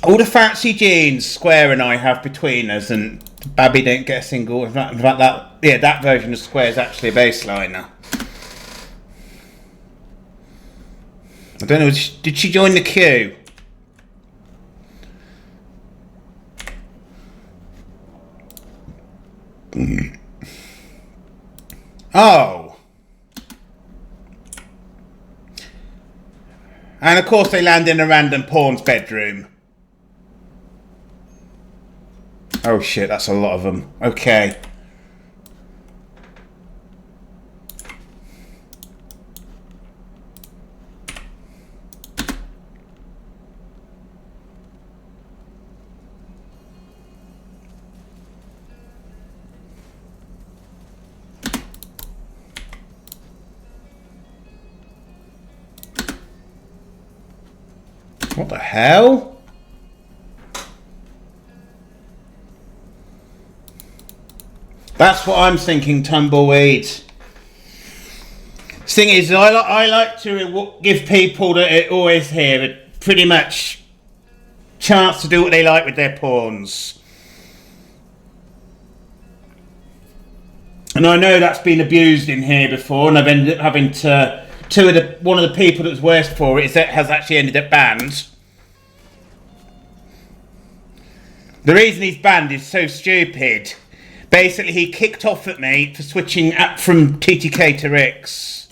All the fancy jeans Square and I have between us, and Babby don't get a single. In fact, that version of Square is actually a baseliner. I don't know, did she join the queue? Oh. And of course they land in a random porn's bedroom. Oh shit, that's a lot of them. Okay. What the hell? That's what I'm thinking, Tumbleweed. Thing is, I like to give people that are always here a pretty much chance to do what they like with their pawns. And I know that's been abused in here before, and I've ended up having to... One of the people that was worst for it has actually ended up banned. The reason he's banned is so stupid. Basically, he kicked off at me for switching up from TTK to RICS.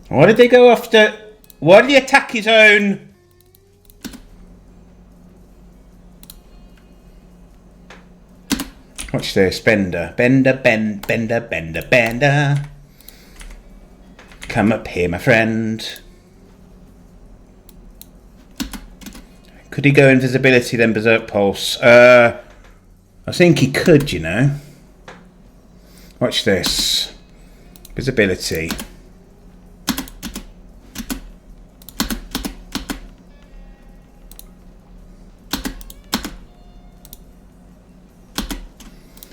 Why did they go after... Why did he attack his own... Watch this, Bender. Bender. Come up here, my friend. Could he go invisibility then Berserk Pulse? I think he could, you know. Watch this. Visibility.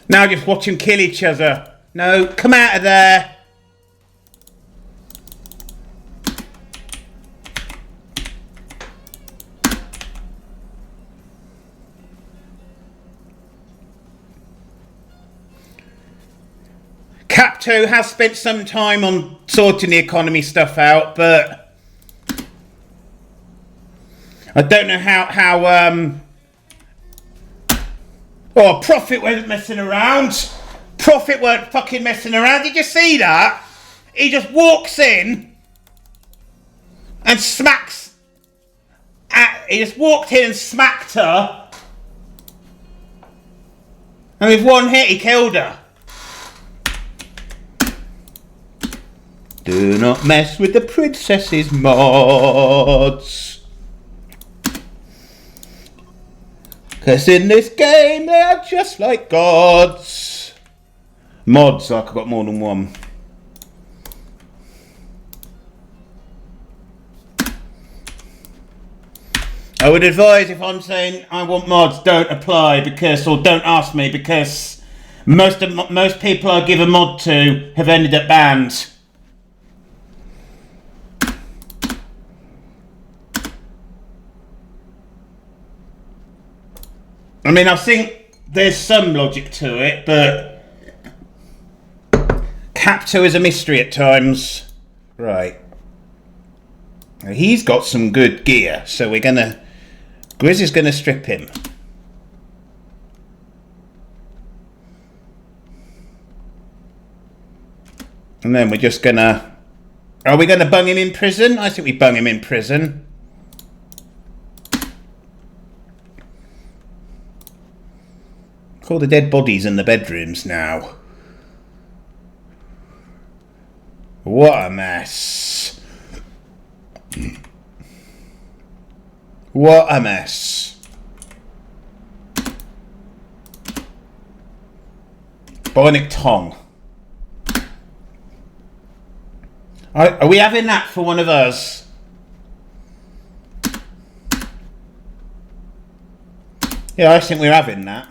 Now just watch them kill each other. No, come out of there. Capto has spent some time on sorting the economy stuff out, but I don't know how oh, Prophet wasn't messing around. Prophet weren't fucking messing around. Did you see that? He just walks in and smacks. He just walked in and smacked her. And with one hit, he killed her. Do not mess with the princess's mods. 'Cause in this game they are just like gods. Mods, like I've got more than one. I would advise, if I'm saying I want mods, don't apply or don't ask me, because most people I give a mod to have ended up banned. I mean, I think there's some logic to it, but Capto is a mystery at times. Right. Now, he's got some good gear, so Grizz is gonna strip him. And then we're just gonna... Are we gonna bung him in prison? I think we bung him in prison. All the dead bodies in the bedrooms now. What a mess. What a mess. Bionic tongue. Are we having that for one of us? Yeah, I think we're having that.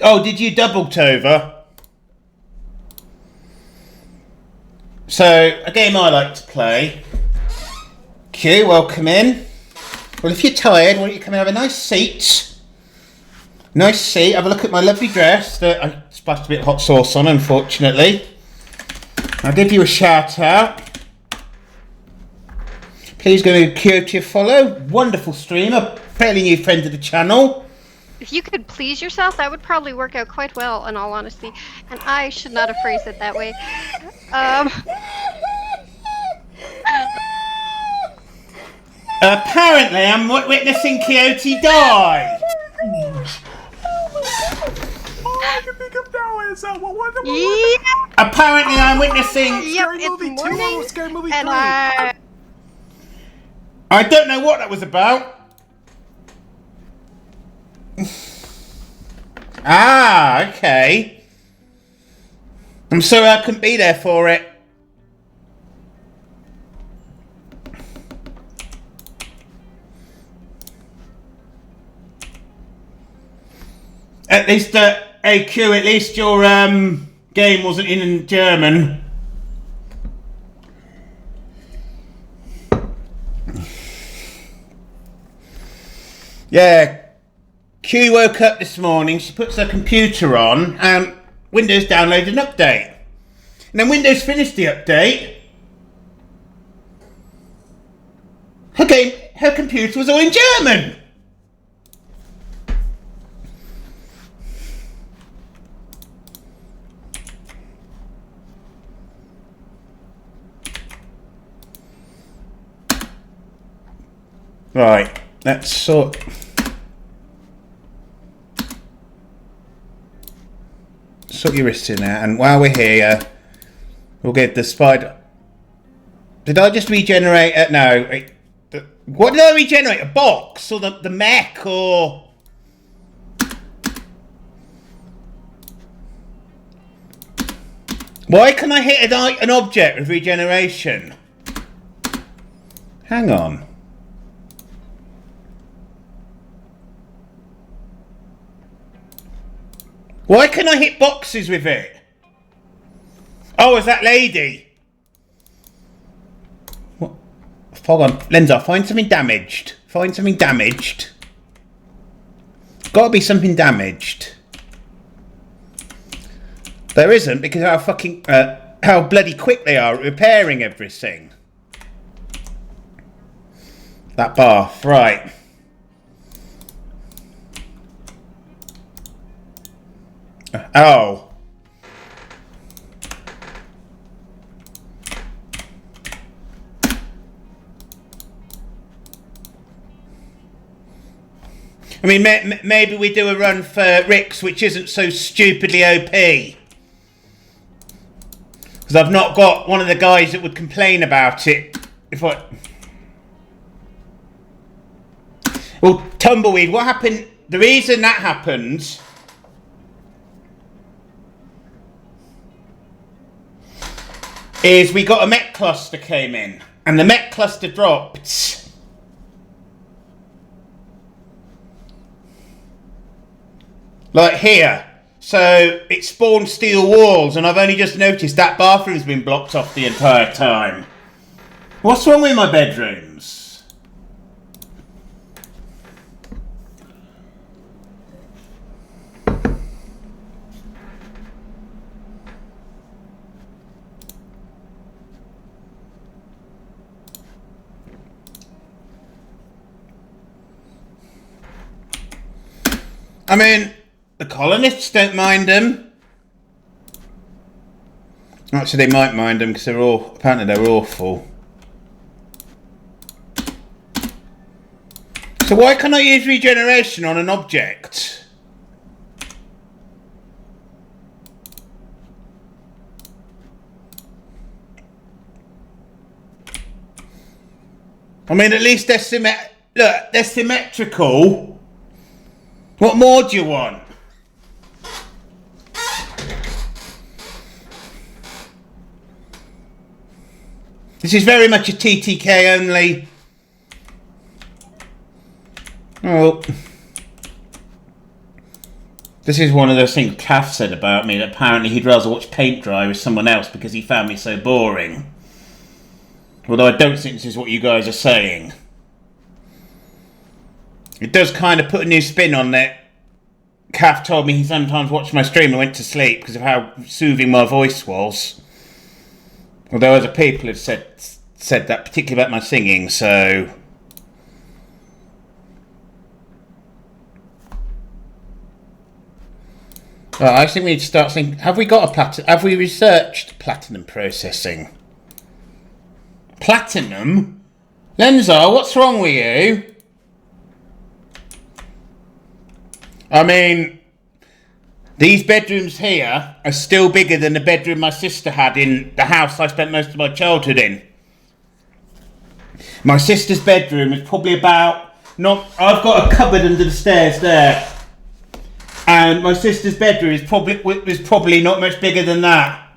Oh, did you double Tova? So, a game I like to play. Q, welcome in. Well, if you're tired, why don't you come and have a nice seat? Nice seat. Have a look at my lovely dress that I splashed a bit of hot sauce on, unfortunately. I'll give you a shout out. Please go to Q to follow. Wonderful streamer, fairly new friend of the channel. If you could please yourself, that would probably work out quite well, in all honesty. And I should not have phrased it that way. Apparently, I'm witnessing Coyote die. Yeah. Apparently, I'm witnessing. Yep, it's morning, Scary movie and 3. I don't know what that was about. Ah, okay. I'm sorry I couldn't be there for it. At least, AQ, at least your game wasn't in German. Yeah. Q woke up this morning, she puts her computer on, and Windows downloaded an update. And then Windows finished the update. Her computer was all in German. Right, let's sort. Sort your wrists in there, and while we're here, we'll get the spider. Did I just regenerate? No. What did I regenerate? A box or the mech or? Why can I hit an object with regeneration? Hang on. Why can I hit boxes with it? Oh, is that lady? What? Hold on, Lenza, find something damaged. Find something damaged. Gotta be something damaged. There isn't, because how fucking how bloody quick they are at repairing everything. That bath, right. Oh. I mean, maybe we do a run for RICS, which isn't so stupidly OP. Because I've not got one of the guys that would complain about it. Well, Tumbleweed, what happened? The reason that happened is we got a mech cluster came in, and the mech cluster dropped. Like here. So it spawned steel walls, and I've only just noticed that bathroom's been blocked off the entire time. What's wrong with my bedrooms? I mean, the colonists don't mind them. Actually, they might mind them because apparently they're awful. So why can't I use regeneration on an object? I mean, at least they're they're symmetrical. What more do you want? This is very much a TTK only. Oh. This is one of those things Kath said about me, that apparently he'd rather watch paint dry with someone else because he found me so boring. Although I don't think this is what you guys are saying. It does kind of put a new spin on it. Kath told me he sometimes watched my stream and went to sleep because of how soothing my voice was. Although other people have said that, particularly about my singing, so... Well, I think we need to start thinking, have we researched platinum processing? Platinum? Lenzar, what's wrong with you? I mean, these bedrooms here are still bigger than the bedroom my sister had in the house I spent most of my childhood in. My sister's bedroom is probably about... I've got a cupboard under the stairs there. And my sister's bedroom was probably not much bigger than that.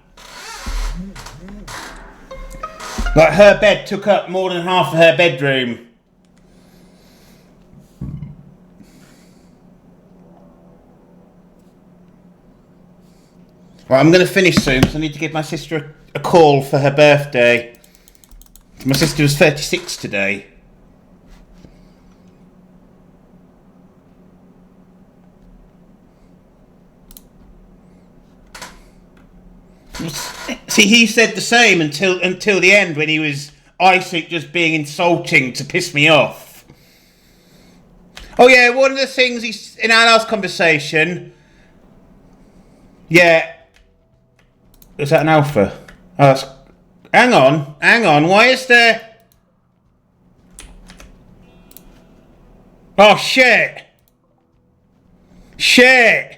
Like, her bed took up more than half of her bedroom. Right, I'm going to finish soon because I need to give my sister a call for her birthday. My sister was 36 today. See, he said the same until the end when he was, I think, just being insulting to piss me off. Oh yeah, one of the things in our last conversation... Yeah. Was that an alpha? Oh, hang on, why is there... Oh, shit! Shit!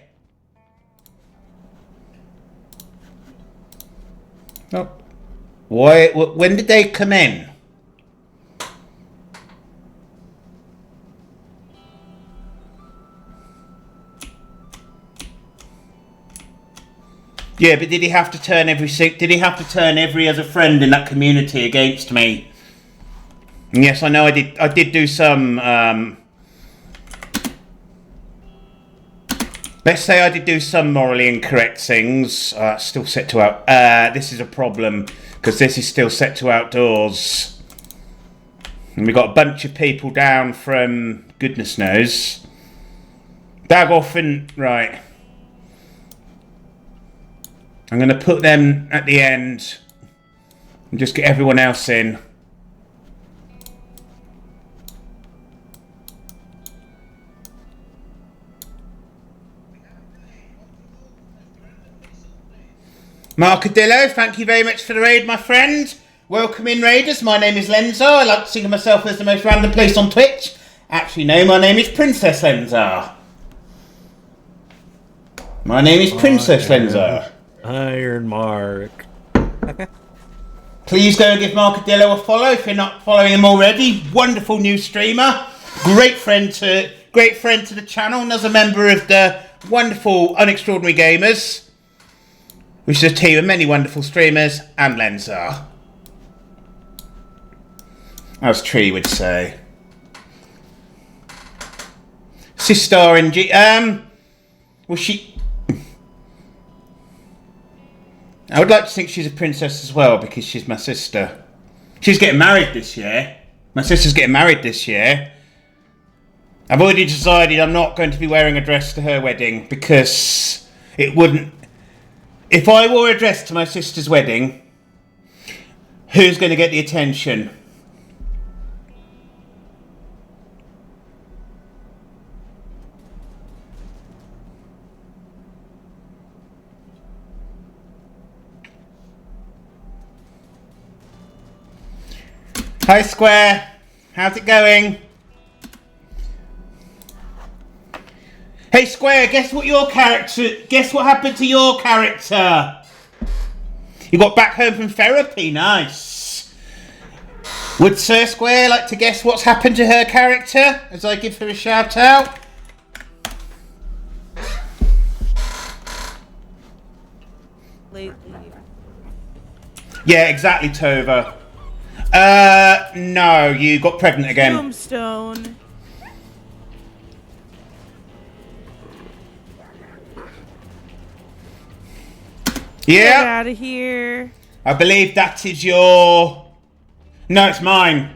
Oh. Why? When did they come in? Yeah, but did he have to turn every other friend in that community against me? And yes, I know I did do some let's say I did do some morally incorrect things. Still set to out. This is a problem because this is still set to outdoors, and we got a bunch of people down from goodness knows. Dagoff and right. I'm going to put them at the end and just get everyone else in. Marcadillo, thank you very much for the raid, my friend. Welcome in, raiders. My name is Lenzar. I like to think of myself as the most random place on Twitch. Actually, no, my name is Princess Lenzar. My name is Princess Lenzar. Iron Mark. Please go and give Marcadillo a follow if you're not following him already. Wonderful new streamer. Great friend to the channel. Another member of the wonderful Unextraordinary Gamers, which is a team of many wonderful streamers, and Lenzar. As Tree would say. Sister in G. Well, she. I would like to think she's a princess as well because she's my sister. She's getting married this year. My sister's getting married this year. I've already decided I'm not going to be wearing a dress to her wedding because it wouldn't... If I wore a dress to my sister's wedding, who's going to get the attention? Hi Square, how's it going? Hey Square, guess what happened to your character? You got back home from therapy, nice. Would Sir Square like to guess what's happened to her character as I give her a shout out? Lately. Yeah, exactly, Tova. No, you got pregnant again. Tombstone. Get Yeah, out of here. I believe that is your... No, it's mine.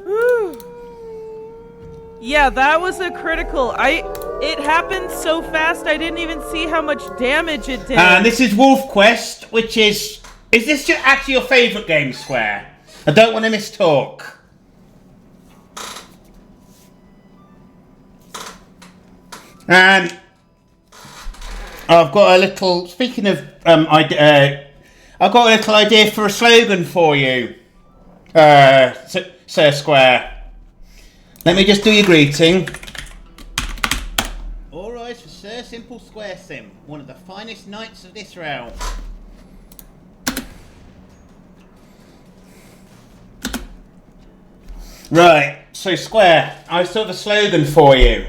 Whew. Yeah, that was a critical. It happened so fast I didn't even see how much damage it did. And this is Wolf Quest, which is... Is this actually your favourite game, Square? I don't want to mistalk. And I've got a little... Speaking of idea, I've got a little idea for a slogan for you, Sir Square. Let me just do your greeting. All rise for Sir Simple Square Sim, one of the finest knights of this realm. Right, so Square, I still have a slogan for you.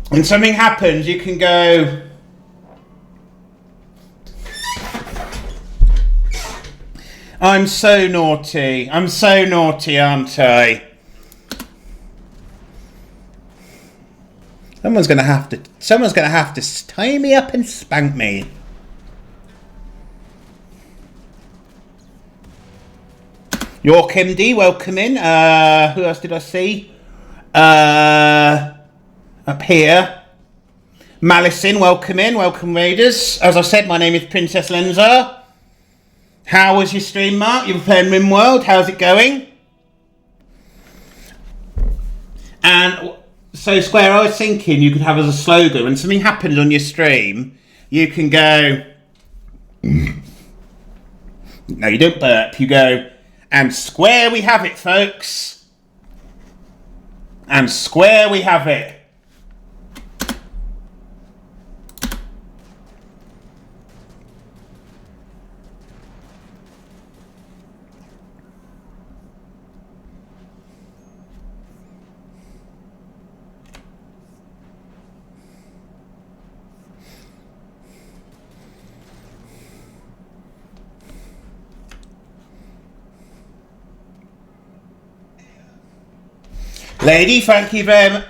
When something happens, you can go... I'm so naughty, aren't I? Someone's gonna have to tie me up and spank me. York MD, welcome in. Who else did I see? Up here. Malicin, welcome in. Welcome, Raiders. As I said, my name is Princess Lenza. How was your stream, Mark? You were playing RimWorld. How's it going? And so, Square, I was thinking you could have as a slogan, when something happens on your stream, you can go... No, you don't burp. You go, and Square we have it, folks. And Square we have it. Lady, thank you very much.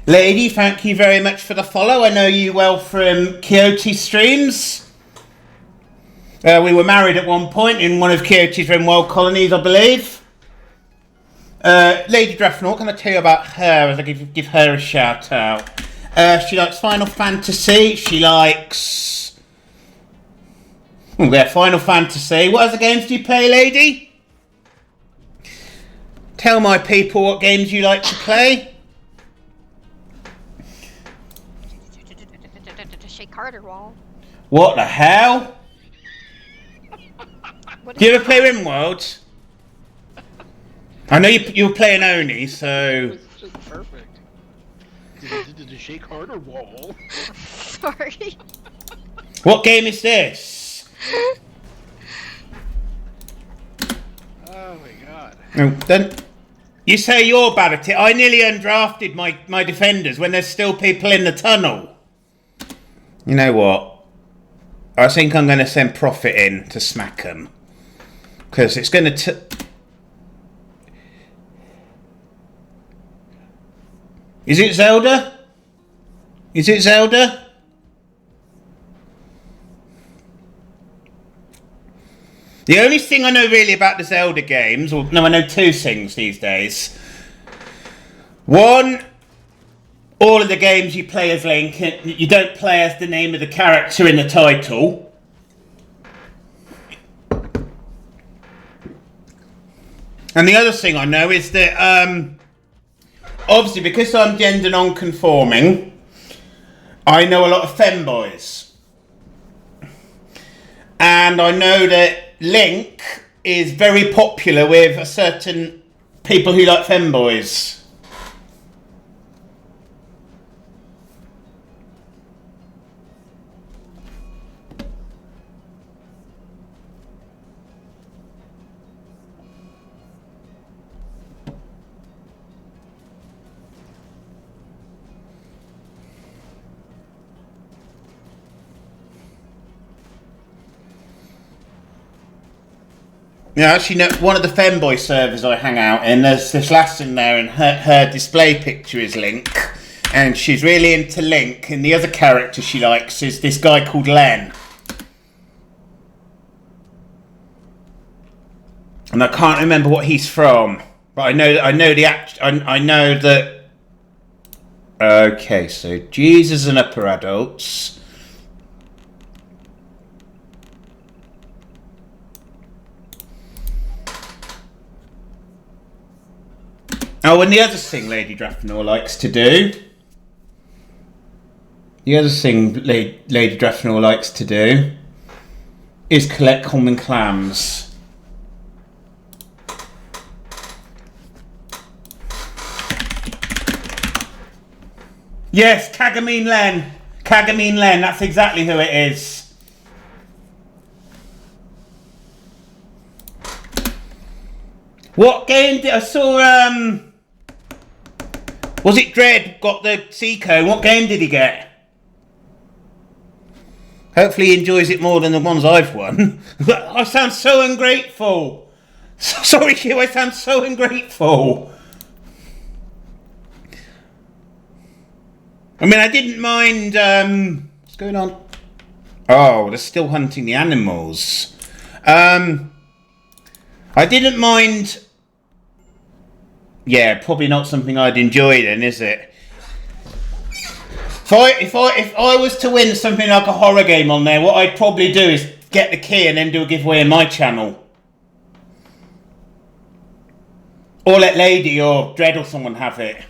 Lady, thank you very much for the follow. I know you well from Quixote streams. We were married at one point in one of Quixote's RimWorld colonies, I believe. Lady Draftnaut, can I tell you about her as I give her a shout out? She likes Final Fantasy. She likes... Final Fantasy. What other games do you play, lady? Tell my people what games you like to play. Shake Carter wall. What the hell? Do you ever play RimWorld? I know you were playing Oni, so... Perfect. Did the Shake Carter wall? Sorry. What game is this? Oh my god. Oh, then you say you're bad at it. I nearly undrafted my defenders when there's still people in the tunnel. You know what? I think I'm going to send Prophet in to smack them. Because it's going to... Is it Zelda? Is it Zelda? The only thing I know really about the Zelda games, well, no, I know two things these days. One, all of the games you play as Link, you don't play as the name of the character in the title. And the other thing I know is that, obviously, because I'm gender non-conforming, I know a lot of femboys. And I know that Link is very popular with a certain people who like femboys. Yeah, actually, no, one of the femboy servers I hang out in, there's this lass in there, and her display picture is Link, and she's really into Link, and the other character she likes is this guy called Len. And I can't remember what he's from, but I know that. Okay, so Jesus and upper adults. Oh, and the other thing Lady Drafnor likes to do. The other thing Lady Drafnor likes to do is collect common clams. Yes, Kagamine Len. Kagamine Len, that's exactly who it is. What game did I saw? Was it Dread got the Seco? What game did he get? Hopefully he enjoys it more than the ones I've won. I sound so ungrateful. Sorry, Hugh, I sound so ungrateful. I mean, I didn't mind. What's going on? Oh, they're still hunting the animals. I didn't mind. Yeah, probably not something I'd enjoy then, is it? If I was to win something like a horror game on there, what I'd probably do is get the key and then do a giveaway on my channel. Or let Lady or Dread or someone have it.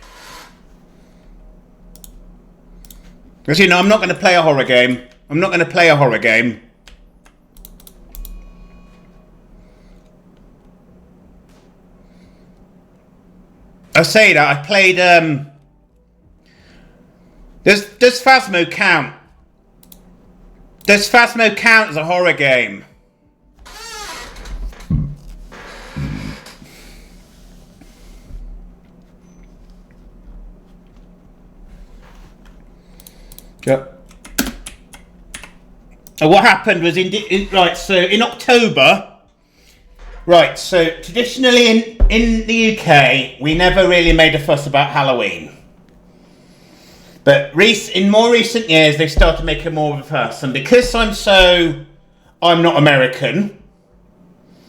Because, you know, I'm not going to play a horror game. I'm not going to play a horror game. I say that, I played, Does Phasmo count? Does Phasmo count as a horror game? Yep. And what happened was right, so in October. Right, so traditionally in the UK, we never really made a fuss about Halloween. But in more recent years, they've started making more of a fuss. And because I'm not American.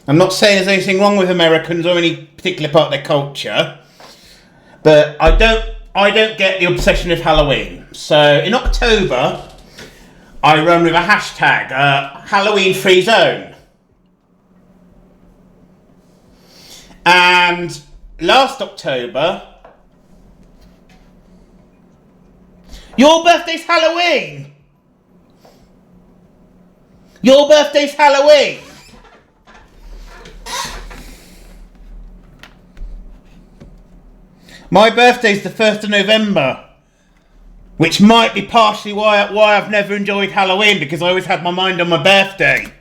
I'm not saying there's anything wrong with Americans or any particular part of their culture. But I don't get the obsession with Halloween. So in October, I run with a hashtag, Halloween Free Zone. And last October, your birthday's Halloween. Your birthday's Halloween. My birthday's the 1st of November, which might be partially why I've never enjoyed Halloween, because I always had my mind on my birthday.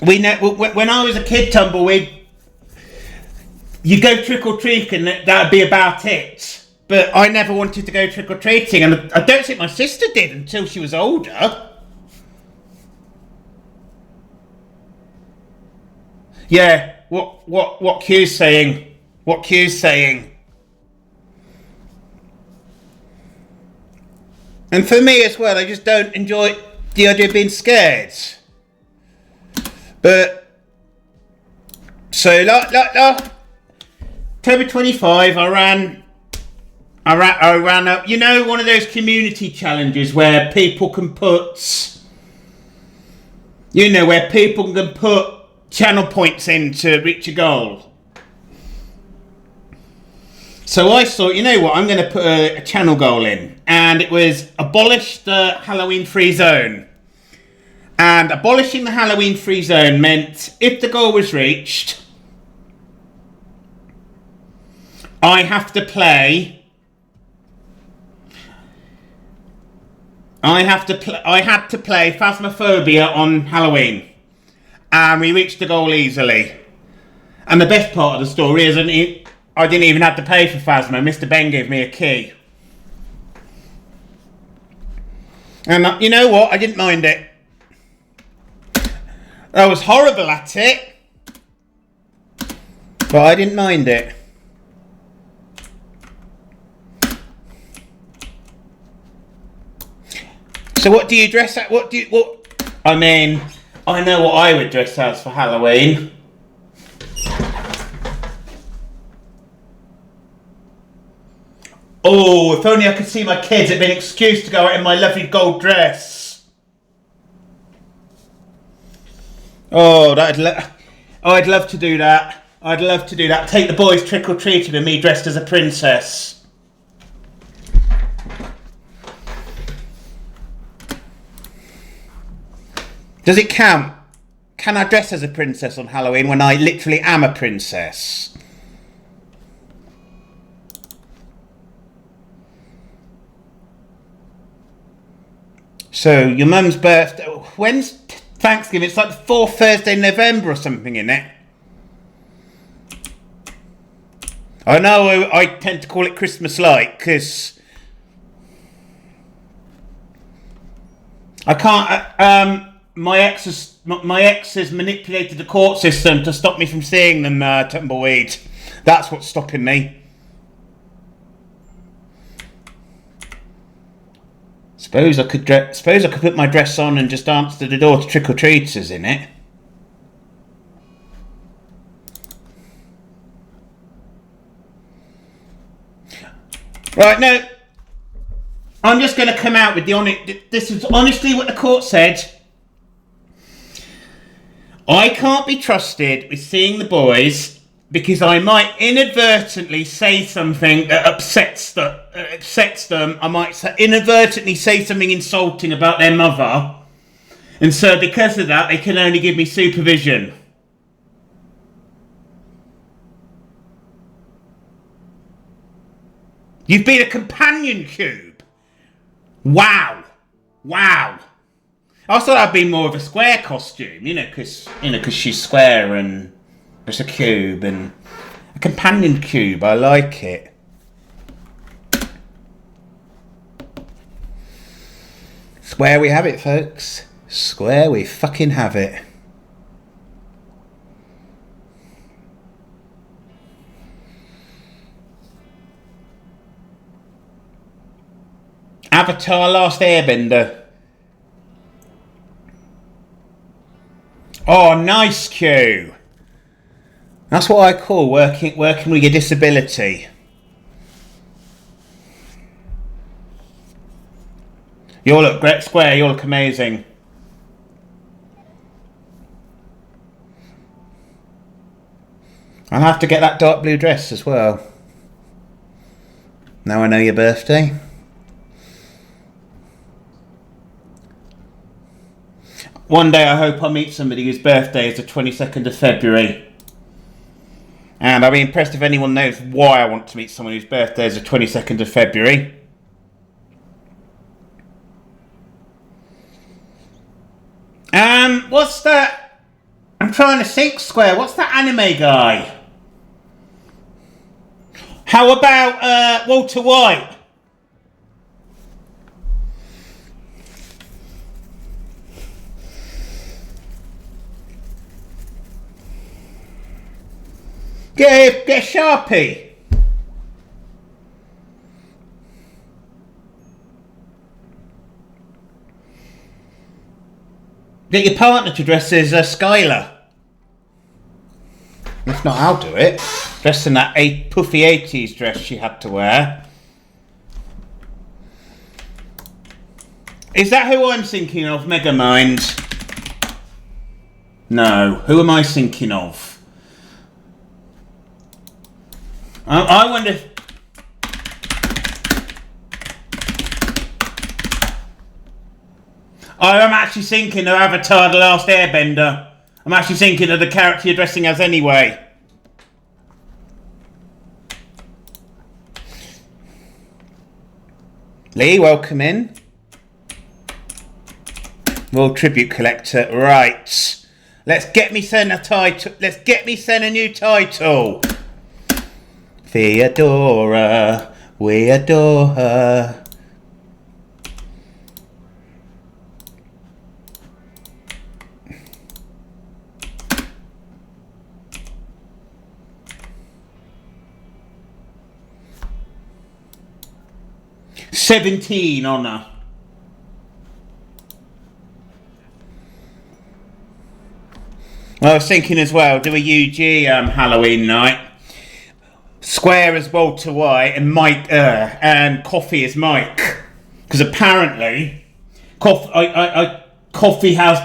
When I was a kid, Tumbleweed, you go trick-or-treating and that'd be about it. But I never wanted to go trick-or-treating, and I don't think my sister did until she was older. Yeah, what Q's saying? What Q's saying? And for me as well, I just don't enjoy the idea of being scared. But so October 25, I ran up, you know, one of those community challenges where people can put, channel points in to reach a goal. So I thought, you know what, I'm going to put a channel goal in, and it was abolish the Halloween free zone. And abolishing the Halloween free zone meant if the goal was reached, I had to play Phasmophobia on Halloween. And we reached the goal easily. And the best part of the story is I didn't even have to pay for Phasma. Mr. Ben gave me a key. And you know what? I didn't mind it. I was horrible at it, but I didn't mind it. So what do you dress at? What? I mean, I know what I would dress as for Halloween. Oh, if only I could see my kids, it'd be an excuse to go out in my lovely gold dress. Oh, I'd love to do that. I'd love to do that. Take the boys trick-or-treating with me dressed as a princess. Does it count? Can I dress as a princess on Halloween when I literally am a princess? So, your mum's birthday... When's Thanksgiving? It's like the 4th Thursday in November or something, isn't it? I know I tend to call it Christmas-like, because... I can't... My ex has manipulated the court system to stop me from seeing them, Tumbleweed. That's what's stopping me. Suppose I could put my dress on and just answer the door to trick-or-treaters in it. Right, no. I'm just going to come out with the honest... This is honestly what the court said. I can't be trusted with seeing the boys because I might inadvertently say something that upsets them. I might inadvertently say something insulting about their mother. And so because of that, they can only give me supervision. You've been a companion cube. Wow. I thought I'd be more of a square costume, because she's square and it's a cube and a companion cube. I like it. Square we have it, folks. Square we fucking have it. Avatar Last Airbender. Oh, nice, Q. That's what I call working with your disability. You all look great, Square. You all look amazing. I'll have to get that dark blue dress as well. Now I know your birthday. One day I hope I meet somebody whose birthday is the 22nd of February. And I'll be impressed if anyone knows why I want to meet someone whose birthday is the 22nd of February. What's that? I'm trying to think, Square. What's that anime guy? How about Walter White? Get a Sharpie. Get your partner to dress as Skylar. If not, I'll do it. Dress in that puffy 80s dress she had to wear. Is that who I'm thinking of, Megamind? No. Who am I thinking of? I wonder if... I'm actually thinking of Avatar The Last Airbender. I'm actually thinking of the character you're dressing as anyway. Lee, welcome in. World Tribute Collector. Right. Let's get me sent a title. Let's get me sent a new title. Theodora, we adore her. $17 honour. I was thinking as well, do a UG Halloween night. Square as Walter White and Mike and Coffee as Mike. Because apparently, Coffee has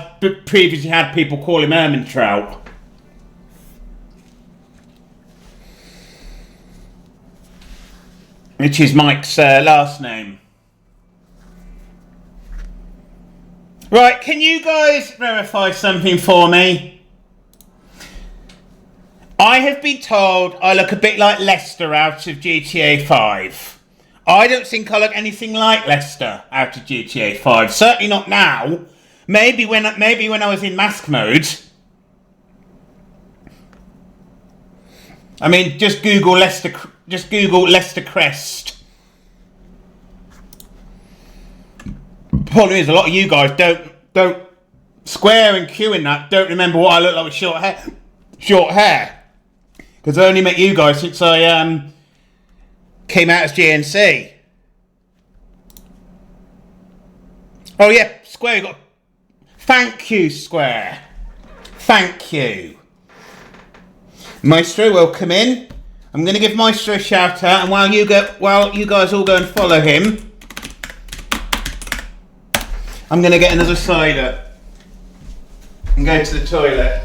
previously had people call him Ermintrout. Which is Mike's last name. Right, can you guys verify something for me? I have been told I look a bit like Lester out of GTA 5. I don't think I look anything like Lester out of GTA 5. Certainly not now. Maybe when I was in mask mode. I mean, just Google Lester Crest. Problem is, a lot of you guys don't Square and Q in that don't remember what I look like with short hair. Because I only met you guys since I came out as GNC. Oh yeah, Square, you got. Thank you, Square. Thank you. Maestro, welcome in. I'm going to give Maestro a shout out, and while you guys all go and follow him, I'm going to get another cider and go to the toilet.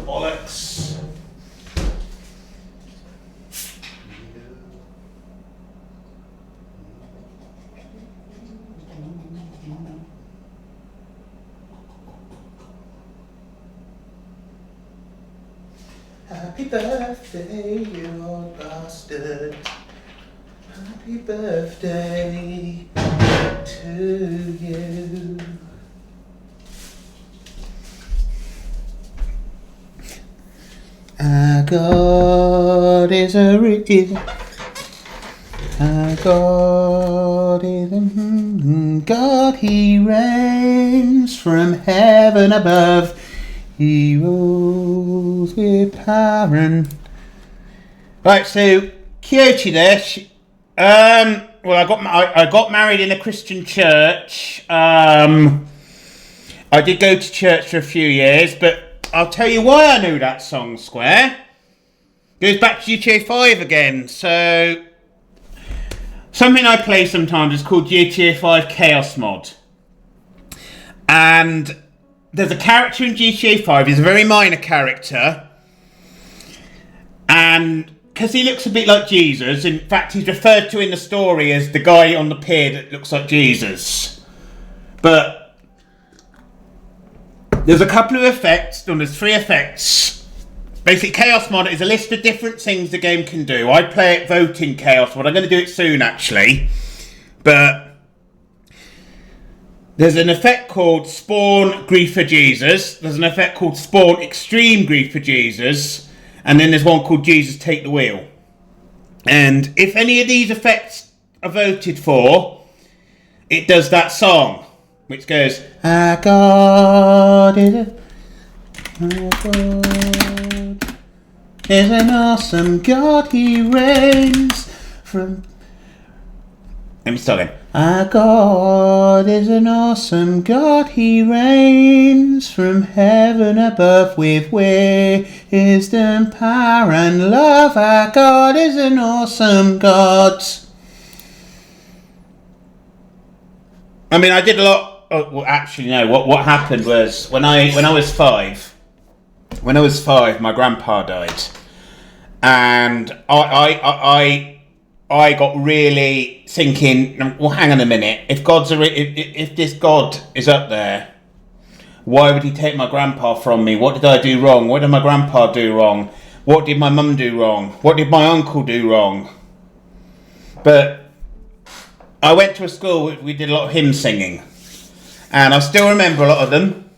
Bollocks. Happy birthday, you old bastard. Happy birthday to you. Our God is a real. Our God is a God. He reigns from heaven above. He rules with power and. Right, so Kyoto there. Well, I got married in a Christian church. I did go to church for a few years, but I'll tell you why I knew that song, Square. Goes back to GTA 5 again. So, something I play sometimes is called GTA 5 Chaos Mod. And there's a character in GTA 5, he's a very minor character. And because he looks a bit like Jesus, in fact he's referred to in the story as the guy on the pier that looks like Jesus. But there's a couple of effects, and there's 3 effects. Basically, Chaos Mod is a list of different things the game can do. I play it voting Chaos Mod. I'm going to do it soon, actually. But there's an effect called Spawn Grief for Jesus. There's an effect called Spawn Extreme Grief for Jesus. And then there's one called Jesus Take the Wheel. And if any of these effects are voted for, it does that song. Which goes, our God is a God. is an awesome God, he reigns from... Let me start again. Our God is an awesome God, he reigns from heaven above with wisdom, power and love. Our God is an awesome God. I mean, I did a lot. Well, actually, no. What happened was when I was five. When I was five, my grandpa died, and I got really thinking. Well, hang on a minute. If if this God is up there, why would he take my grandpa from me? What did I do wrong? What did my grandpa do wrong? What did my mum do wrong? What did my uncle do wrong? But I went to a school, we did a lot of hymn singing, and I still remember a lot of them.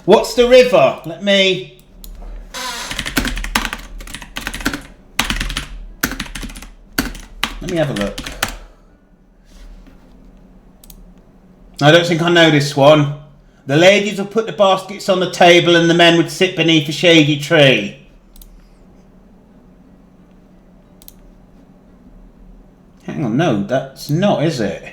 What's the river? Let me have a look. I don't think I know this one. The ladies would put the baskets on the table and the men would sit beneath a shady tree. Hang on, no, that's not, is it?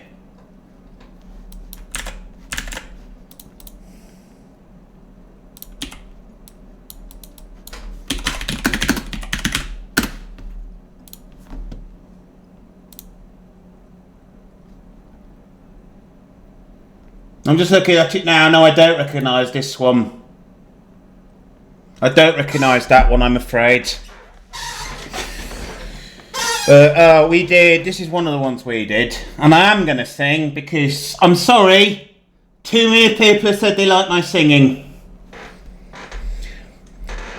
I'm just looking at it now. No, I don't recognise this one. I don't recognise that one, I'm afraid. We did, this is one of the ones we did, and I am going to sing because, I'm sorry, too many people have said they like my singing.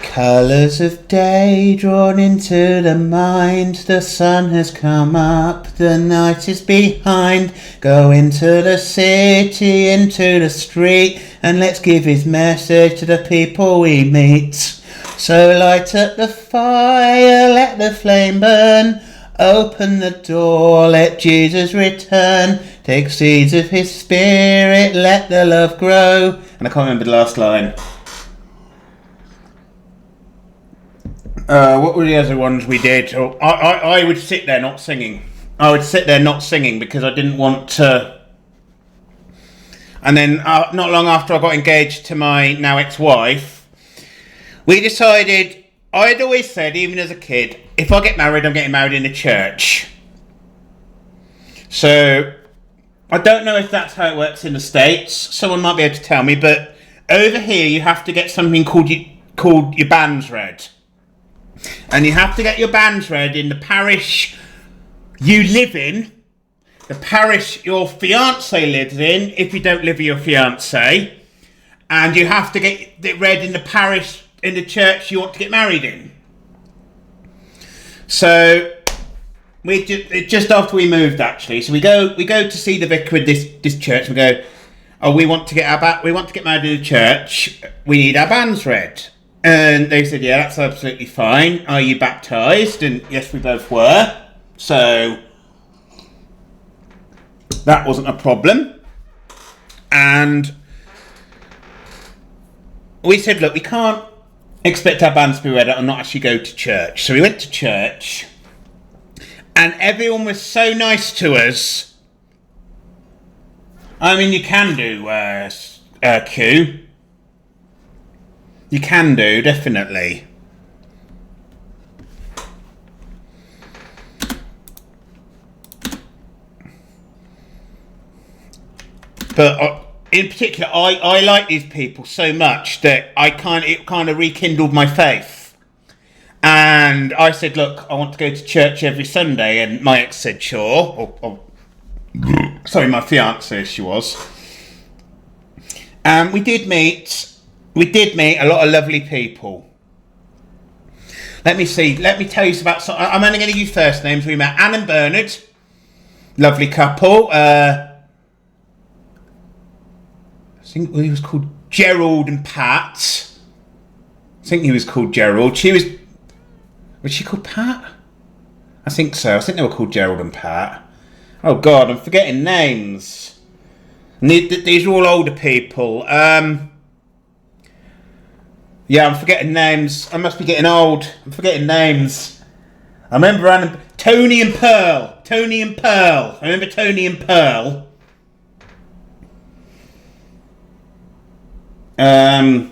Colours of day drawn into the mind, the sun has come up, the night is behind. Go into the city, into the street, and let's give his message to the people we meet. So light up the fire, let the flame burn. Open the door, let Jesus return. Take seeds of his spirit, let the love grow. And I can't remember the last line. What were the other ones we did? Oh, I would sit there not singing. I would sit there not singing because I didn't want to. And then not long after I got engaged to my now ex-wife, we decided, I'd always said, even as a kid, if I get married, I'm getting married in a church. So, I don't know if that's how it works in the States. Someone might be able to tell me, but over here you have to get something called your banns read. And you have to get your banns read in the parish you live in, the parish your fiancé lives in, if you don't live with your fiancé, and you have to get it read in the parish, in the church you want to get married in. So just after we moved, actually, so we go to see the vicar of this church. We go, oh, we want to get married in the church. We need our banns read. And they said, yeah, that's absolutely fine. Are you baptised? And yes, we both were. So that wasn't a problem. And we said, look, we can't expect our banns to be read and not actually go to church. So we went to church, and everyone was so nice to us. I mean, you can do Q. You can do, definitely. But in particular, I like these people so much that it kind of rekindled my faith. And I said, look, I want to go to church every Sunday. And my ex said, sure. Sorry, my fiancée, she was. And we did meet a lot of lovely people. Let me tell you about some. I'm only going to use first names. We met Anne and Bernard, lovely couple. I think he was called Gerald and Pat. I think he was called Gerald. Was she called Pat? I think so. I think they were called Gerald and Pat. Oh God, I'm forgetting names. And these are all older people. Yeah, I'm forgetting names. I must be getting old. I'm forgetting names. I remember random Tony and Pearl. Tony and Pearl. I remember Tony and Pearl. The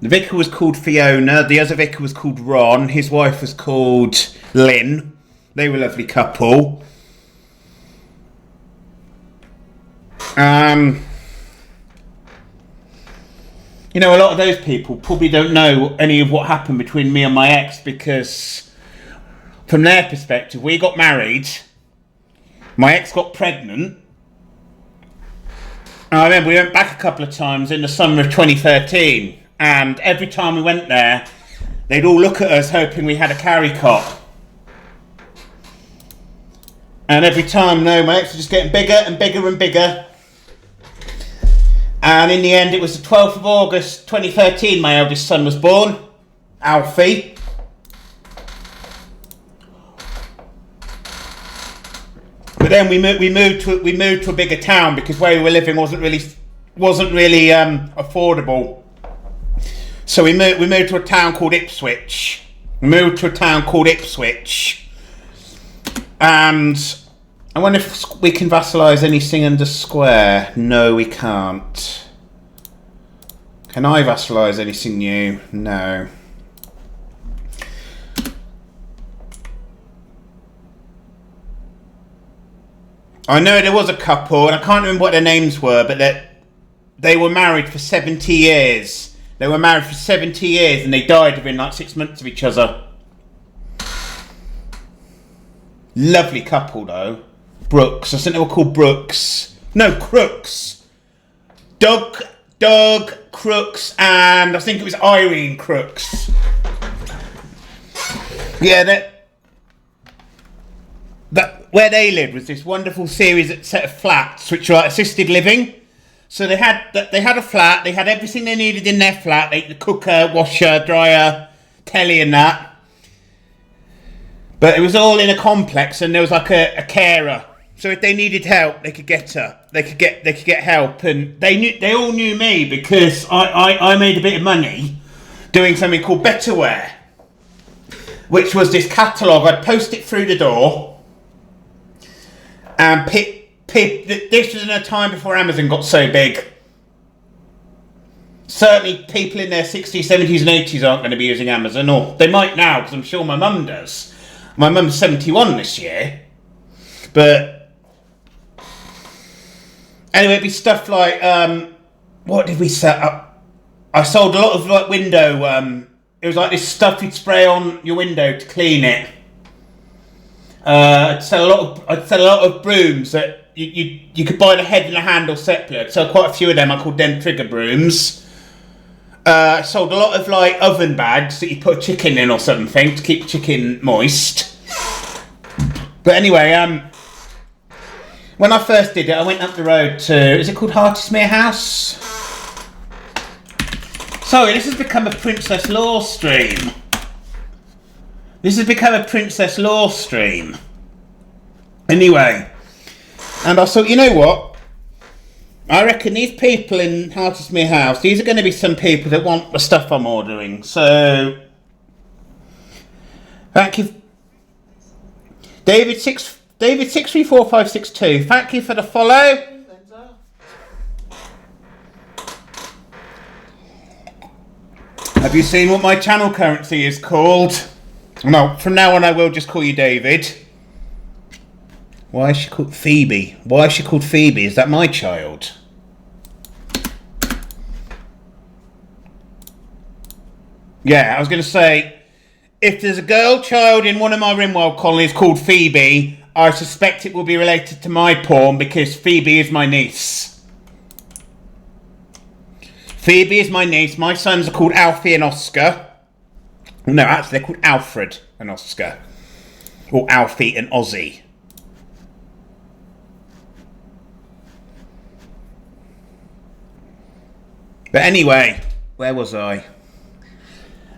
vicar was called Fiona. The other vicar was called Ron. His wife was called Lynn. They were a lovely couple. You know, a lot of those people probably don't know any of what happened between me and my ex, because from their perspective, we got married, my ex got pregnant, and I remember we went back a couple of times in the summer of 2013, and every time we went there, they'd all look at us hoping we had a carry cot. And every time, no, my ex was just getting bigger and bigger and bigger. And in the end, it was the 12th of August 2013 my eldest son was born, Alfie. But then we moved to a bigger town because where we were living wasn't really affordable. So we moved to a town called Ipswich. And I wonder if we can vassalise anything under square. No, we can't. Can I vassalise anything new? No. I know there was a couple, and I can't remember what their names were, but they were married for 70 years. They were married for 70 years, and they died within like 6 months of each other. Lovely couple, though. Brooks. I think they were called Brooks. No, Crooks. Doug Crooks, and I think it was Irene Crooks. Yeah, that where they lived was this wonderful set of flats, which were like assisted living. So they had a flat. They had everything they needed in their flat: the cooker, washer, dryer, telly, and that. But it was all in a complex, and there was like a carer. So if they needed help, they could get her. They could get help, and they all knew me because I made a bit of money doing something called Betterware, which was this catalogue. I'd post it through the door, and this was in a time before Amazon got so big. Certainly, people in their 60s, 70s, and 80s aren't going to be using Amazon, or they might now, because I'm sure my mum does. My mum's 71 this year, but. Anyway, it'd be stuff like, what did we set up? I sold a lot of like window, it was like this stuff you'd spray on your window to clean it. I'd sell a lot of brooms that you could buy the head and the handle separately. I'd sell quite a few of them. I called them trigger brooms. I sold a lot of like oven bags that you put a chicken in or something to keep chicken moist. But anyway, when I first did it, I went up the road to, is it called Hartismere House? Sorry, this has become a Princess Law stream. Anyway, and I thought, you know what? I reckon these people in Hartismere House, these are going to be some people that want the stuff I'm ordering. So, thank you. David 634562, thank you for the follow. Have you seen what my channel currency is called? No, from now on I will just call you David. Why is she called Phoebe? Why is she called Phoebe? Is that my child? Yeah, I was going to say, if there's a girl child in one of my RimWorld colonies called Phoebe, I suspect it will be related to my porn because Phoebe is my niece. Phoebe is my niece. My sons are called Alfie and Oscar. No, actually they're called Alfred and Oscar. Or Alfie and Ozzy. But anyway, where was I?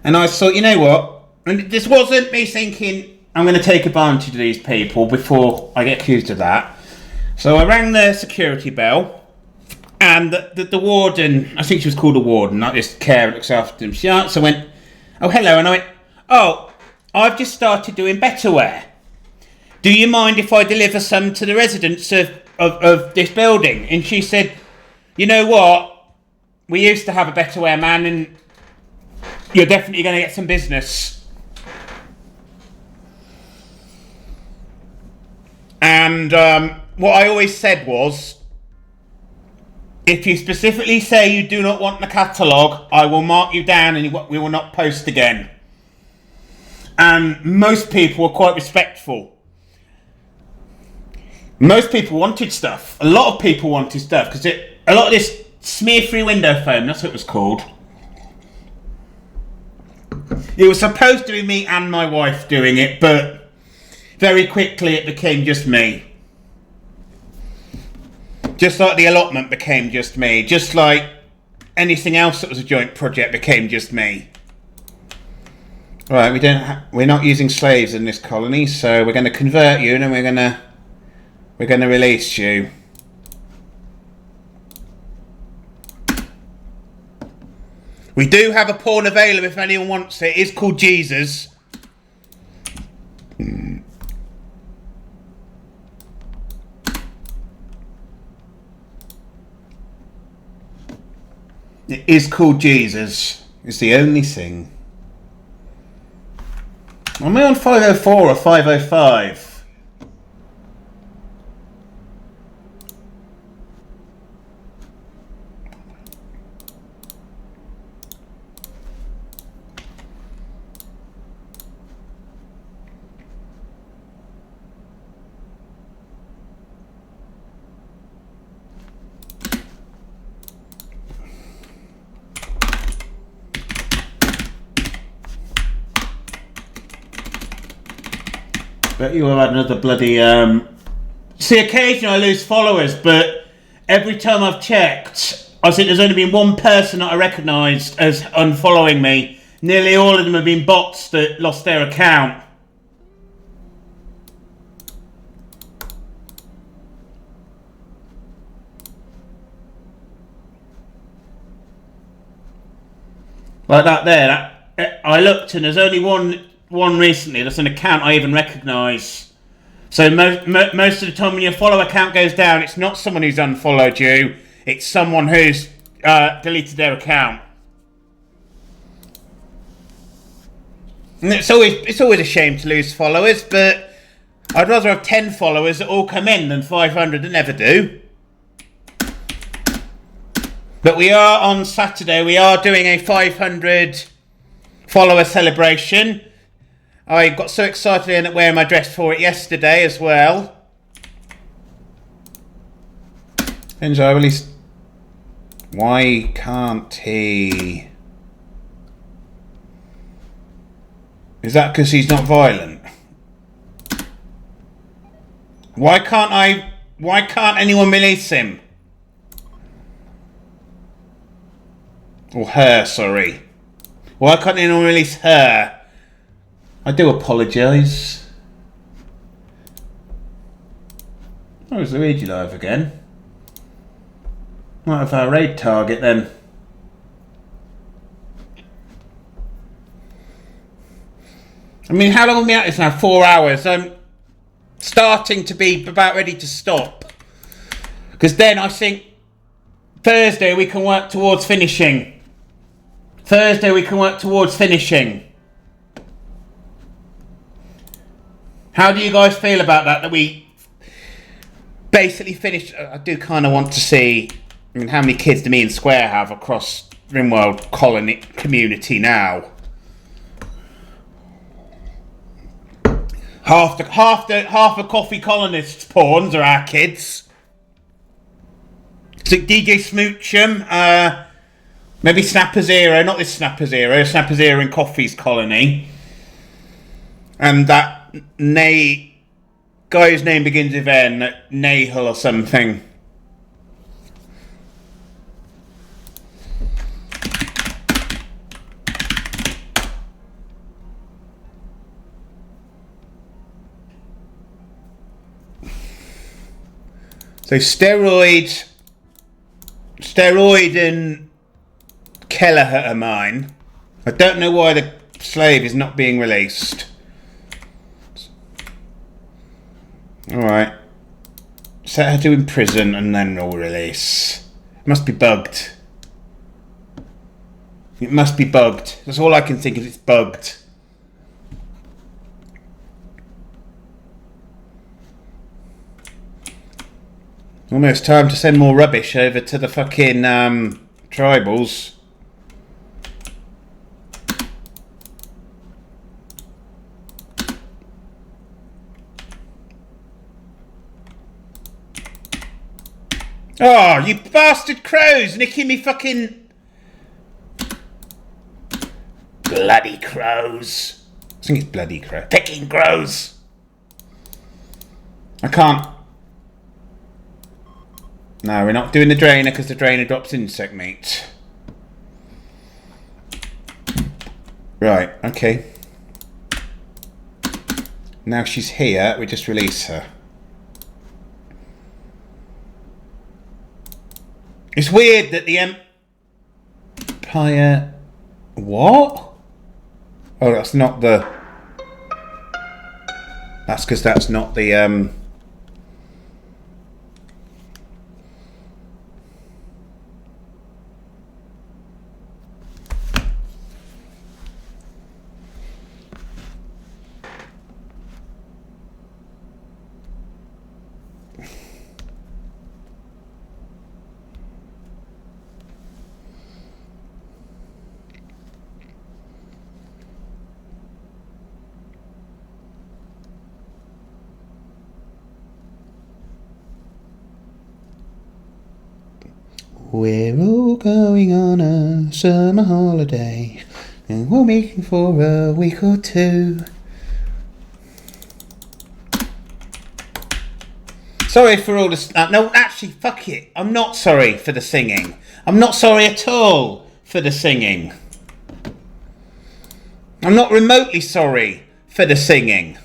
And I thought, you know what? And this wasn't me thinking, I'm going to take advantage of these people before I get accused of that. So I rang the security bell, And the warden, I think she was called a warden, not this carer that looks after them. She answered, went, "Oh, hello." And I went, "Oh, I've just started doing betterware. Do you mind if I deliver some to the residents of this building?" And she said, "You know what? We used to have a betterware man, and you're definitely going to get some business." And what I always said was, if you specifically say you do not want the catalogue, I will mark you down and we will not post again. And most people were quite respectful. Most people wanted stuff. A lot of people wanted stuff because a lot of this smear-free window foam, that's what it was called. It was supposed to be me and my wife doing it, but very quickly it became just me. Just like the allotment became just me. Just like anything else that was a joint project became just me. Right, we're not using slaves in this colony, so we're going to convert you, and then we're going to release you. We do have a porn available if anyone wants it. It is called Jesus. It is called Jesus. It's the only thing. Am I on 504 or 505? But you have had another bloody See, occasionally I lose followers, but every time I've checked, I think there's only been one person that I recognised as unfollowing me. Nearly all of them have been bots that lost their account. Like that there. I looked and there's only one recently that's an account I even recognise. So most of the time when your follow account goes down, it's not someone who's unfollowed you, it's someone who's deleted their account. And it's always a shame to lose followers, but I'd rather have 10 followers that all come in than 500 that never do. But we are on Saturday, we are doing a 500 follower celebration. I got so excited I ended up wearing my dress for it yesterday as well. Enjoy, release. Why can't he? Is that because he's not violent? Why can't anyone release him? Or her, sorry. Why can't anyone release her? I do apologise. Oh, it's Luigi live again. Might have our raid target then. I mean, how long have we been at this now? 4 hours. I'm starting to be about ready to stop. Because then I think Thursday we can work towards finishing. Thursday we can work towards finishing. How do you guys feel about that? That we basically finished. I do kind of want to see. I mean, how many kids do me and Square have across RimWorld colony community now? Half the coffee colonists' pawns are our kids. So DJ Smoochum, maybe Snapper Zero, not this Snapper Zero in Coffee's colony, and that guy whose name begins with N, Nahal or something. So steroid Steroid and Kelleher are mine. I don't know why the slave is not being released. Alright. Set her to imprison and then we'll release. It must be bugged. It must be bugged. That's all I can think of. It's bugged. Almost time to send more rubbish over to the fucking tribals. Oh, you bastard crows nicking me fucking... Bloody crows. I think it's bloody crows. Fucking crows. I can't... No, we're not doing the drainer because the drainer drops insect meat. Right, okay. Now she's here, we just release her. It's weird that the Empire... What? Oh, that's not the... That's because that's not the... We're all going on a summer holiday and we're meeting for a week or two. Sorry for all this. No, actually, fuck it. I'm not sorry for the singing. I'm not sorry at all for the singing. I'm not remotely sorry for the singing.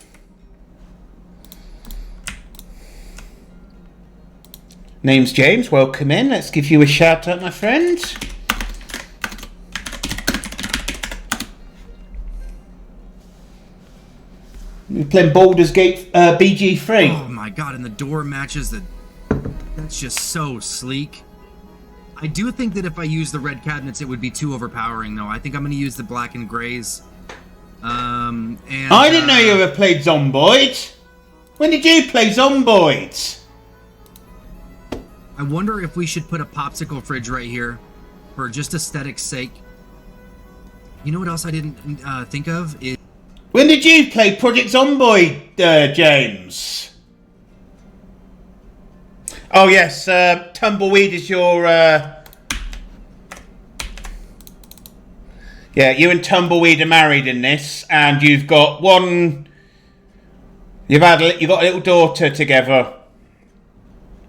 Name's James, welcome in. Let's give you a shout out, my friend. We're playing Baldur's Gate BG3. Oh my god, and the door matches the... That's just so sleek. I do think that if I use the red cabinets, it would be too overpowering, though. I think I'm going to use the black and grays. And I didn't know you ever played Zomboid. When did you play Zomboid? I wonder if we should put a popsicle fridge right here for just aesthetic's sake. You know what else I didn't think of? When did you play Project Zomboid, James? Oh yes, Tumbleweed is your... Yeah, you and Tumbleweed are married in this, and you've got one... You've got a little daughter together.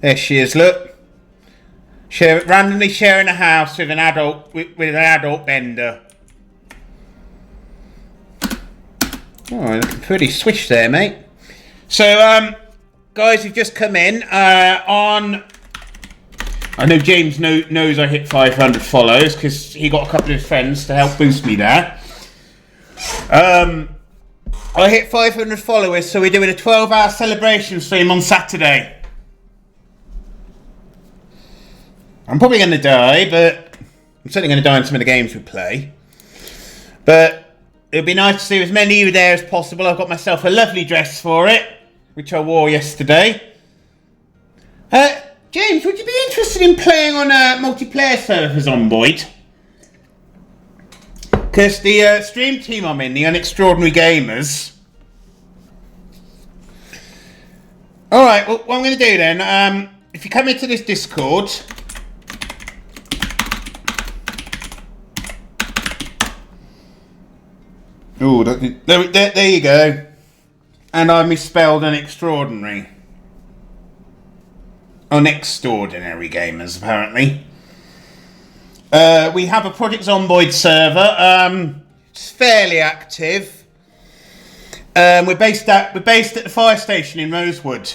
There she is, look. Randomly sharing a house with an adult bender. Oh, looking pretty swish there, mate. So, guys, you've just come in on... I know James knows I hit 500 follows because he got a couple of his friends to help boost me there. I hit 500 followers, so we're doing a 12-hour celebration stream on Saturday. I'm probably going to die, but I'm certainly going to die in some of the games we play. But it would be nice to see as many of you there as possible. I've got myself a lovely dress for it, which I wore yesterday. James, would you be interested in playing on a multiplayer server for Zomboid? Because the stream team I'm in, the Unextraordinary Gamers. Alright, well, what I'm going to do then, if you come into this Discord... Oh, there you go. And I misspelled an extraordinary. Oh, extraordinary gamers, apparently. We have a Project Zomboid server. It's fairly active. We're based at the fire station in Rosewood.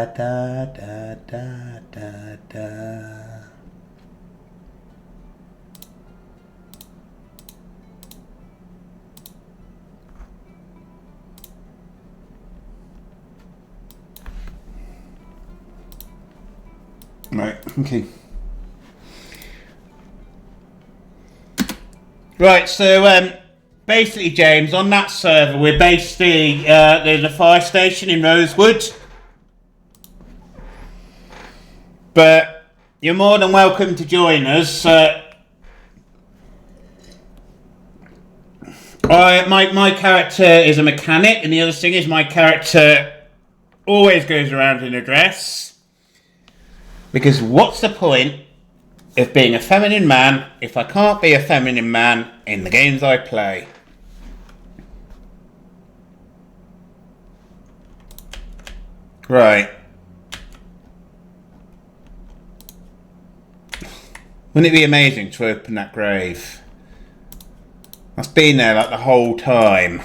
da da da da da da. Right, okay. Right, so basically, James, on that server, we're basically there's a fire station in Rosewood, but you're more than welcome to join us. My character is a mechanic, and the other thing is my character always goes around in a dress. Because what's the point of being a feminine man if I can't be a feminine man in the games I play? Right. Wouldn't it be amazing to open that grave? That's been there like the whole time.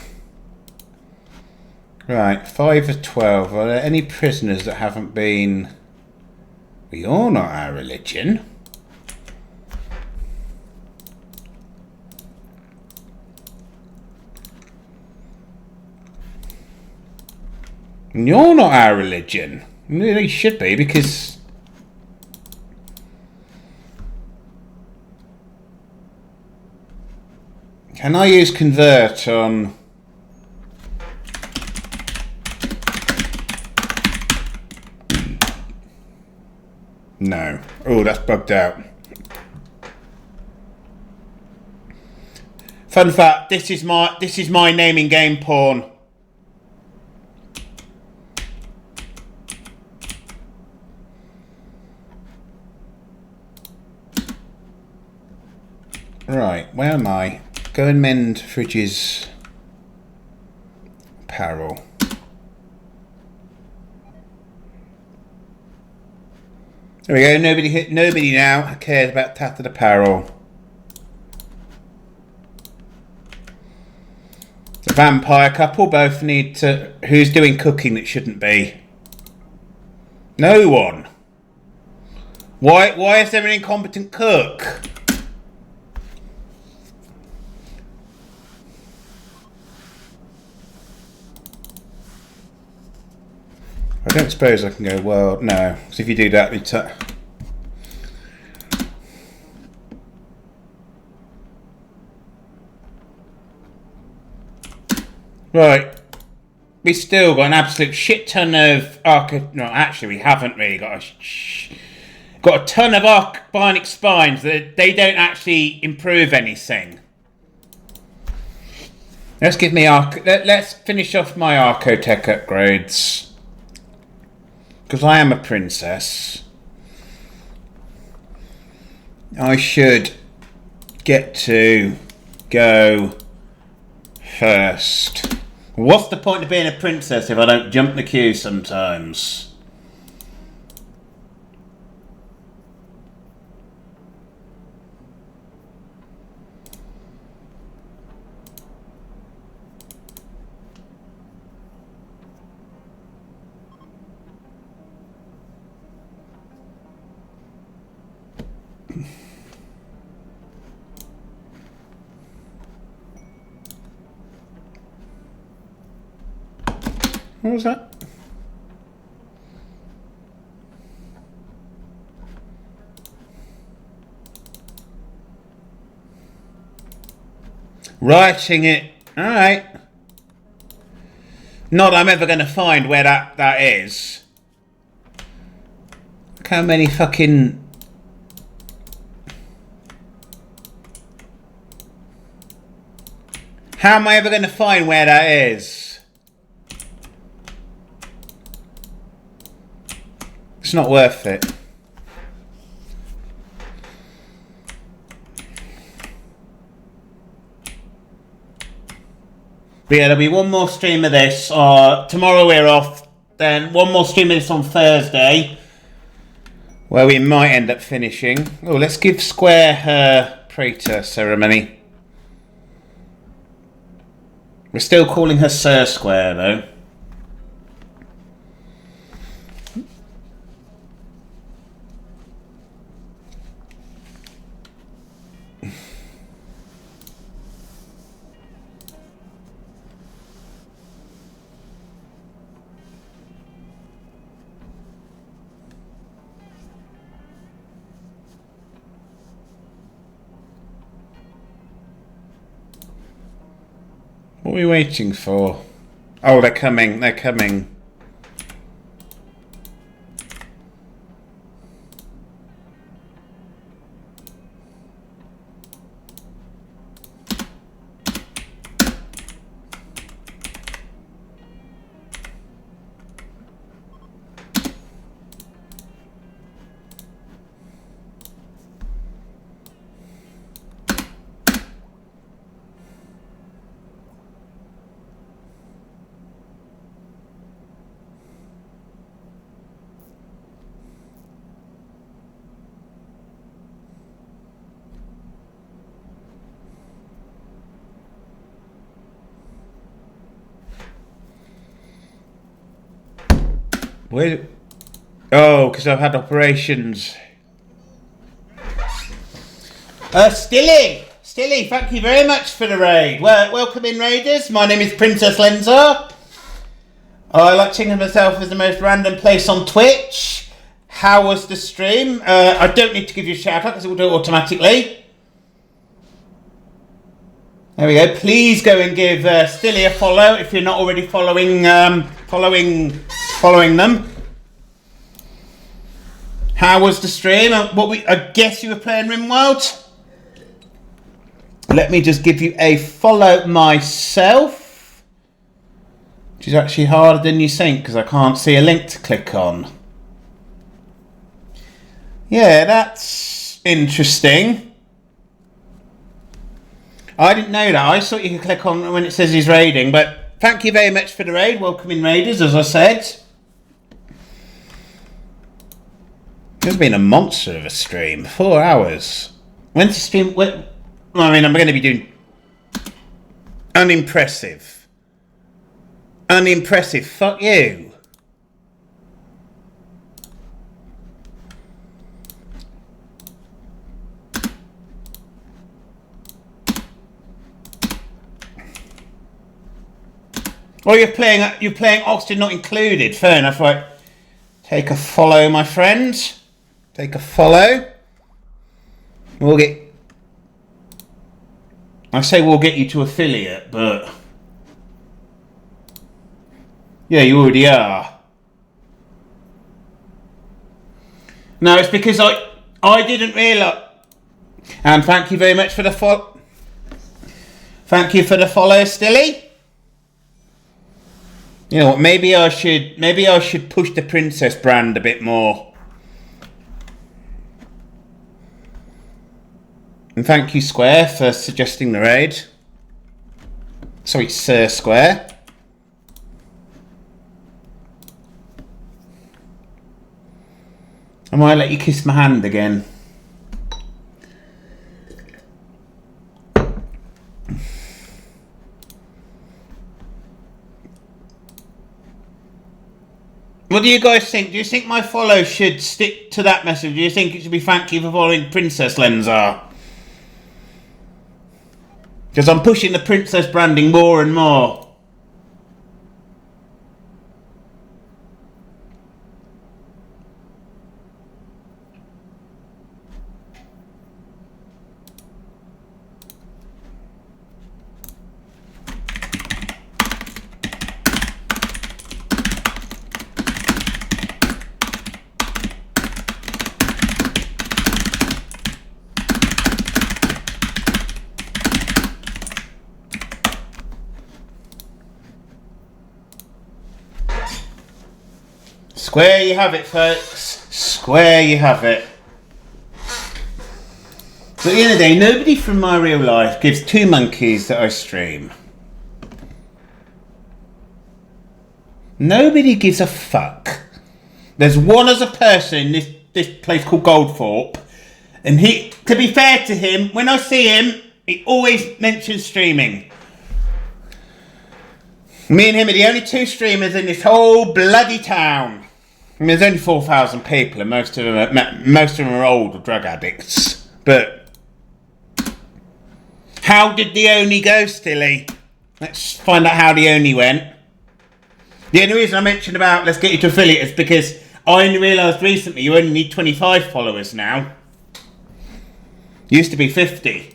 Right, 5 of 12. Are there any prisoners that haven't been... Well, you're not our religion. And you're not our religion. You should be, because... Can I use convert on... No. Oh, that's bugged out. Fun fact, this is my naming game porn. Right, where am I? Go and mend Fridge's apparel. There we go. Nobody now cares about tattered apparel. The vampire couple both need to... Who's doing cooking that shouldn't be? No one. Why is there an incompetent cook? I don't suppose I can go, well, no. Because if you do that, it's... Right. We still got an absolute shit ton of... No, actually, we haven't really got a ton of bionic spines that they don't actually improve anything. Let's give me let's finish off my Archotech upgrades. Because I am a princess. I should get to go first. What's the point of being a princess if I don't jump the queue sometimes? What was that? Writing it. Alright. Not I'm ever going to find where that is. Look how many fucking... How am I ever going to find where that is? It's not worth it. But yeah, there'll be one more stream of this. Tomorrow we're off. Then one more stream of this on Thursday, where we might end up finishing. Oh, let's give Square her Praetor ceremony. We're still calling her Sir Square, though. What are we waiting for? Oh, they're coming. They're coming. Where? Oh, because I've had operations. Stilly, thank you very much for the raid. Well, welcome in, raiders. My name is Princess Lenza. I like to think of myself as the most random place on Twitch. How was the stream? I don't need to give you a shout out because it will do it automatically. There we go. Please go and give Stilly a follow if you're not already following them. How was the stream? I guess you were playing RimWorld. Let me just give you a follow myself, which is actually harder than you think because I can't see a link to click on. Yeah, that's interesting. I didn't know that. I thought you could click on when it says he's raiding, but thank you very much for the raid. Welcome in, raiders, as I said. It's been a monster of a stream. 4 hours. When's the stream? I mean, I'm going to be doing unimpressive. Unimpressive. Fuck you. Well, you're playing Oxford not included. Fair enough, right? Take a follow, my friend. Take a follow. We'll get. I say we'll get you to affiliate, but yeah, you already are. No, it's because I didn't realise. And thank you very much for the follow. Thank you for the follow, Stilly. You know what? Maybe I should push the Princess brand a bit more. And thank you, Square, for suggesting the raid. Sorry, Sir Square. I might let you kiss my hand again. What do you guys think? Do you think my follow should stick to that message? Do you think it should be thank you for following Princess Lenza? Because I'm pushing the Princess branding more and more. Square you have it, folks. Square you have it. So at the end of the day, nobody from my real life gives two monkeys that I stream. Nobody gives a fuck. There's one other person in this place called Goldthorpe, and he, to be fair to him, when I see him, he always mentions streaming. Me and him are the only two streamers in this whole bloody town. I mean, there's only 4,000 people, and most of them are old drug addicts. But how did the Oni go, Stilly? Let's find out how the Oni went. The only reason I mentioned about let's get you to affiliate is because I only realised recently you only need 25 followers now. Used to be 50.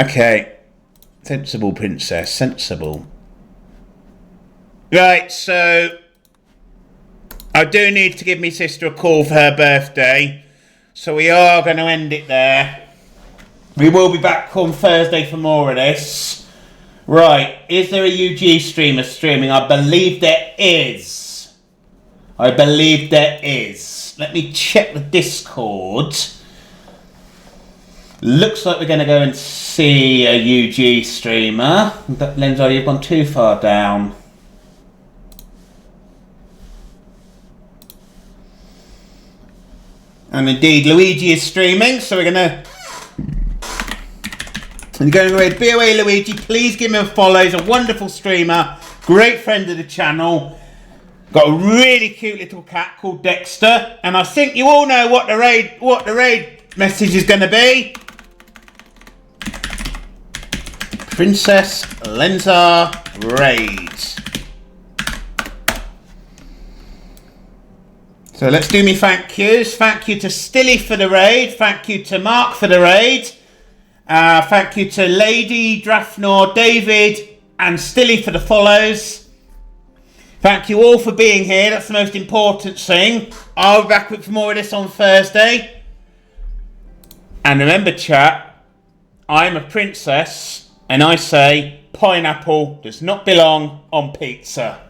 Okay. Sensible princess, sensible. Right, so I do need to give my sister a call for her birthday. So we are going to end it there. We will be back on Thursday for more of this. Right, is there a UG streamer streaming? I believe there is. Let me check the Discord. Looks like we're going to go and see a UG streamer. But Lenzo, you've gone too far down. And indeed, Luigi is streaming, so we're going away. BOA Luigi, please give him a follow. He's a wonderful streamer, great friend of the channel. Got a really cute little cat called Dexter, and I think you all know what the raid message is going to be. Princess Lenza raid. So let's do me thank yous. Thank you to Stilly for the raid. Thank you to Mark for the raid. Thank you to Lady, Drafnor, David, and Stilly for the follows. Thank you all for being here. That's the most important thing. I'll be back with more of this on Thursday. And remember, chat, I'm a princess, and I say pineapple does not belong on pizza.